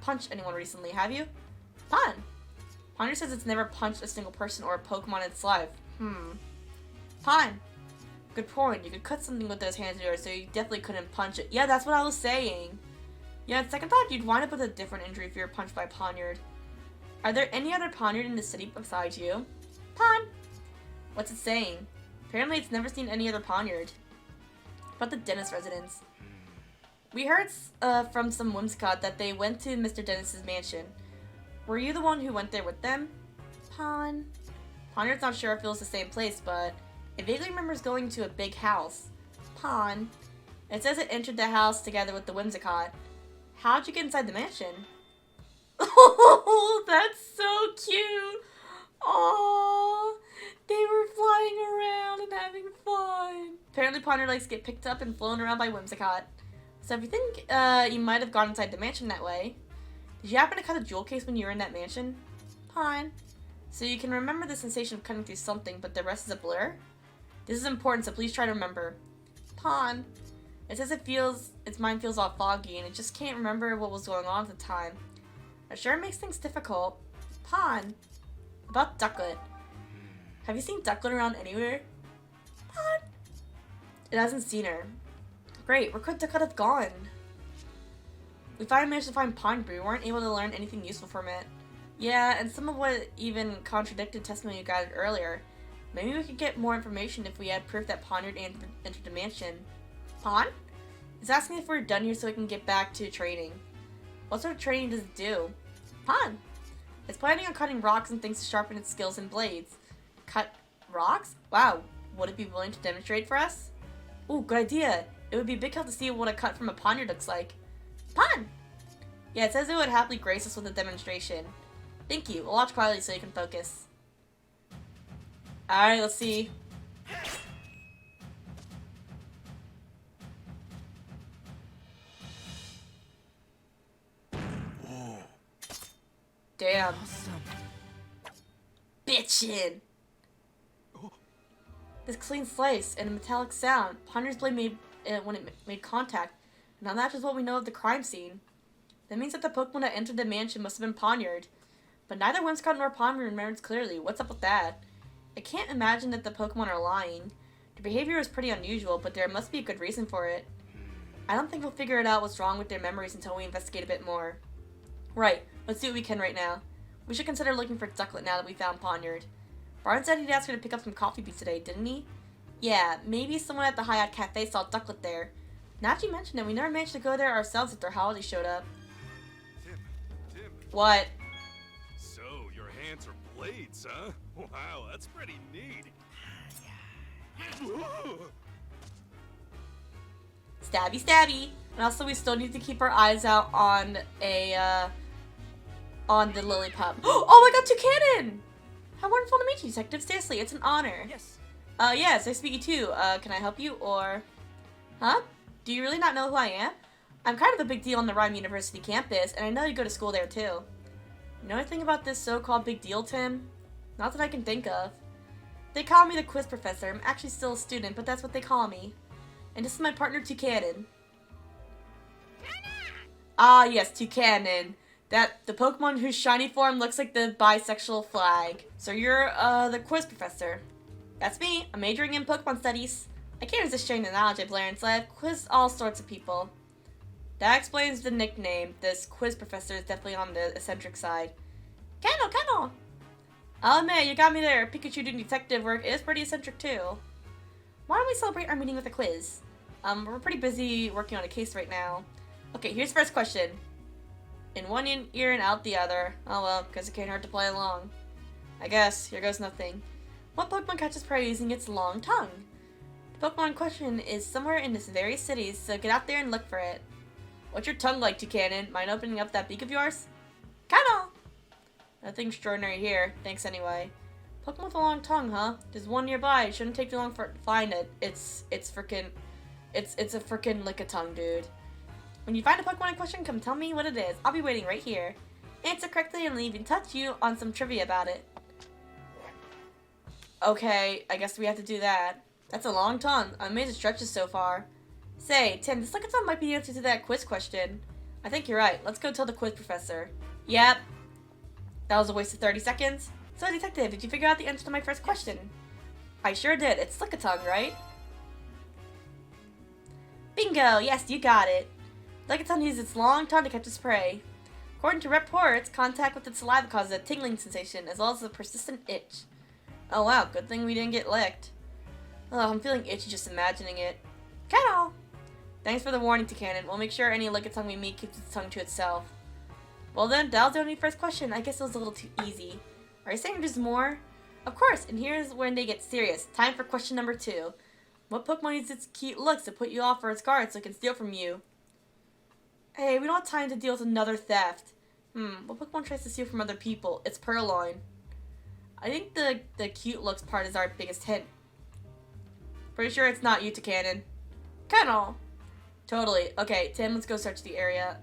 [SPEAKER 1] punched anyone recently, have you? Pon! Poniard says it's never punched a single person or a Pokemon in its life. Pon! Good point. You could cut something with those hands of yours, so you definitely couldn't punch it. Yeah, that's what I was saying. Yeah, on second thought, you'd wind up with a different injury if you were punched by Poniard. Are there any other Poniard in the city besides you? Pon! What's it saying? Apparently it's never seen any other Poniard. About the Dennis residence. We heard from some Whimsicott that they went to Mr. Dennis's mansion. Were you the one who went there with them? Pon. Poniard's not sure if it was the same place, but it vaguely remembers going to a big house. Pon. It says it entered the house together with the Whimsicott. How'd you get inside the mansion? Oh, that's so cute! Aww, they were flying around and having fun. Apparently Poniard likes to get picked up and flown around by Whimsicott. So if you think you might have gone inside the mansion that way, did you happen to cut a jewel case when you were in that mansion? Pon. So you can remember the sensation of cutting through something, but the rest is a blur? This is important, so please try to remember. Pon. It says its mind feels all foggy, and it just can't remember what was going on at the time. I'm sure it makes things difficult. Pon. About Ducklet. Have you seen Ducklet around anywhere? Pon. It hasn't seen her. Great, where could Ducklet have gone? We finally managed to find Pon, but we weren't able to learn anything useful from it. Yeah, and some of what even contradicted testimony you gathered earlier. Maybe we could get more information if we had proof that Poniard entered the mansion. Pon? It's asking if we're done here so we can get back to training. What sort of training does it do? Pon! It's planning on cutting rocks and things to sharpen its skills and blades. Cut rocks? Wow. Would it be willing to demonstrate for us? Ooh, good idea. It would be a big help to see what a cut from a poniard looks like. Pon! Yeah, it says it would happily grace us with a demonstration. Thank you. We'll watch quietly so you can focus. Alright, let's see.
[SPEAKER 8] Whoa.
[SPEAKER 1] Damn.
[SPEAKER 4] Awesome.
[SPEAKER 1] Bitchin'! This clean slice and a metallic sound. Ponder's blade made when it made contact. Now that's just what we know of the crime scene. That means that the Pokemon that entered the mansion must have been Poniard. But neither Whimsicott nor Ponder remembers clearly. What's up with that? I can't imagine that the Pokemon are lying. Their behavior is pretty unusual, but there must be a good reason for it. I don't think we'll figure it out what's wrong with their memories until we investigate a bit more. Right, let's do what we can right now. We should consider looking for Ducklet now that we found Poniard. Barn said he'd ask her to pick up some coffee beans today, didn't he? Yeah, maybe someone at the Hyatt Cafe saw Ducklet there. Now that you mentioned it, we never managed to go there ourselves after Holiday showed up.
[SPEAKER 2] Tim.
[SPEAKER 1] What?
[SPEAKER 2] So, your hands are blades, huh? Wow, that's pretty neat.
[SPEAKER 1] Stabby, stabby. And also, we still need to keep our eyes out on on the Lillipup. Oh my god, Toucanon! How wonderful to meet you, Detective. Seriously, it's an honor.
[SPEAKER 4] Yes.
[SPEAKER 1] Yes, nice to meet you too. Can I help you, or... Huh? Do you really not know who I am? I'm kind of a big deal on the Rhyme University campus, and I know you go to school there too. You know anything about this so-called big deal, Tim? Not that I can think of. They call me the quiz professor. I'm actually still a student, but that's what they call me. And this is my partner, Toucanon. Ah, yes, Toucanon. The Pokemon whose shiny form looks like the bisexual flag. So you're, the quiz professor. That's me. I'm majoring in Pokemon studies. I can't resist sharing the knowledge I've learned, so I've quizzed all sorts of people. That explains the nickname. This quiz professor is definitely on the eccentric side. Kennel! I'll admit, you got me there. Pikachu doing detective work is pretty eccentric too. Why don't we celebrate our meeting with a quiz? We're pretty busy working on a case right now. Okay, here's the first question. In one ear and out the other. Oh well, guess it can't hurt to play along. I guess. Here goes nothing. What Pokemon catches prey using its long tongue? The Pokemon in question is somewhere in this very city, so get out there and look for it. What's your tongue like, Toucanon? Mind opening up that beak of yours? Kennel! Nothing extraordinary here. Thanks anyway. Pokemon with a long tongue, huh? There's one nearby. It shouldn't take too long to find it. It's a frickin' lick-a-tongue, dude. When you find a Pokemon in question, come tell me what it is. I'll be waiting right here. Answer correctly and we'll even touch you on some trivia about it. Okay, I guess we have to do that. That's a long tongue. I'm amazed it stretches so far. Say, Tim, this lick-a-tongue might be the answer to that quiz question. I think you're right. Let's go tell the quiz professor. Yep. That was a waste of 30 seconds. So, Detective, did you figure out the answer to my first question? I sure did. It's lick-a-tongue, right? Bingo! Yes, you got it. Lick-a-tongue uses its long tongue to catch its prey. According to reports, contact with its saliva causes a tingling sensation as well as a persistent itch. Oh wow, good thing we didn't get licked. Oh, I'm feeling itchy just imagining it. Kennel! Thanks for the warning, Toucanon. We'll make sure any lick-a-tongue we meet keeps its tongue to itself. Well then, that was the only first question. I guess it was a little too easy. Are you saying there's more? Of course, and here's when they get serious. Time for question number 2. What Pokemon uses its cute looks to put you off for its guard so it can steal from you? Hey, we don't have time to deal with another theft. What Pokemon tries to steal from other people? It's Purloin. I think the cute looks part is our biggest hint. Pretty sure it's not you, Toucanon. Kennel! Totally. Okay, Tim, let's go search the area.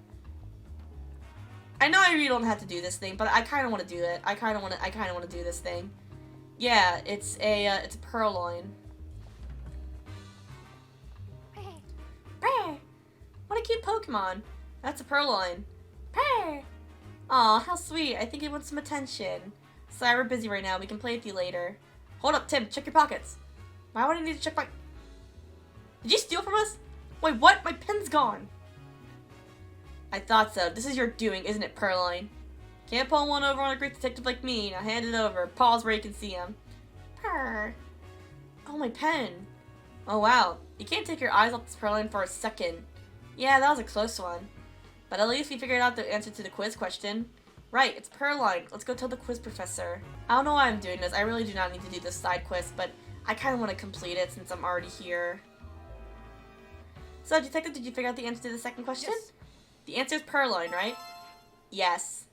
[SPEAKER 1] I know I really don't have to do this thing, but I kind of want to do it. I kind of want to do this thing. Yeah, it's a Purloin. Purr! What a cute Pokemon. That's a Purloin. Purr! Aw, how sweet. I think it wants some attention. Sorry, we're busy right now. We can play with you later. Hold up, Tim. Check your pockets. Why would I need to check my... Did you steal from us? Wait, what? My pen's gone. I thought so. This is your doing, isn't it, Purloin? Can't pull one over on a great detective like me. Now hand it over. Pause where you can see him. Purr. Oh, my pen. Oh, wow. You can't take your eyes off this Purloin for a second. Yeah, that was a close one. But at least we figured out the answer to the quiz question. Right, it's Purloin. Let's go tell the quiz professor. I don't know why I'm doing this. I really do not need to do this side quest, but I kind of want to complete it since I'm already here. So, Detective, did you figure out the answer to the second question?
[SPEAKER 10] Yes.
[SPEAKER 1] The answer is Purloin, right? Yes.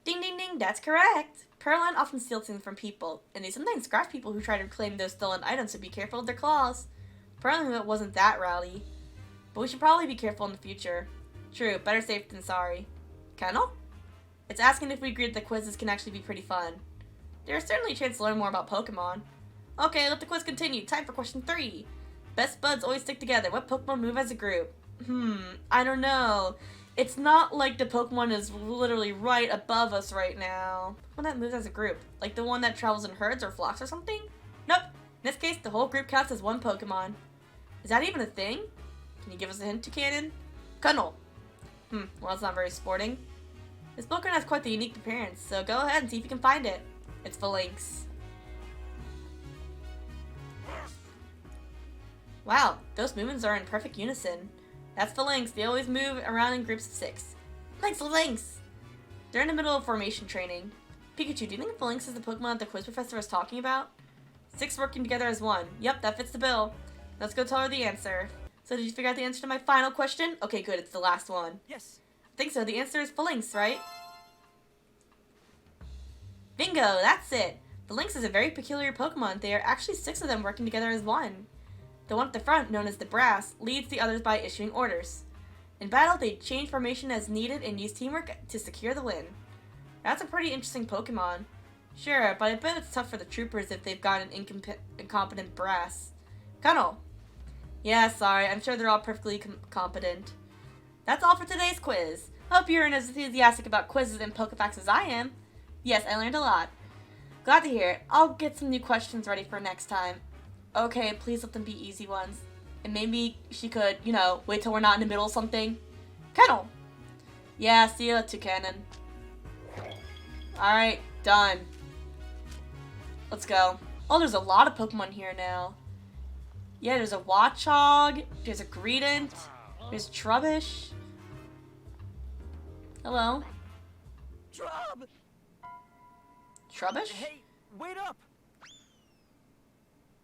[SPEAKER 1] Ding ding ding, that's correct. Purloin often steal things from people, and they sometimes scratch people who try to reclaim those stolen items, so be careful of their claws. Purloin wasn't that rowdy, but we should probably be careful in the future. True, better safe than sorry. Kennel? It's asking if we agree that the quizzes can actually be pretty fun. There's certainly a chance to learn more about Pokemon. Okay, let the quiz continue. Time for question 3. Best buds always stick together. What Pokemon move as a group? I don't know. It's not like the Pokemon is literally right above us right now. What that moves as a group? Like the one that travels in herds or flocks or something? Nope. In this case, the whole group counts as one Pokemon. Is that even a thing? Can you give us a hint, Toucanon? Cunnel. Well, it's not very sporting. This Pokemon has quite the unique appearance, so go ahead and see if you can find it. It's Phalanx. Wow, those movements are in perfect unison. That's Phalanx. They always move around in groups of 6. Thanks, Phalanx! They're in the middle of formation training. Pikachu, do you think Phalanx is the Pokemon that the quiz professor was talking about? 6 working together as one. Yep, that fits the bill. Let's go tell her the answer. So did you figure out the answer to my final question? Okay, good. It's the last one.
[SPEAKER 10] Yes.
[SPEAKER 1] I think so. The answer is Phalanx, right? Bingo! That's it! Phalanx is a very peculiar Pokemon. There are actually 6 of them working together as one. The one at the front, known as the Brass, leads the others by issuing orders. In battle, they change formation as needed and use teamwork to secure the win. That's a pretty interesting Pokemon. Sure, but I bet it's tough for the troopers if they've got an incompetent Brass. Cunnel. Yeah, sorry, I'm sure they're all perfectly competent. That's all for today's quiz. Hope you're as enthusiastic about quizzes and Pokefacts as I am. Yes, I learned a lot. Glad to hear it. I'll get some new questions ready for next time. Okay, please let them be easy ones. And maybe she could, wait till we're not in the middle of something. Kennel! Yeah, see ya, Toucanon. Alright, done. Let's go. Oh, there's a lot of Pokemon here now. Yeah, there's a Watchog, there's a Greedent, there's Trubbish. Hello?
[SPEAKER 10] Trub!
[SPEAKER 1] Trubbish?
[SPEAKER 10] Hey, wait up!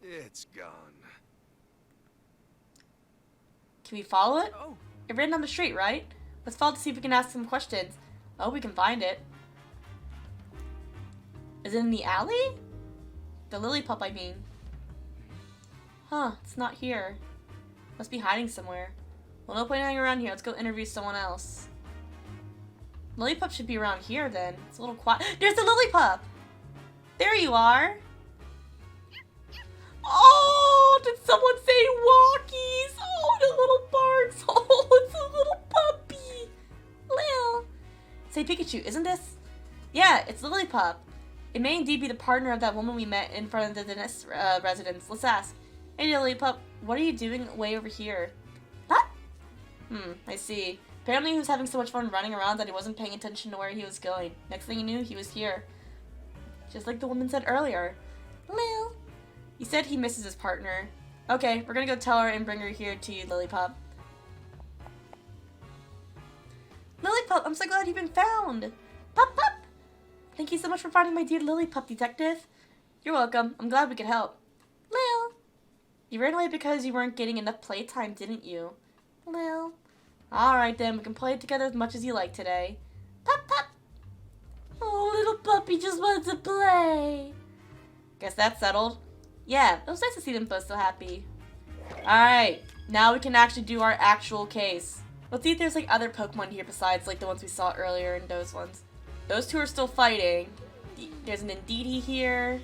[SPEAKER 2] It's gone.
[SPEAKER 1] Can we follow it?
[SPEAKER 10] Oh,
[SPEAKER 1] It ran down the street, right? Let's follow to see if we can ask some questions. Oh, we can find it. Is it in the alley? The Lillipup, I mean. Huh, it's not here. Must be hiding somewhere. Well, no point hanging around here. Let's go interview someone else. Lillipup should be around here then. It's a little quiet. There's the Lillipup! There you are! Oh, did someone say walkies? Oh, the little barks. Oh, it's a little puppy. Lil. Say, Pikachu, isn't this? Yeah, it's Lillipup. It may indeed be the partner of that woman we met in front of the dentist's residence. Let's ask. Hey, Lillipup, what are you doing way over here? What? I see. Apparently he was having so much fun running around that he wasn't paying attention to where he was going. Next thing he knew, he was here. Just like the woman said earlier. Lil. He said he misses his partner. Okay, we're gonna go tell her and bring her here to you, Lillipup. Lillipup, I'm so glad you've been found! Pup, pup! Thank you so much for finding my dear Lillipup, Detective. You're welcome. I'm glad we could help. Lil. You ran away because you weren't getting enough playtime, didn't you? Lil. Alright then, we can play together as much as you like today. Pup, pup! Oh, little puppy just wants to play. Guess that's settled. Yeah, it was nice to see them both so happy. Alright, now we can actually do our actual case. Let's see if there's like other Pokemon here besides like the ones we saw earlier and those ones. Those two are still fighting. There's an Indeedee here.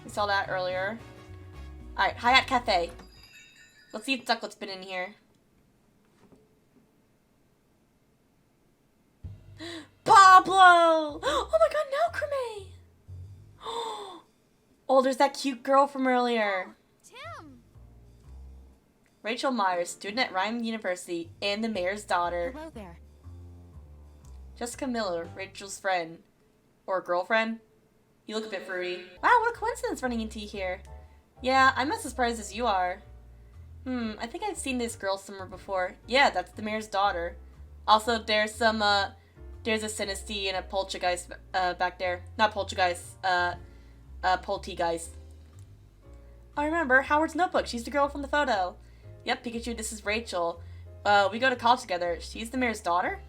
[SPEAKER 1] We saw that earlier. Alright, Hayat Cafe. Let's see if Ducklet's been in here. Pablo! Oh my god, Nelcreme! Oh, there's that cute girl from earlier.
[SPEAKER 5] Tim!
[SPEAKER 1] Rachel Myers, student at Rhyme University, and the mayor's daughter.
[SPEAKER 6] Hello there.
[SPEAKER 1] Jessica Miller, Rachel's friend. Or girlfriend. You look a bit fruity. Wow, what a coincidence running into you here. Yeah, I'm as surprised as you are. I think I've seen this girl somewhere before. Yeah, that's the mayor's daughter. Also, there's some, there's a Sinistea and a Poltergeist, back there. Not Poltergeist, Poltegeist. I remember, Howard's notebook. She's the girl from the photo. Yep, Pikachu, this is Rachel. We go to college together. She's the mayor's daughter?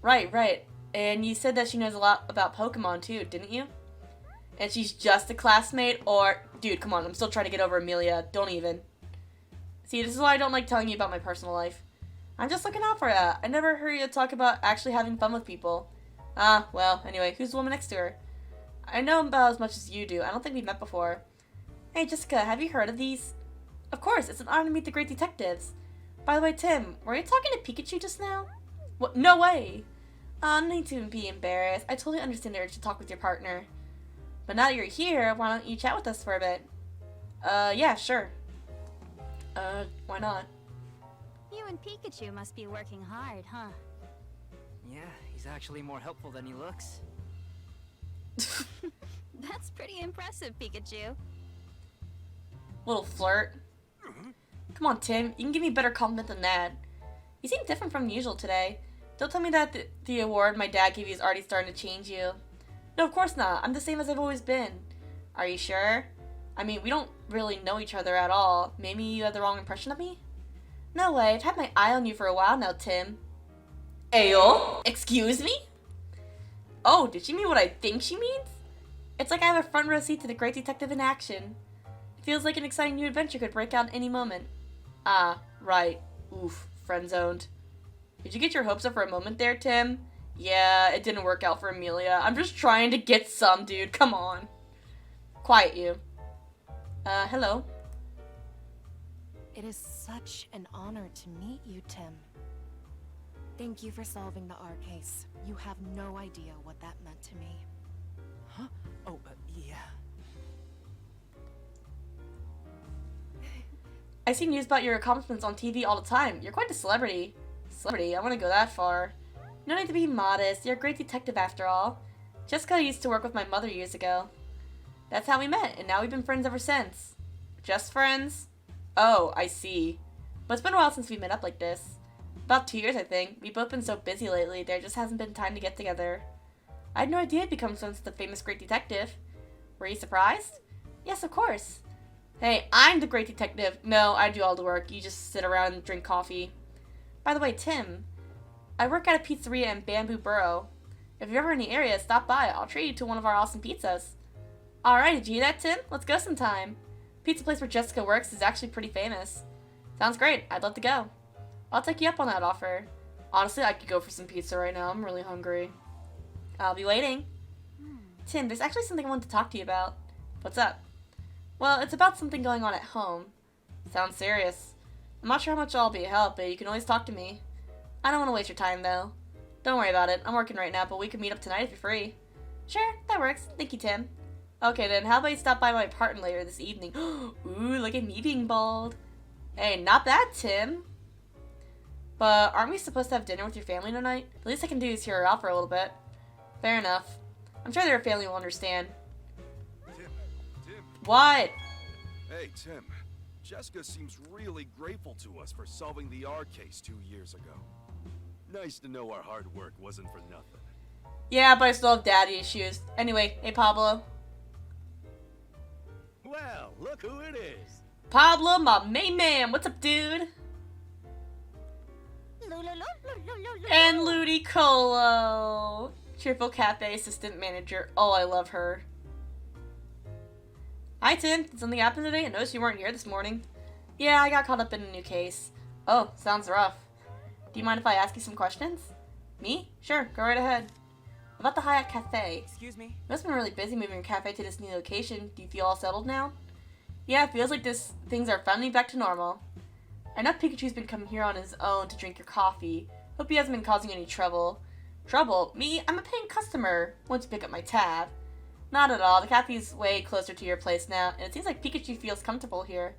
[SPEAKER 1] Right. And you said that she knows a lot about Pokemon too, didn't you? And she's just a classmate, or... Dude, come on, I'm still trying to get over Amelia. Don't even. See, this is why I don't like telling you about my personal life. I'm just looking out for you. I never heard you talk about actually having fun with people. Well, anyway, who's the woman next to her? I know about as much as you do. I don't think we've met before. Hey, Jessica, have you heard of these? Of course, it's an honor to meet the great detectives. By the way, Tim, were you talking to Pikachu just now? What? No way! No need to be embarrassed. I totally understand the urge to talk with your partner. But now that you're here, why don't you chat with us for a bit? Yeah, sure. Why not?
[SPEAKER 5] You and Pikachu must be working hard, huh?
[SPEAKER 4] Yeah, he's actually more helpful than he looks.
[SPEAKER 5] That's pretty impressive, Pikachu.
[SPEAKER 1] Little flirt. Come on, Tim. You can give me a better compliment than that. You seem different from usual today. Don't tell me that the award my dad gave you is already starting to change you. No, of course not. I'm the same as I've always been. Are you sure? I mean, we don't really know each other at all. Maybe you had the wrong impression of me? No way. I've had my eye on you for a while now, Tim. Ayo? Excuse me? Oh, did she mean what I think she means? It's like I have a front row seat to the great detective in action. It feels like an exciting new adventure could break out any moment. Ah, right. Oof, friend-zoned. Did you get your hopes up for a moment there, Tim? Yeah, it didn't work out for Amelia. I'm just trying to get some, dude. Come on. Quiet you. Hello.
[SPEAKER 6] It is such an honor to meet you, Tim. Thank you for solving the R case. You have no idea what that meant to me.
[SPEAKER 4] Huh? Oh, yeah.
[SPEAKER 1] I see news about your accomplishments on TV all the time. You're quite a celebrity. I wouldn't go that far. No need to be modest. You're a great detective after all. Jessica used to work with my mother years ago. That's how we met, and now we've been friends ever since. Just friends? Oh, I see. But it's been a while since we met up like this. About 2 years, I think. We've both been so busy lately, there just hasn't been time to get together. I had no idea I'd become friends with the famous great detective. Were you surprised? Yes, of course. Hey, I'm the great detective. No, I do all the work. You just sit around and drink coffee. By the way, Tim, I work at a pizzeria in Bamboo Borough. If you're ever in the area, stop by. I'll treat you to one of our awesome pizzas. Alright, did you hear that, Tim? Let's go sometime. Pizza place where Jessica works is actually pretty famous. Sounds great. I'd love to go. I'll take you up on that offer. Honestly, I could go for some pizza right now. I'm really hungry. I'll be waiting. Tim, there's actually something I want to talk to you about. What's up? Well, it's about something going on at home. Sounds serious. I'm not sure how much I'll be a help, but you can always talk to me. I don't want to waste your time, though. Don't worry about it. I'm working right now, but we can meet up tonight if you're free. Sure, that works. Thank you, Tim. Okay, then, how about you stop by my apartment later this evening? Ooh, look at me being bald. Hey, not bad, Tim. But aren't we supposed to have dinner with your family tonight? The least I can do is hear her out for a little bit. Fair enough. I'm sure their family will understand.
[SPEAKER 2] Tim.
[SPEAKER 1] What?
[SPEAKER 2] Hey, Tim. Jessica seems really grateful to us for solving the R case 2 years ago. Nice to know our hard work wasn't for nothing.
[SPEAKER 1] Yeah, but I still have daddy issues. Anyway, hey Pablo.
[SPEAKER 12] Well, look who it is.
[SPEAKER 1] Pablo, my main man. What's up, dude? And Ludicolo. Cheerful Cafe Assistant Manager. Oh, I love her. Hi, Tim. Did something happen today? I noticed you weren't here this morning. Yeah, I got caught up in a new case. Oh, sounds rough. Do you mind if I ask you some questions? Me? Sure, go right ahead. About the Hyatt Cafe.
[SPEAKER 4] Excuse me?
[SPEAKER 1] You must have been really busy moving your cafe to this new location. Do you feel all settled now? Yeah, it feels like things are finally back to normal. I know Pikachu's been coming here on his own to drink your coffee. Hope he hasn't been causing any trouble. Trouble? Me? I'm a paying customer. Once you pick up my tab. Not at all. The cafe's way closer to your place now, and it seems like Pikachu feels comfortable here.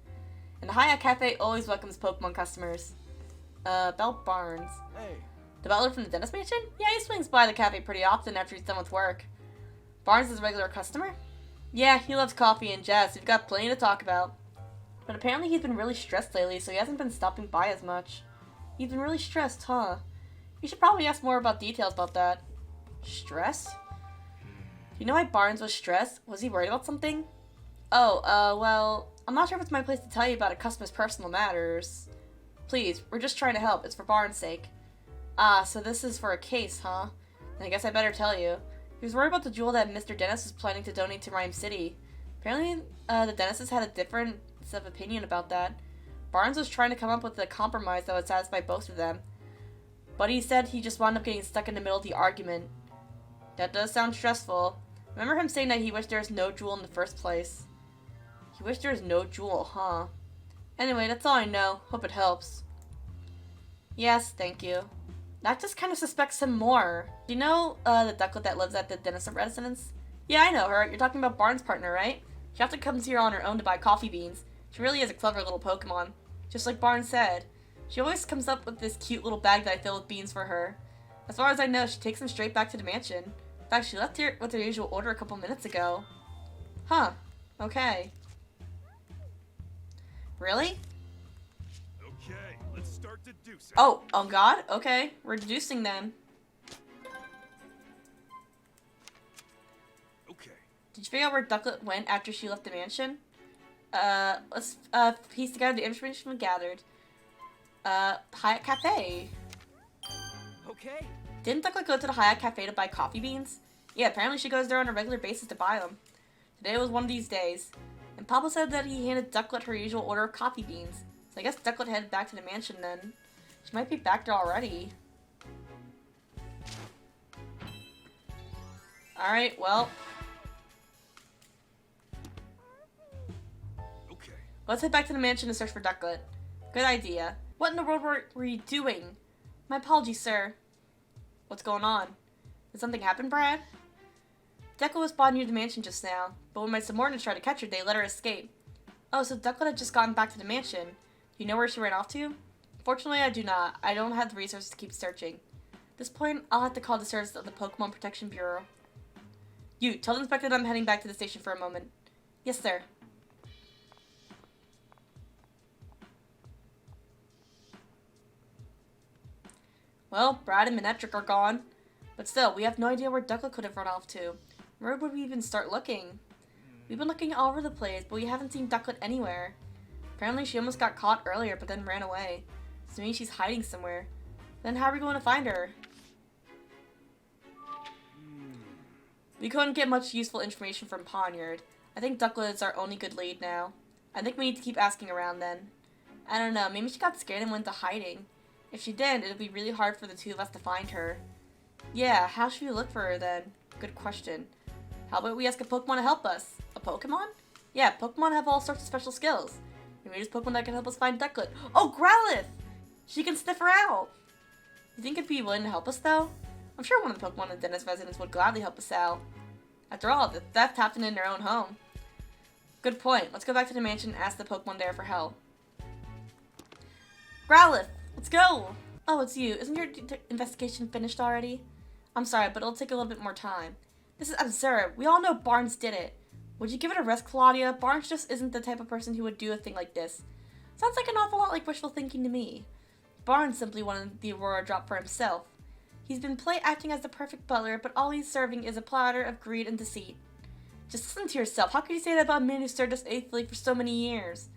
[SPEAKER 1] And the Hyatt Cafe always welcomes Pokemon customers. Bell Barnes.
[SPEAKER 12] Hey.
[SPEAKER 1] The butler from the dentist mansion? Yeah, he swings by the cafe pretty often after he's done with work. Barnes is a regular customer? Yeah, he loves coffee and jazz, so we've got plenty to talk about. But apparently he's been really stressed lately, so he hasn't been stopping by as much. He's been really stressed, huh? You should probably ask more about details about that. Stress? Do you know why Barnes was stressed? Was he worried about something? Oh, well, I'm not sure if it's my place to tell you about a customer's personal matters. Please, we're just trying to help. It's for Barnes' sake. Ah, so this is for a case, huh? Then I guess I better tell you. He was worried about the jewel that Mr. Dennis was planning to donate to Rhyme City. Apparently, the Dennises had a difference of opinion about that. Barnes was trying to come up with a compromise that would satisfy both of them. But he said he just wound up getting stuck in the middle of the argument. That does sound stressful. Remember him saying that he wished there was no jewel in the first place. He wished there was no jewel, huh? Anyway, that's all I know. Hope it helps. Yes, thank you. That just kind of suspects him more. Do you know the ducklet that lives at the Dennison residence? Yeah, I know her. You're talking about Barnes' partner, right? She often comes here on her own to buy coffee beans. She really is a clever little Pokemon. Just like Barnes said. She always comes up with this cute little bag that I fill with beans for her. As far as I know, she takes them straight back to the mansion. In fact, she left here with her usual order a couple minutes ago. Huh. Okay. Really?
[SPEAKER 2] Okay, let's start deducing.
[SPEAKER 1] Oh God? Okay. We're deducing then.
[SPEAKER 2] Okay.
[SPEAKER 1] Did you figure out where Ducklet went after she left the mansion? Let's piece together the information we gathered. Hyatt Cafe.
[SPEAKER 4] Okay.
[SPEAKER 1] Didn't Ducklet go to the Hyatt Cafe to buy coffee beans? Yeah, apparently she goes there on a regular basis to buy them. Today was one of these days. And Papa said that he handed Ducklet her usual order of coffee beans. So I guess Ducklet headed back to the mansion then. She might be back there already. Alright, well.
[SPEAKER 2] Okay.
[SPEAKER 1] Let's head back to the mansion to search for Ducklet. Good idea. What in the world were you doing? My apologies, sir. What's going on? Did something happen, Brad? Ducklet was spotted near the mansion just now, but when my subordinates tried to catch her, they let her escape. Oh, so Ducklet had just gotten back to the mansion. Do you know where she ran off to? Fortunately, I do not. I don't have the resources to keep searching. At this point, I'll have to call the service of the Pokemon Protection Bureau. You, tell the inspector that I'm heading back to the station for a moment. Yes, sir. Well, Brad and Manetric are gone. But still, we have no idea where Ducklet could have run off to. Where would we even start looking? We've been looking all over the place, but we haven't seen Ducklet anywhere. Apparently she almost got caught earlier, but then ran away. So maybe she's hiding somewhere. Then how are we going to find her? We couldn't get much useful information from Poniard. I think Ducklet is our only good lead now. I think we need to keep asking around then. I don't know, maybe she got scared and went to hiding. If she did, it'll be really hard for the two of us to find her. Yeah, how should we look for her then? Good question. How about we ask a Pokemon to help us? A Pokemon? Yeah, Pokemon have all sorts of special skills. Maybe there's Pokemon that can help us find Ducklet. Oh, Growlithe! She can sniff her out! You think it'd be willing to help us, though? I'm sure one of the Pokemon in Dennis residents would gladly help us out. After all, the theft happened in their own home. Good point. Let's go back to the mansion and ask the Pokemon there for help. Growlithe! Let's go! Oh, it's you. Isn't your investigation finished already? I'm sorry, but it'll take a little bit more time. This is absurd. We all know Barnes did it. Would you give it a rest, Claudia? Barnes just isn't the type of person who would do a thing like this. Sounds like an awful lot like wishful thinking to me. Barnes simply wanted the Aurora drop for himself. He's been acting as the perfect butler, but all he's serving is a platter of greed and deceit. Just listen to yourself. How could you say that about a man who served us faithfully for so many years?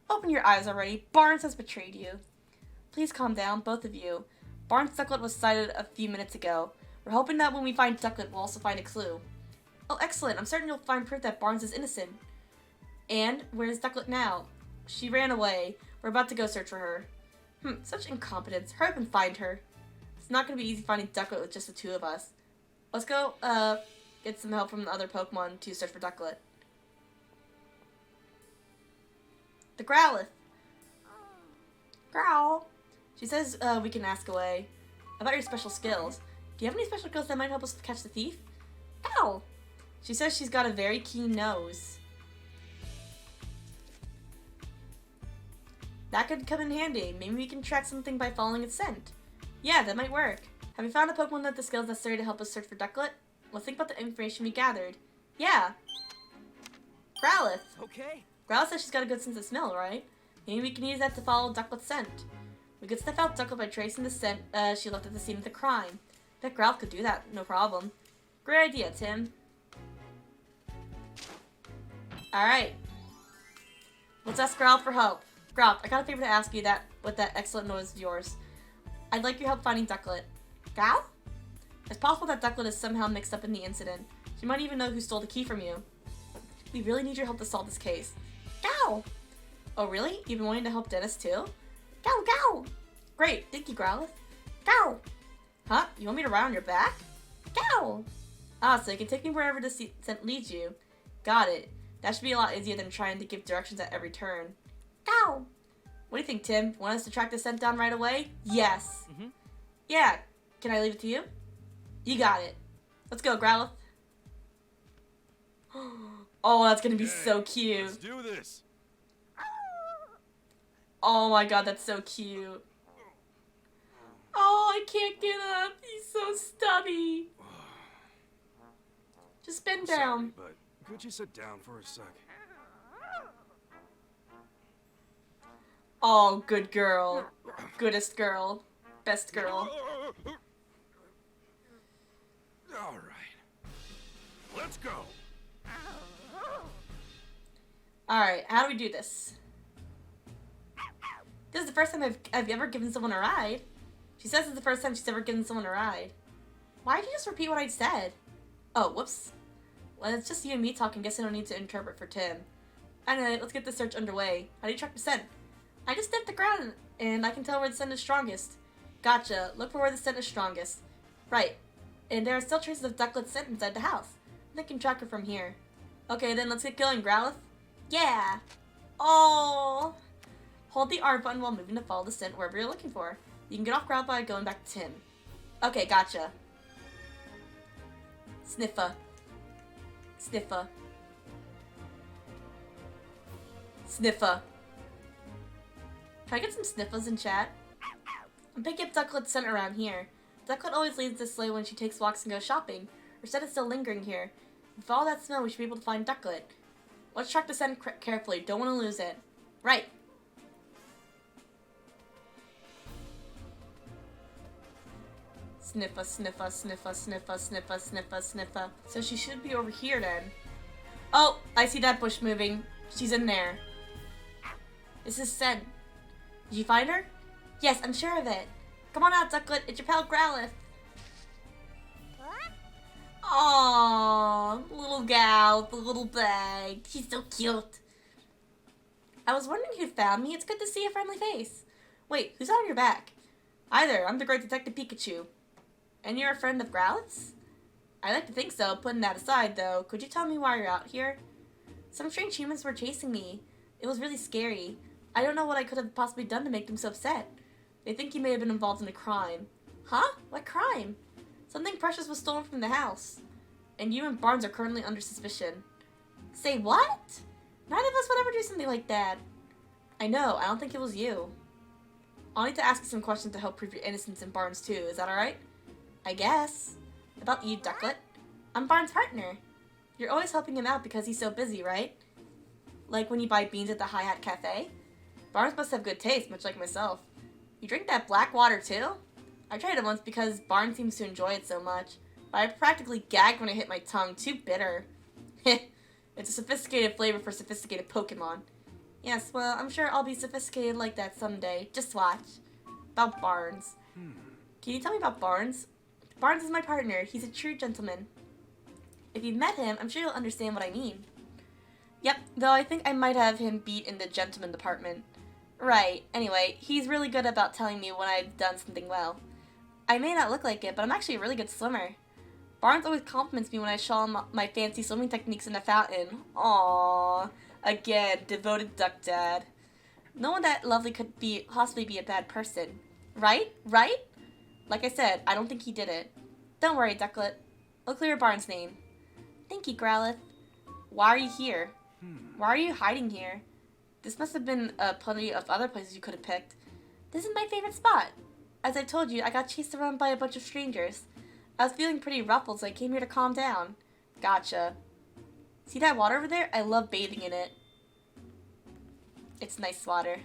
[SPEAKER 1] Open your eyes already. Barnes has betrayed you. Please calm down, both of you. Barnes' Ducklet was sighted a few minutes ago. We're hoping that when we find Ducklet, we'll also find a clue. Oh, excellent. I'm certain you'll find proof that Barnes is innocent. And where's Ducklet now? She ran away. We're about to go search for her. Such incompetence. Hurry up and find her. It's not going to be easy finding Ducklet with just the two of us. Let's go, get some help from the other Pokemon to search for Ducklet. The Growlithe. Growl. She says, we can ask away. About your special skills. Do you have any special skills that might help us catch the thief? Ow! She says she's got a very keen nose. That could come in handy. Maybe we can track something by following its scent. Yeah, that might work. Have you found a Pokemon with the skills necessary to help us search for Ducklet? Well, think about the information we gathered. Yeah. Growlithe.
[SPEAKER 4] Okay.
[SPEAKER 1] Growlithe says she's got a good sense of smell, right? Maybe we can use that to follow Ducklet's scent. We could sniff out Ducklet by tracing the scent she left at the scene of the crime. Bet Growlithe could do that, no problem. Great idea, Tim. Alright. Let's ask Growlithe for help. Growlithe, I got a favor to ask you that with that excellent nose of yours. I'd like your help finding Ducklet. Growlithe? It's possible that Ducklet is somehow mixed up in the incident. She might even know who stole the key from you. We really need your help to solve this case. Gow! Oh really? You've been wanting to help Dennis too? Gow, gow! Great, thank you, Growlithe. Gow! Huh? You want me to ride on your back? Gow! Ah, so you can take me wherever the scent leads you. Got it. That should be a lot easier than trying to give directions at every turn. Gow! What do you think, Tim? Want us to track the scent down right away? Yes. Yeah. Can I leave it to you? You got it. Let's go, Growlithe. Oh, that's gonna be so cute.
[SPEAKER 2] Let's do this.
[SPEAKER 1] Oh my god, that's so cute. Oh, I can't get up. He's so stubby. Just bend down.
[SPEAKER 2] Sorry, but could you sit down for a sec?
[SPEAKER 1] Oh, good girl. Goodest girl. Best girl.
[SPEAKER 2] All right. Let's go.
[SPEAKER 1] Alright, how do we do this? This is the first time I've ever given someone a ride. She says it's the first time she's ever given someone a ride. Why did you just repeat what I said? Oh, whoops. Well, it's just you and me talking. Guess I don't need to interpret for Tim. Anyway, let's get the search underway. How do you track the scent? I just sniffed the ground, and I can tell where the scent is strongest. Gotcha. Look for where the scent is strongest. Right. And there are still traces of Ducklet's scent inside the house. I can track it from here. Okay, then let's get going, Growlithe. Yeah. Oh. Hold the R button while moving to follow the scent wherever you're looking for. You can get off Growlithe by going back to Tim. Okay, gotcha. Sniffer. Sniffer. Sniffer. Can I get some sniffles in chat? I'm picking up Ducklet's scent around here. Ducklet always leaves this way when she takes walks and goes shopping. Her scent is still lingering here. With all that smell, we should be able to find Ducklet. Let's track the scent carefully. Don't want to lose it. Right. Sniffer, sniffer, sniffer, sniffer, sniffer, sniffer, sniffer. So she should be over here then. Oh, I see that bush moving. She's in there. This is scent. Did you find her? Yes, I'm sure of it. Come on out, Ducklet. It's your pal Growlithe. Aww, little gal, the little bag. She's so cute. I was wondering who found me. It's good to see a friendly face. Wait, who's on your back? Hi there, I'm the great Detective Pikachu. And you're a friend of Growlithe's? I like to think so. Putting that aside, though, could you tell me why you're out here? Some strange humans were chasing me. It was really scary. I don't know what I could have possibly done to make them so upset. They think you may have been involved in a crime. Huh? What crime? Something precious was stolen from the house. And you and Barnes are currently under suspicion. Say what? Neither of us would ever do something like that. I know. I don't think it was you. I'll need to ask you some questions to help prove your innocence in Barnes too. Is that alright? I guess. About you, Ducklet. I'm Barnes' partner. You're always helping him out because he's so busy, right? Like when you buy beans at the Hi Hat Cafe? Barnes must have good taste, much like myself. You drink that black water too? I tried it once because Barnes seems to enjoy it so much, but I practically gagged when it hit my tongue. Too bitter. It's a sophisticated flavor for sophisticated Pokemon. Yes, well, I'm sure I'll be sophisticated like that someday. Just watch. About Barnes. Can you tell me about Barnes? Barnes is my partner. He's a true gentleman. If you've met him, I'm sure you'll understand what I mean. Yep, though I think I might have him beat in the gentleman department. Right, anyway, he's really good about telling me when I've done something well. I may not look like it, but I'm actually a really good swimmer. Barnes always compliments me when I show him my fancy swimming techniques in the fountain. Aww. Again, devoted duck dad. No one that lovely could possibly be a bad person. Right? Right? Like I said, I don't think he did it. Don't worry, Ducklet. I'll clear Barnes' name. Thank you, Growlithe. Why are you here? Why are you hiding here? This must have been plenty of other places you could have picked. This is my favorite spot. As I told you, I got chased around by a bunch of strangers. I was feeling pretty ruffled, so I came here to calm down. Gotcha. See that water over there? I love bathing in it. It's nice water.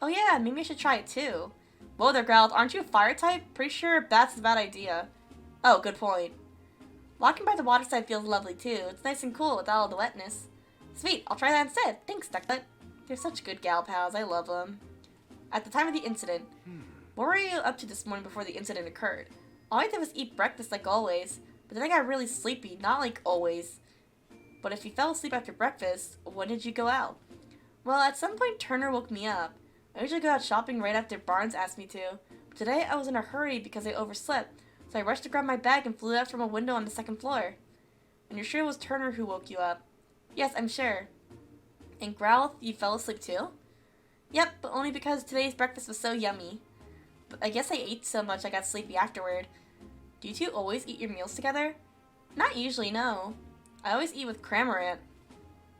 [SPEAKER 1] Oh yeah, maybe I should try it too. Whoa there, Growlithe. Aren't you a fire type? Pretty sure that's a bad idea. Oh, good point. Walking by the waterside feels lovely too. It's nice and cool without all the wetness. Sweet, I'll try that instead. Thanks, Ducklet. They're such good gal pals. I love them. At the time of the incident, what were you up to this morning before the incident occurred? All I did was eat breakfast like always, but then I got really sleepy, not like always. But if you fell asleep after breakfast, when did you go out? Well, at some point Turner woke me up. I usually go out shopping right after Barnes asked me to, but today I was in a hurry because I overslept, so I rushed to grab my bag and flew out from a window on the second floor. And you're sure it was Turner who woke you up? Yes, I'm sure. And Growlth, you fell asleep too? Yep, but only because today's breakfast was so yummy. But I guess I ate so much I got sleepy afterward. Do you two always eat your meals together? Not usually, no. I always eat with Cramorant.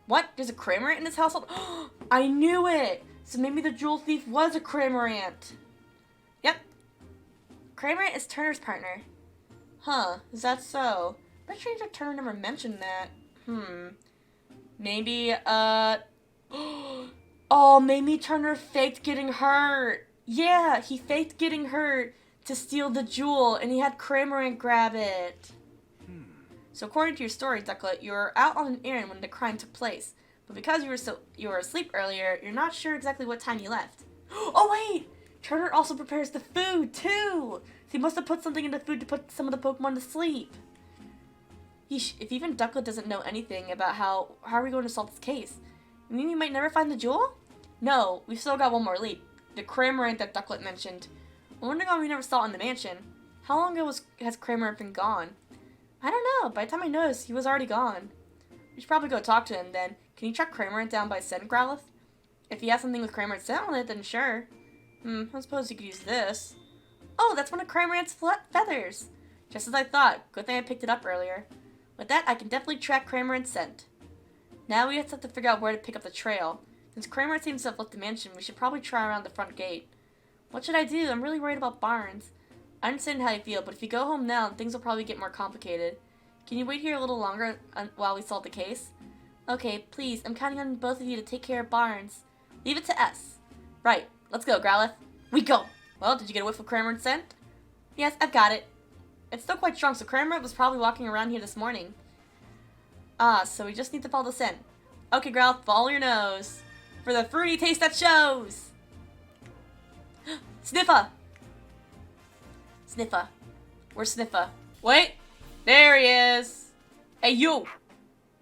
[SPEAKER 1] What? There's a Cramorant in this household? I knew it! So maybe the jewel thief was a Cramorant. Yep. Cramorant is Turner's partner. Huh, is that so? But strange that Turner never mentioned that. Maybe, oh, maybe Turner faked getting hurt. Yeah, he faked getting hurt to steal the jewel, and he had Cramorant grab it. So according to your story, Ducklet, you were out on an errand when the crime took place. But because you were asleep earlier, you're not sure exactly what time you left. Oh wait! Turner also prepares the food, too! So he must have put something in the food to put some of the Pokemon to sleep. If even Ducklet doesn't know anything about how are we going to solve this case? You mean we might never find the jewel? No, we've still got one more lead. The Cramorant that Ducklet mentioned. I wonder why we never saw it in the mansion. How long ago has Cramorant been gone? I don't know. By the time I noticed, he was already gone. We should probably go talk to him then. Can you track Cramorant down by scent, Growlithe? If he has something with Cramorant's scent on it, then sure. I suppose you could use this. Oh, that's one of Cramorant's feathers. Just as I thought. Good thing I picked it up earlier. With that, I can definitely track Cramorant's scent. Now we just have to figure out where to pick up the trail. Since Cramorant seems to have left the mansion, we should probably try around the front gate. What should I do? I'm really worried about Barnes. I understand how you feel, but if you go home now, things will probably get more complicated. Can you wait here a little longer while we solve the case? Okay, please. I'm counting on both of you to take care of Barnes. Leave it to us. Right. Let's go, Growlithe. We go! Well, did you get a whiff of Cramorant's scent? Yes, I've got it. It's still quite strong, so Cramorant was probably walking around here this morning. So we just need to follow the scent. Okay, Growlithe, follow your nose. For the fruity taste that shows! Sniffa! Sniffa. Where's Sniffa? Wait! There he is! Hey, you!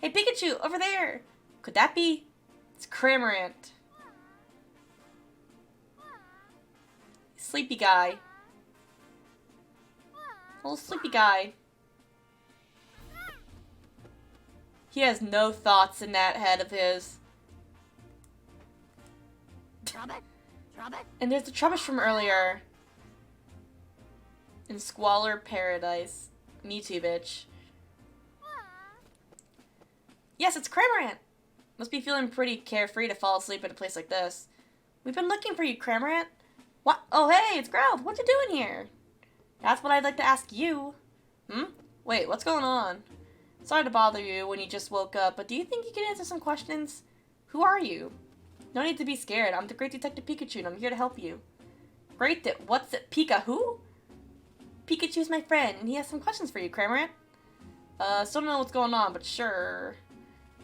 [SPEAKER 1] Hey, Pikachu! Over there! Could that be? It's Cramorant. Sleepy guy. Little sleepy guy. He has no thoughts in that head of his. And there's the Trubbish from earlier. In Squalor Paradise. Me too, bitch. Yes, it's Cramorant! Must be feeling pretty carefree to fall asleep in a place like this. We've been looking for you, Cramorant. What? Oh, hey, it's Growlithe. What you doing here? That's what I'd like to ask you. Wait, what's going on? Sorry to bother you when you just woke up, but do you think you can answer some questions? Who are you? No need to be scared. I'm the Great Detective Pikachu, and I'm here to help you. What's it? Pika who? Pikachu's my friend, and he has some questions for you, Cramorant. Still don't know what's going on, but sure.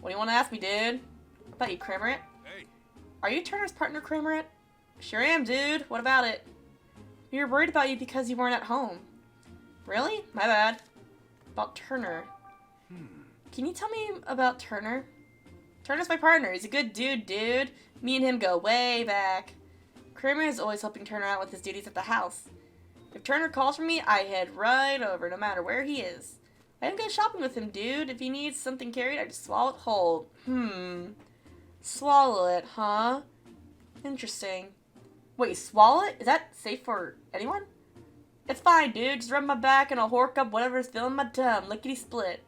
[SPEAKER 1] What do you want to ask me, dude? What about you, Cramorant?
[SPEAKER 3] Hey.
[SPEAKER 1] Are you Turner's partner, Cramorant? Sure am, dude. What about it? We were worried about you because you weren't at home. Really? My bad. About Turner. Can you tell me about Turner? Turner's my partner. He's a good dude. Me and him go way back. Cramorant is always helping Turner out with his duties at the house. If Turner calls for me, I head right over, no matter where he is. I even go shopping with him, dude. If he needs something carried, I just swallow it whole. Swallow it, huh? Interesting. Wait, swallow it? Is that safe for anyone? It's fine, dude. Just rub my back and I'll hork up whatever's filling my tum. Lickety-split.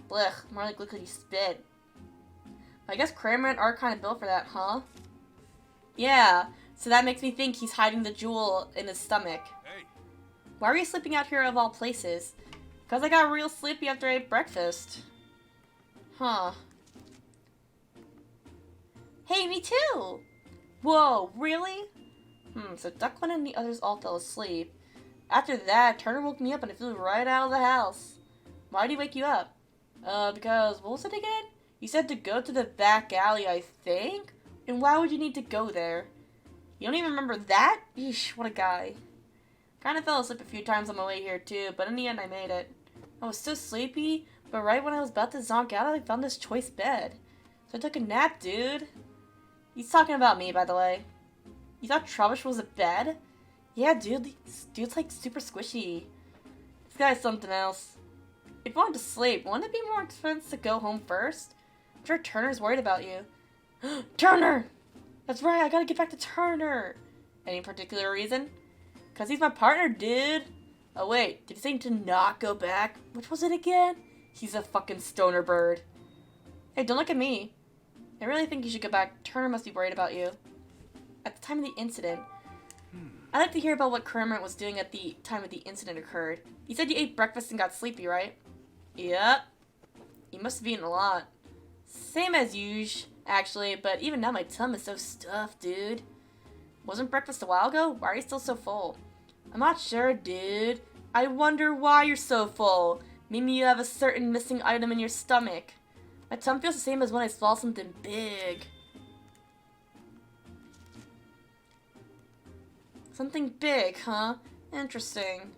[SPEAKER 1] Blech, more like lickety-spit. I guess Cramorant are kind of built for that, huh? Yeah, so that makes me think he's hiding the jewel in his stomach.
[SPEAKER 3] Hey.
[SPEAKER 1] Why are you sleeping out here of all places? Because I got real sleepy after I ate breakfast. Huh. Hey, me too! Whoa, really? So Duckman and the others all fell asleep. After that, Turner woke me up and I flew right out of the house. Why'd he wake you up? Because, what was it again? You said to go to the back alley, I think? And why would you need to go there? You don't even remember that? Yeesh, what a guy. Kinda fell asleep a few times on my way here too, but in the end I made it. I was so sleepy, but right when I was about to zonk out, I found this choice bed. So I took a nap, dude. He's talking about me, by the way. You thought Trubbish was a bed? Yeah, dude, this dude's like super squishy. This guy's something else. If you wanted to sleep, wouldn't it be more expensive to go home first? I'm sure Turner's worried about you. Turner! That's right, I gotta get back to Turner. Any particular reason? Because he's my partner, dude. Oh wait, did you say to not go back? Which was it again? He's a fucking stoner bird. Hey, don't look at me. I really think you should go back. Turner must be worried about you. At the time of the incident, I'd like to hear about what Kramer was doing at the time of the incident occurred. You said you ate breakfast and got sleepy, right? Yep. You must have eaten a lot. Same as usual, actually, but even now my tum is so stuffed, dude. Wasn't breakfast a while ago? Why are you still so full? I'm not sure, dude. I wonder why you're so full. Maybe you have a certain missing item in your stomach. My tum feels the same as when I swallow something big. Something big, huh? Interesting.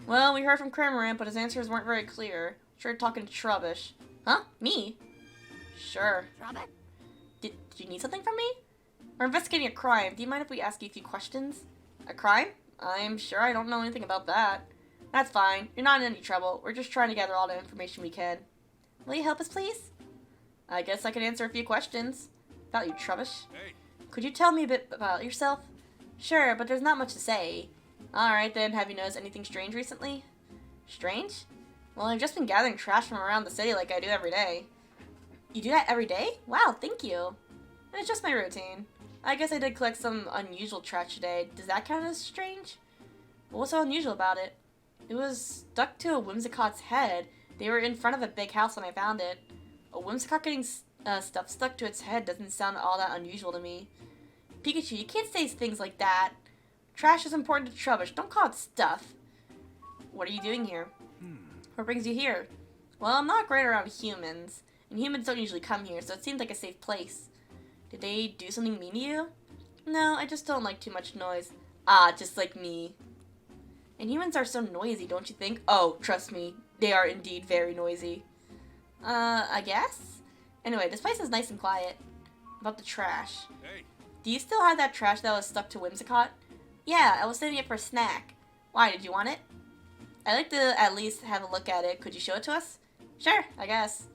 [SPEAKER 1] Well, we heard from Cramorant, but his answers weren't very clear. Sure, talking to Trubbish. Huh? Me? Sure.
[SPEAKER 5] Robert?
[SPEAKER 1] Did you need something from me? We're investigating a crime. Do you mind if we ask you a few questions? A crime? I'm sure I don't know anything about that. That's fine. You're not in any trouble. We're just trying to gather all the information we can. Will you help us, please? I guess I can answer a few questions. About you, Trubbish.
[SPEAKER 3] Hey.
[SPEAKER 1] Could you tell me a bit about yourself? Sure, but there's not much to say. Alright then, have you noticed anything strange recently? Strange? Well, I've just been gathering trash from around the city like I do every day. You do that every day? Wow, thank you. It's just my routine. I guess I did collect some unusual trash today. Does that count as strange? What's so unusual about it? It was stuck to a Whimsicott's head. They were in front of a big house when I found it. A Whimsicott getting stuff stuck to its head doesn't sound all that unusual to me. Pikachu, you can't say things like that. Trash is important to Trubbish. Don't call it stuff. What are you doing here? What brings you here? Well, I'm not great around humans. And humans don't usually come here, so it seemed like a safe place. Did they do something mean to you? No, I just don't like too much noise. Ah, just like me. And humans are so noisy, don't you think? Oh, trust me, they are indeed very noisy. I guess? Anyway, this place is nice and quiet. About the trash.
[SPEAKER 3] Hey.
[SPEAKER 1] Do you still have that trash that was stuck to Whimsicott? Yeah, I was saving it for a snack. Why, did you want it? I'd like to at least have a look at it. Could you show it to us? Sure, I guess.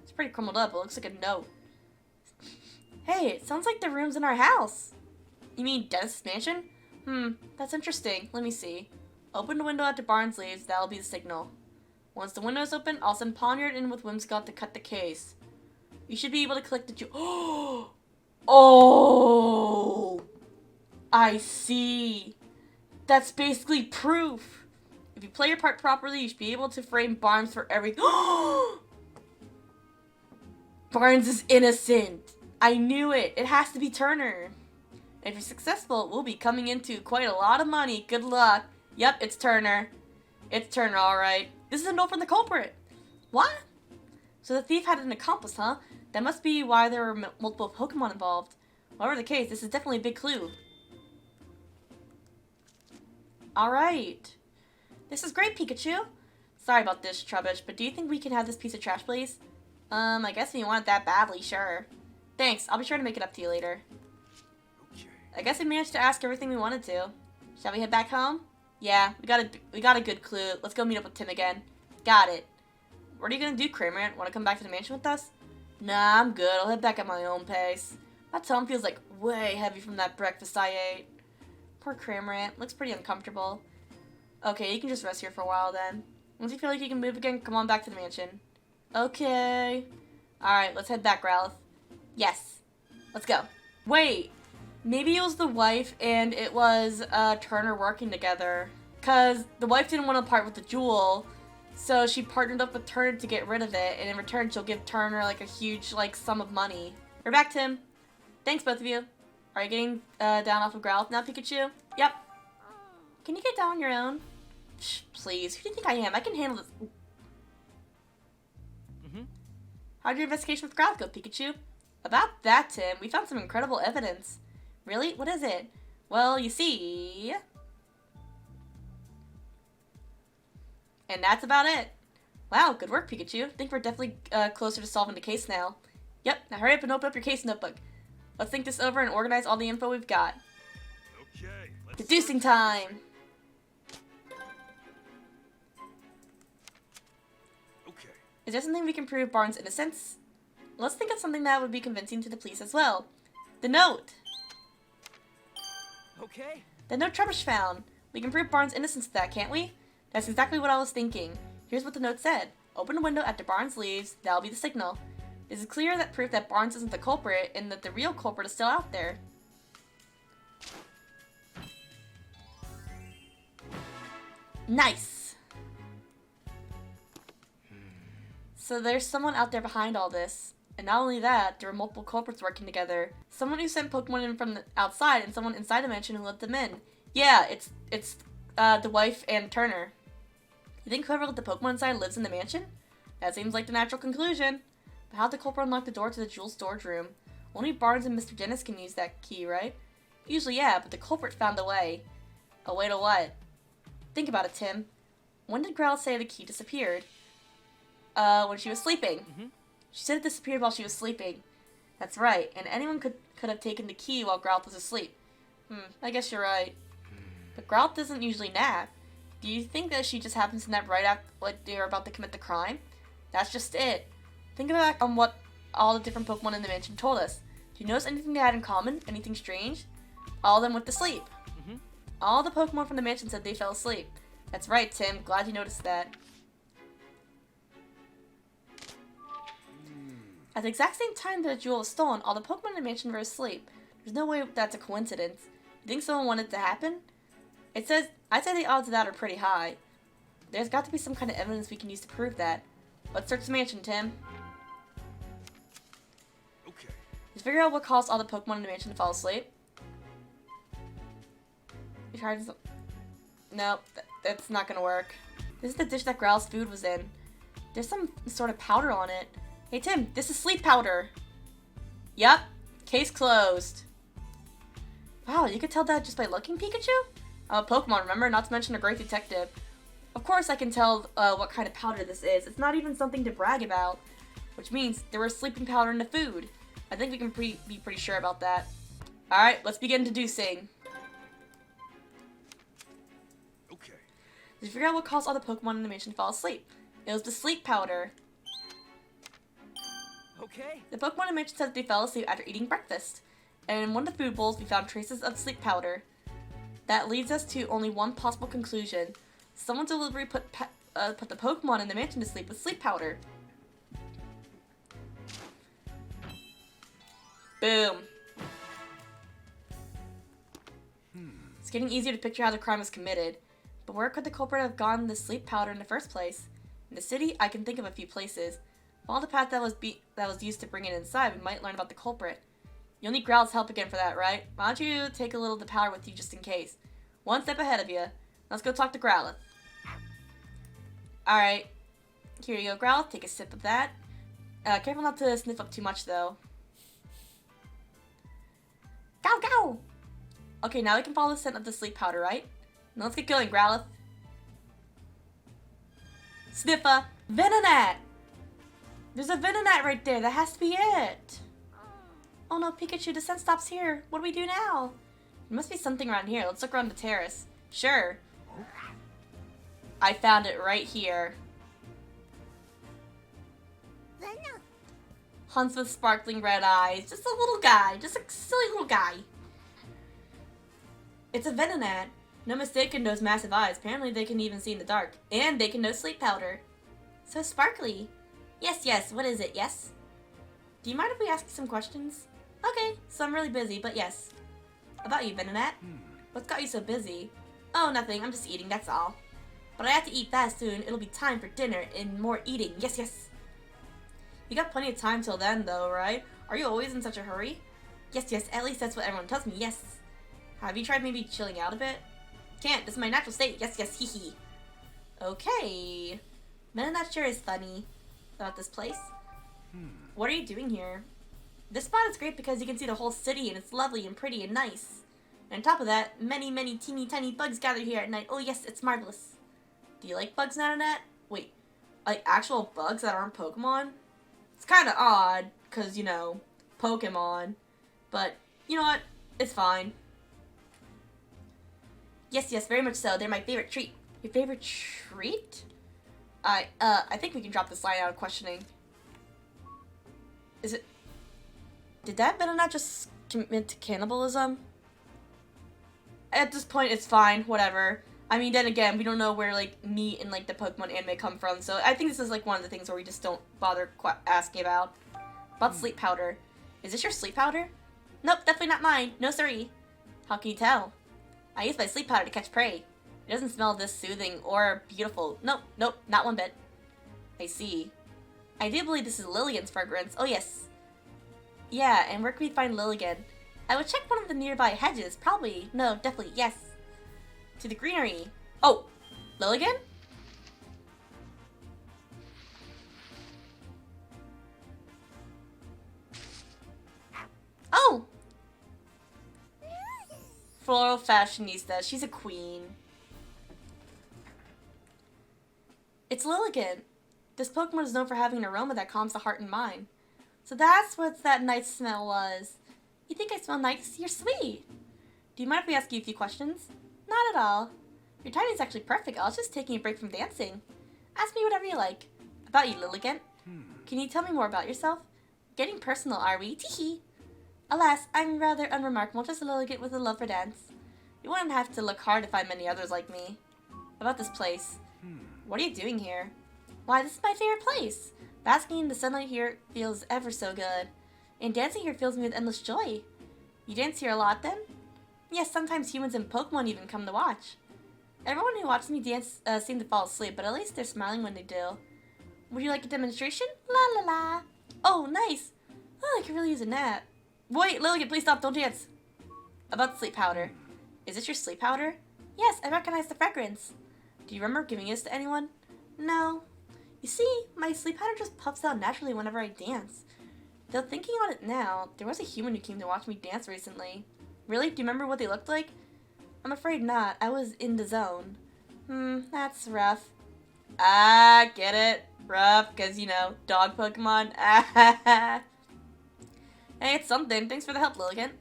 [SPEAKER 1] It's pretty crumbled up. It looks like a note. Hey, it sounds like the room's in our house. You mean Dennis's mansion? That's interesting. Let me see. Open the window after Barnes leaves. That'll be the signal. Once the window is open, I'll send Poniard in with Whimsicott to cut the case. You should be able to collect the Oh! I see. That's basically proof. If you play your part properly, you should be able to frame Barnes for everything. Barnes is innocent. I knew it. It has to be Turner. If you're successful, we'll be coming into quite a lot of money. Good luck. Yep, it's Turner. It's Turner, alright. This is a note from the culprit. What? So the thief had an accomplice, huh? That must be why there were multiple Pokemon involved. Whatever the case, this is definitely a big clue. Alright. This is great, Pikachu. Sorry about this, Trubbish, but do you think we can have this piece of trash, please? I guess if you want it that badly, sure. Thanks, I'll be sure to make it up to you later.
[SPEAKER 2] Okay.
[SPEAKER 1] I guess we managed to ask everything we wanted to. Shall we head back home? Yeah, we got a good clue. Let's go meet up with Tim again. Got it. What are you gonna do, Kramer? Want to come back to the mansion with us? Nah, I'm good. I'll head back at my own pace. My tongue feels like way heavy from that breakfast I ate. Poor Cramorant. Looks pretty uncomfortable. Okay, you can just rest here for a while then. Once you feel like you can move again, come on back to the mansion. Okay. Alright, let's head back, Ralph. Yes. Let's go. Wait. Maybe it was the wife and it was Turner working together. Because the wife didn't want to part with the jewel. So she partnered up with Turner to get rid of it. And in return, she'll give Turner like a huge sum of money. We're back, Tim. Thanks, both of you. Are you getting down off of Growlithe now, Pikachu? Yep. Can you get down on your own? Shh, please. Who do you think I am? I can handle this. How'd your investigation with Growlithe go, Pikachu? About that, Tim, we found some incredible evidence. Really? What is it? Well, you see... And that's about it. Wow, good work, Pikachu. I think we're definitely closer to solving the case now. Yep, now hurry up and open up your case notebook. Let's think this over and organize all the info we've got.
[SPEAKER 2] Okay, let's
[SPEAKER 1] Deducing time!
[SPEAKER 2] Okay.
[SPEAKER 1] Is there something we can prove Barnes' innocence? Let's think of something that would be convincing to the police as well. The note!
[SPEAKER 4] Okay.
[SPEAKER 1] The note Trubbish found. We can prove Barnes' innocence to that, can't we? That's exactly what I was thinking. Here's what the note said. Open a window after Barnes leaves, that'll be the signal. This is clear that proof that Barnes isn't the culprit and that the real culprit is still out there. Nice! So there's someone out there behind all this. And not only that, there were multiple culprits working together. Someone who sent Pokemon in from the outside and someone inside the mansion who let them in. Yeah, it's the wife and Turner. You think whoever let the Pokemon inside lives in the mansion? That seems like the natural conclusion. But how'd the culprit unlock the door to the jewel storage room? Only Barnes and Mr. Dennis can use that key, right? Usually, yeah, but the culprit found a way. A way to what? Think about it, Tim. When did Growlithe say the key disappeared? When she was sleeping. She said it disappeared while she was sleeping. That's right, and anyone could have taken the key while Growlithe was asleep. I guess you're right. But Growlithe doesn't usually nap. Do you think that she just happens to nap right after like they're about to commit the crime? That's just it. Think back on what all the different Pokemon in the mansion told us. Do you notice anything they had in common? Anything strange? All of them went to sleep. All the Pokemon from the mansion said they fell asleep. That's right, Tim. Glad you noticed that. At the exact same time that the jewel was stolen, all the Pokemon in the mansion were asleep. There's no way that's a coincidence. You think someone wanted it to happen? I'd say the odds of that are pretty high. There's got to be some kind of evidence we can use to prove that. Let's search the mansion, Tim.
[SPEAKER 2] Okay.
[SPEAKER 1] Let's figure out what caused all the Pokemon in the mansion to fall asleep. You tried to... Nope, that's not gonna work. This is the dish that Growlithe's food was in. There's some sort of powder on it. Hey Tim, this is sleep powder. Yup, case closed. Wow, you could tell that just by looking, Pikachu? I'm a Pokemon, remember? Not to mention a great detective. Of course I can tell what kind of powder this is. It's not even something to brag about. Which means there was sleeping powder in the food. I think we can be pretty sure about that. Alright, let's begin deducing.
[SPEAKER 2] Okay.
[SPEAKER 1] Let's figure out what caused all the Pokemon in the mansion to fall asleep. It was the sleep powder.
[SPEAKER 4] Okay.
[SPEAKER 1] The Pokemon in the mansion said that they fell asleep after eating breakfast. And in one of the food bowls, we found traces of sleep powder. That leads us to only one possible conclusion. Someone deliberately put the Pokemon in the mansion to sleep with sleep powder. Boom. It's getting easier to picture how the crime was committed. But where could the culprit have gotten the sleep powder in the first place? In the city, I can think of a few places. Follow the path that was used to bring it inside, we might learn about the culprit. You'll need Growlithe's help again for that, right? Why don't you take a little of the powder with you just in case? One step ahead of you. Let's go talk to Growlithe. Alright. Here you go, Growlithe. Take a sip of that. Careful not to sniff up too much, though. Go, go! Okay, now we can follow the scent of the sleep powder, right? Now let's get going, Growlithe. Sniffer! Venonat! There's a Venonat right there. That has to be it. Oh no, Pikachu, the scent stops here. What do we do now? There must be something around here. Let's look around the terrace. Sure. I found it right here. Hunts with sparkling red eyes. Just a little guy. Just a silly little guy. It's a Venonat. No mistake in those massive eyes. Apparently they can even see in the dark. And they can know sleep powder. So sparkly. Yes, what is it, yes? Do you mind if we ask you some questions? Okay, so I'm really busy, but yes. About you, Venonat. What's got you so busy? Oh, nothing, I'm just eating, that's all. But I have to eat fast soon. It'll be time for dinner and more eating. Yes. You got plenty of time till then, though, right? Are you always in such a hurry? Yes, at least that's what everyone tells me, yes. Have you tried maybe chilling out a bit? Can't, this is my natural state. Yes, hee hee. Okay. Venonat sure is funny about this place. What are you doing here? This spot is great because you can see the whole city and it's lovely and pretty and nice. And on top of that, many, many teeny tiny bugs gather here at night. Oh yes, it's marvelous. Do you like bugs, Nanonette? Wait, like actual bugs that aren't Pokemon? It's kind of odd, because, you know, Pokemon. But, you know what? It's fine. Yes, yes, very much so. They're my favorite treat. Your favorite treat? I think we can drop this line out of questioning. Is it... Did that Venonat just commit to cannibalism? At this point, it's fine. Whatever. I mean, then again, we don't know where, like, meat and, like, the Pokemon anime come from, so I think this is, like, one of the things where we just don't bother asking about. About sleep powder. Is this your sleep powder? Nope, definitely not mine. No siree. How can you tell? I use my sleep powder to catch prey. It doesn't smell this soothing or beautiful. Nope, nope, not one bit. I see. I do believe this is Lilligan's fragrance. Oh, yes. Yeah, and where can we find Lilligan? I would check one of the nearby hedges. Probably. No, definitely, yes. To the greenery. Oh, Lilligan? Oh! Floral fashionista. She's a queen. It's Lilligan. This Pokemon is known for having an aroma that calms the heart and mind. So that's what that nice smell was. You think I smell nice? You're sweet. Do you mind if we ask you a few questions? Not at all. Your timing's actually perfect. I was just taking a break from dancing. Ask me whatever you like. About you, Lilligan. Can you tell me more about yourself? Getting personal, are we? Teehee. Alas, I'm rather unremarkable, just a Lilligan with a love for dance. You wouldn't have to look hard to find many others like me. About this place. What are you doing here? Why, this is my favorite place. Basking in the sunlight here feels ever so good. And dancing here fills me with endless joy. You dance here a lot, then? Yes, sometimes humans and Pokemon even come to watch. Everyone who watches me dance seems to fall asleep, but at least they're smiling when they do. Would you like a demonstration? La la la. Oh, nice. Oh, I could really use a nap. Wait, Lilligan, please stop. Don't dance. About the sleep powder. Is this your sleep powder? Yes, I recognize the fragrance. Do you remember giving this to anyone? No. You see, my sleep powder just puffs out naturally whenever I dance. Though thinking on it now, there was a human who came to watch me dance recently. Really? Do you remember what they looked like? I'm afraid not. I was in the zone. That's rough. Ah, get it? Rough, because, you know, dog Pokemon. Hey, it's something. Thanks for the help, Lilligan.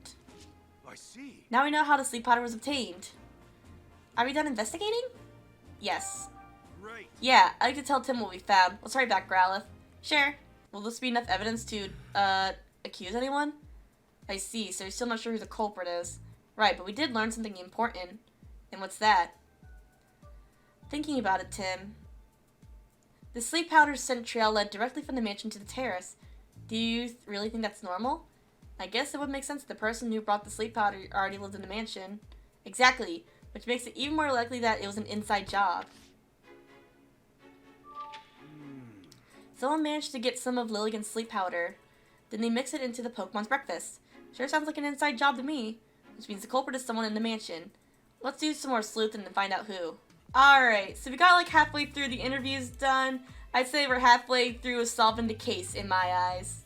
[SPEAKER 2] I see.
[SPEAKER 1] Now we know how the sleep powder was obtained. Are we done investigating? Yes.
[SPEAKER 2] Right.
[SPEAKER 1] Yeah, I'd like to tell Tim what we found. Let's hurry back, Growlithe. Sure. Will this be enough evidence to, accuse anyone? I see, so you're still not sure who the culprit is. Right, but we did learn something important. And what's that? Thinking about it, Tim. The sleep powder scent trail led directly from the mansion to the terrace. Do you really think that's normal? I guess it would make sense that the person who brought the sleep powder already lived in the mansion. Exactly, which makes it even more likely that it was an inside job. Someone managed to get some of Lilligan's sleep powder. Then they mix it into the Pokemon's breakfast. Sure sounds like an inside job to me, which means the culprit is someone in the mansion. Let's do some more sleuthing and find out who. Alright, so we got like halfway through the interviews done. I'd say we're halfway through solving the case in my eyes.